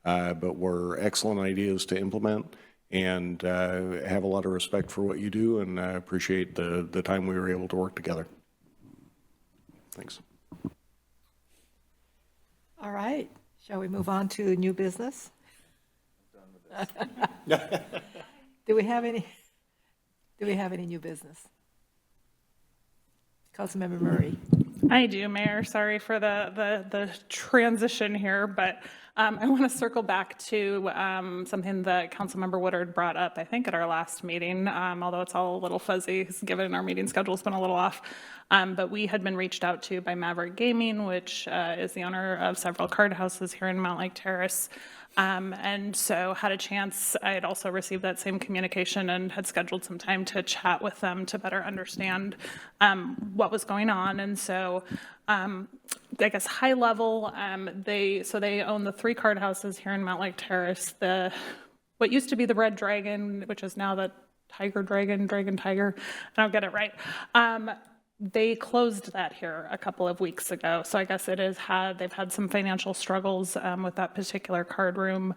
but were excellent ideas to implement, and have a lot of respect for what you do, and appreciate the time we were able to work together. Thanks. All right. Shall we move on to new business? Do we have any new business? Councilmember Murray. I do, Mayor. Sorry for the transition here, but I want to circle back to something that Councilmember Woodard brought up, I think, at our last meeting, although it's all a little fuzzy, given our meeting schedule's been a little off. But we had been reached out to by Maverick Gaming, which is the owner of several card houses here in Mountlake Terrace. And so had a chance, I had also received that same communication and had scheduled some time to chat with them to better understand what was going on. And so I guess high level, they own the 3 card houses here in Mountlake Terrace, what used to be the Red Dragon, which is now the Tiger Dragon, Dragon Tiger, I don't get it right. They closed that here a couple of weeks ago. So I guess they've had some financial struggles with that particular card room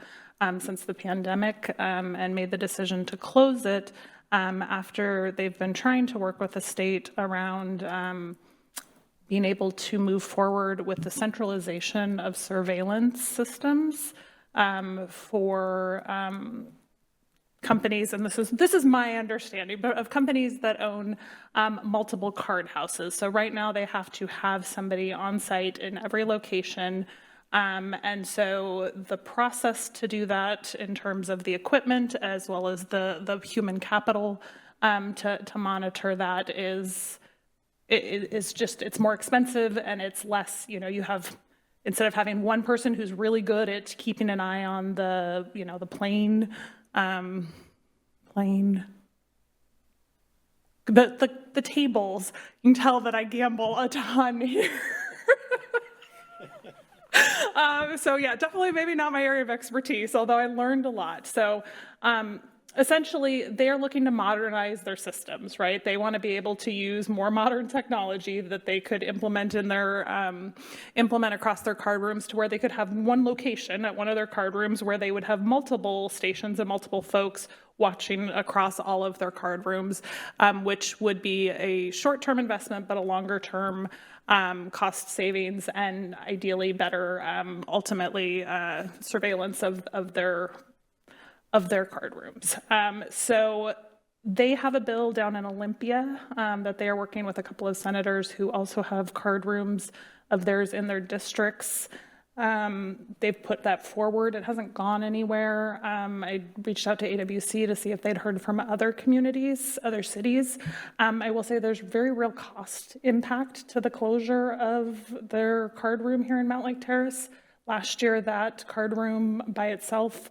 since the pandemic, and made the decision to close it after they've been trying to work with the state around being able to move forward with the centralization of surveillance systems for companies, and this is my understanding, but of companies that own multiple card houses. So right now they have to have somebody on site in every location. And so the process to do that in terms of the equipment as well as the human capital to monitor that it's more expensive, and it's less, you have, instead of having one person who's really good at keeping an eye on the plane, the tables, you can tell that I gamble a ton here. So yeah, definitely maybe not my area of expertise, although I learned a lot. So essentially, they're looking to modernize their systems, right? They want to be able to use more modern technology that they could implement in their implement across their card rooms, to where they could have one location at one of their card rooms where they would have multiple stations and multiple folks watching across all of their card rooms, which would be a short-term investment, but a longer-term cost savings, and ideally better, ultimately, surveillance of their card rooms. So they have a bill down in Olympia that they are working with a couple of senators who also have card rooms of theirs in their districts. They've put that forward. It hasn't gone anywhere. I reached out to AWC to see if they'd heard from other communities, other cities. I will say there's very real cost impact to the closure of their card room here in Mountlake Terrace. Last year, that card room by itself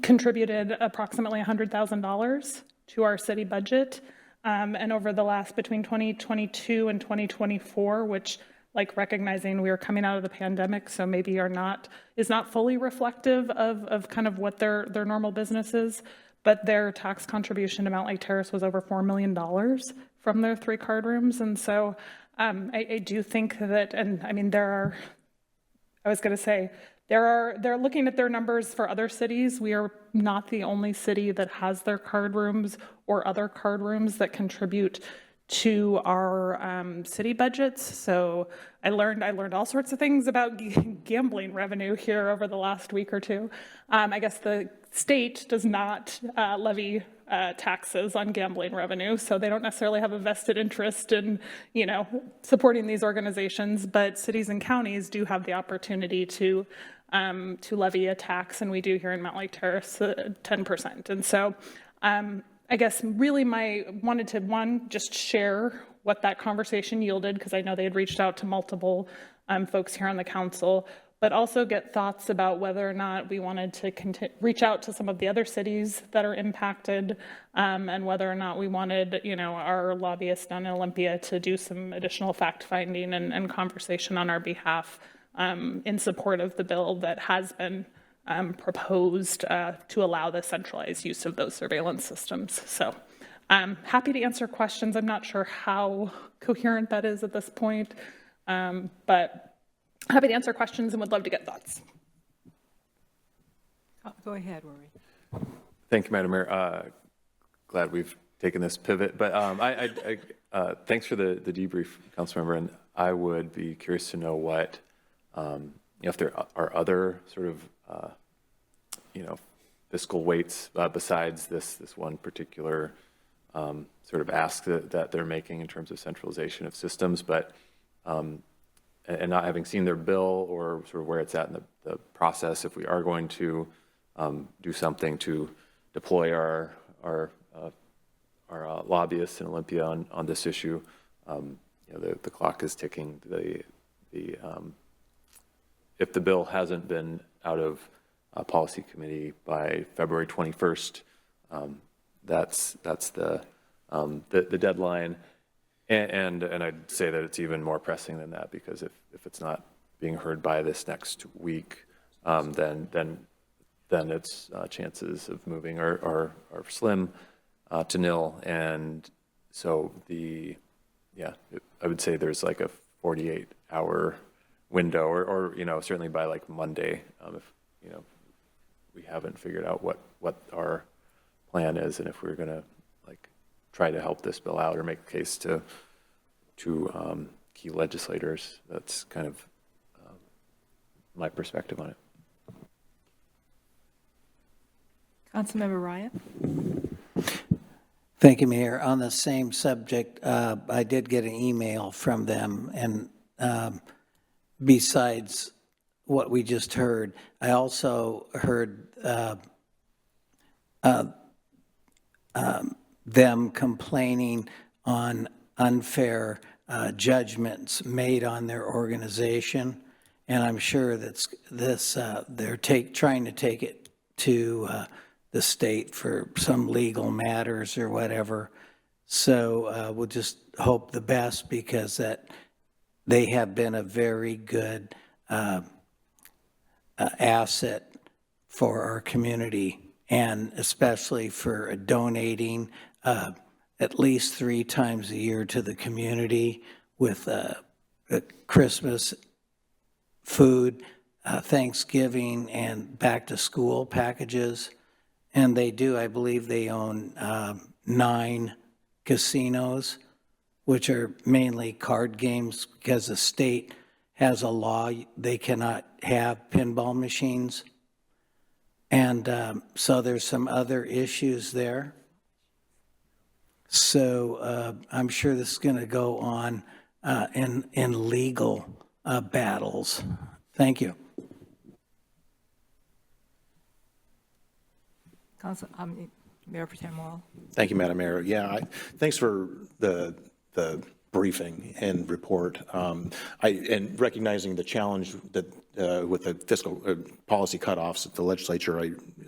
contributed approximately $100,000 to our city budget. And over the last, between 2022 and 2024, which, like, recognizing we are coming out of the pandemic, so maybe is not fully reflective of kind of what their normal business is, but their tax contribution to Mountlake Terrace was over $4 million from their 3 card rooms. And so I do think that, and I mean, they're looking at their numbers for other cities. We are not the only city that has their card rooms or other card rooms that contribute to our city budgets. So I learned all sorts of things about gambling revenue here over the last week or two. I guess the state does not levy taxes on gambling revenue, so they don't necessarily have a vested interest in, supporting these organizations, but cities and counties do have the opportunity to levy a tax, and we do here in Mountlake Terrace 10%. And so I guess really wanted to just share what that conversation yielded, because I know they had reached out to multiple folks here on the council, but also get thoughts about whether or not we wanted to reach out to some of the other cities that are impacted, and whether or not we wanted, our lobbyists down in Olympia to do some additional fact-finding and conversation on our behalf in support of the bill that has been proposed to allow the centralized use of those surveillance systems. So I'm happy to answer questions. I'm not sure how coherent that is at this point, but happy to answer questions and would love to get thoughts. Go ahead, Rory. Thank you, Madam Mayor. Glad we've taken this pivot, but thanks for the debrief, Councilmember, and I would be curious to know what, if there are other sort of fiscal weights besides this one particular sort of ask that they're making in terms of centralization of systems, but and not having seen their bill or sort of where it's at in the process, if we are going to do something to deploy our lobbyists in Olympia on this issue, the clock is ticking. If the bill hasn't been out of policy committee by February 21st, that's the deadline. And I'd say that it's even more pressing than that, because if it's not being heard by this next week, then its chances of moving are slim to nil. And so I would say there's like a 48-hour window, or certainly by like Monday, if we haven't figured out what our plan is, and if we're going to try to help this bill out or make a case to key legislators. That's kind of my perspective on it. Councilmember Ryan? Thank you, Mayor. On the same subject, I did get an email from them, and besides what we just heard, I also heard them complaining on unfair judgments made on their organization, and I'm sure that's they're trying to take it to the state for some legal matters or whatever. So we'll just hope the best, because that they have been a very good asset for our community, and especially for donating at least 3 times a year to the community with Christmas food, Thanksgiving, and back to school packages. And they do, I believe they own 9 casinos, which are mainly card games, because the state has a law they cannot have pinball machines. And so there's some other issues there. So I'm sure this is going to go on in legal battles. Thank you. Mayor Pro Tem Wall. Thank you, Madam Mayor. Yeah, thanks for the briefing and report. And recognizing the challenge that with the fiscal policy cutoffs at the legislature,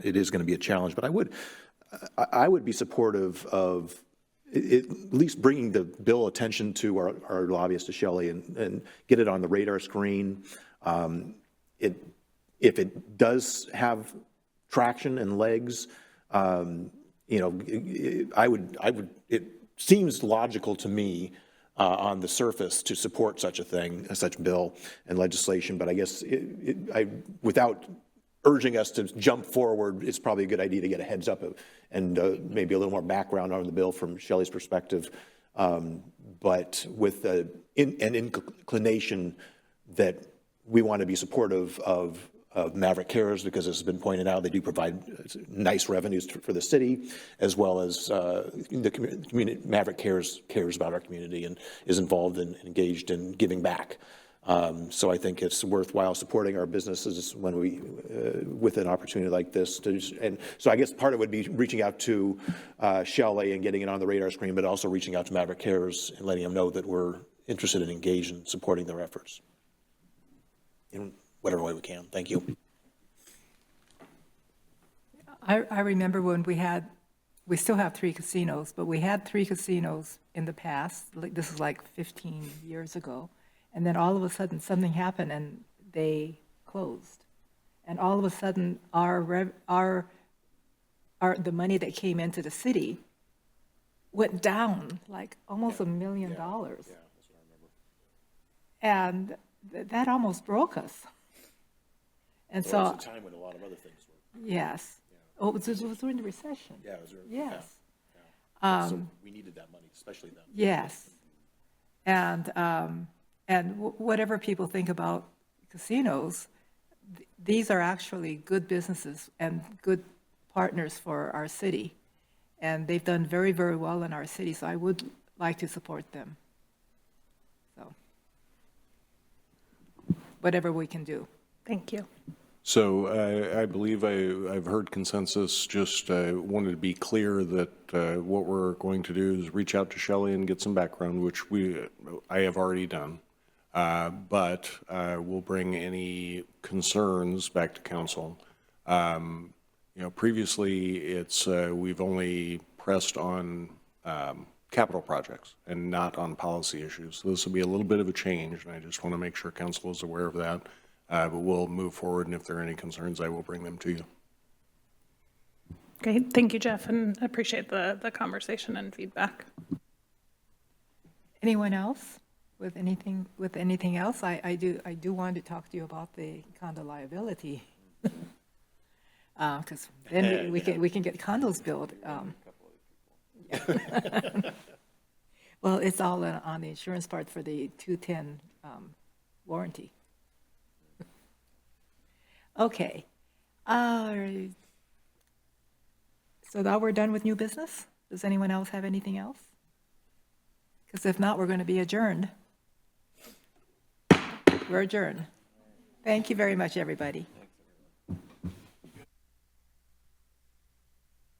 it is going to be a challenge. But I would be supportive of at least bringing the bill attention to our lobbyist, to Shelley, and get it on the radar screen. If it does have traction and legs, it seems logical to me on the surface to support such a thing, such bill and legislation. But I guess without urging us to jump forward, it's probably a good idea to get a heads up and maybe a little more background on the bill from Shelley's perspective. But with an inclination that we want to be supportive of Maverick Cares, because as has been pointed out, they do provide nice revenues for the city, as well as the community. Maverick cares about our community and is involved and engaged in giving back. So I think it's worthwhile supporting our businesses when with an opportunity like this. And so I guess part of it would be reaching out to Shelley and getting it on the radar screen, but also reaching out to Maverick Cares and letting them know that we're interested and engaged in supporting their efforts in whatever way we can. Thank you. I remember when we still have 3 casinos, but we had 3 casinos in the past. This is like 15 years ago. And then all of a sudden something happened and they closed. And all of a sudden the money that came into the city went down like almost $1 million. Yeah, that's what I remember. And that almost broke us. And so it was a time when a lot of other things were. Yes. Yeah. Oh, it was during the recession. Yeah, it was. Yes. Yeah. So we needed that money, especially then. Yes. And whatever people think about casinos, these are actually good businesses and good partners for our city. and they've done very, very well in our city, so I would like to support them. So, whatever we can do. Thank you. So I believe I've heard consensus, just wanted to be clear that what we're going to do is reach out to Shelley and get some background, which I have already done. But we'll bring any concerns back to council. Previously we've only pressed on capital projects and not on policy issues. So this will be a little bit of a change, and I just want to make sure council is aware of that. But we'll move forward, and if there are any concerns, I will bring them to you. Great. Thank you, Jeff, and I appreciate the conversation and feedback. Anyone else with anything else? I do want to talk to you about the condo liability. Because then we can get condos built. Well, it's all on the insurance part for the 210 warranty. Okay. So now we're done with new business? Does anyone else have anything else? Because if not, we're going to be adjourned. We're adjourned. Thank you very much, everybody.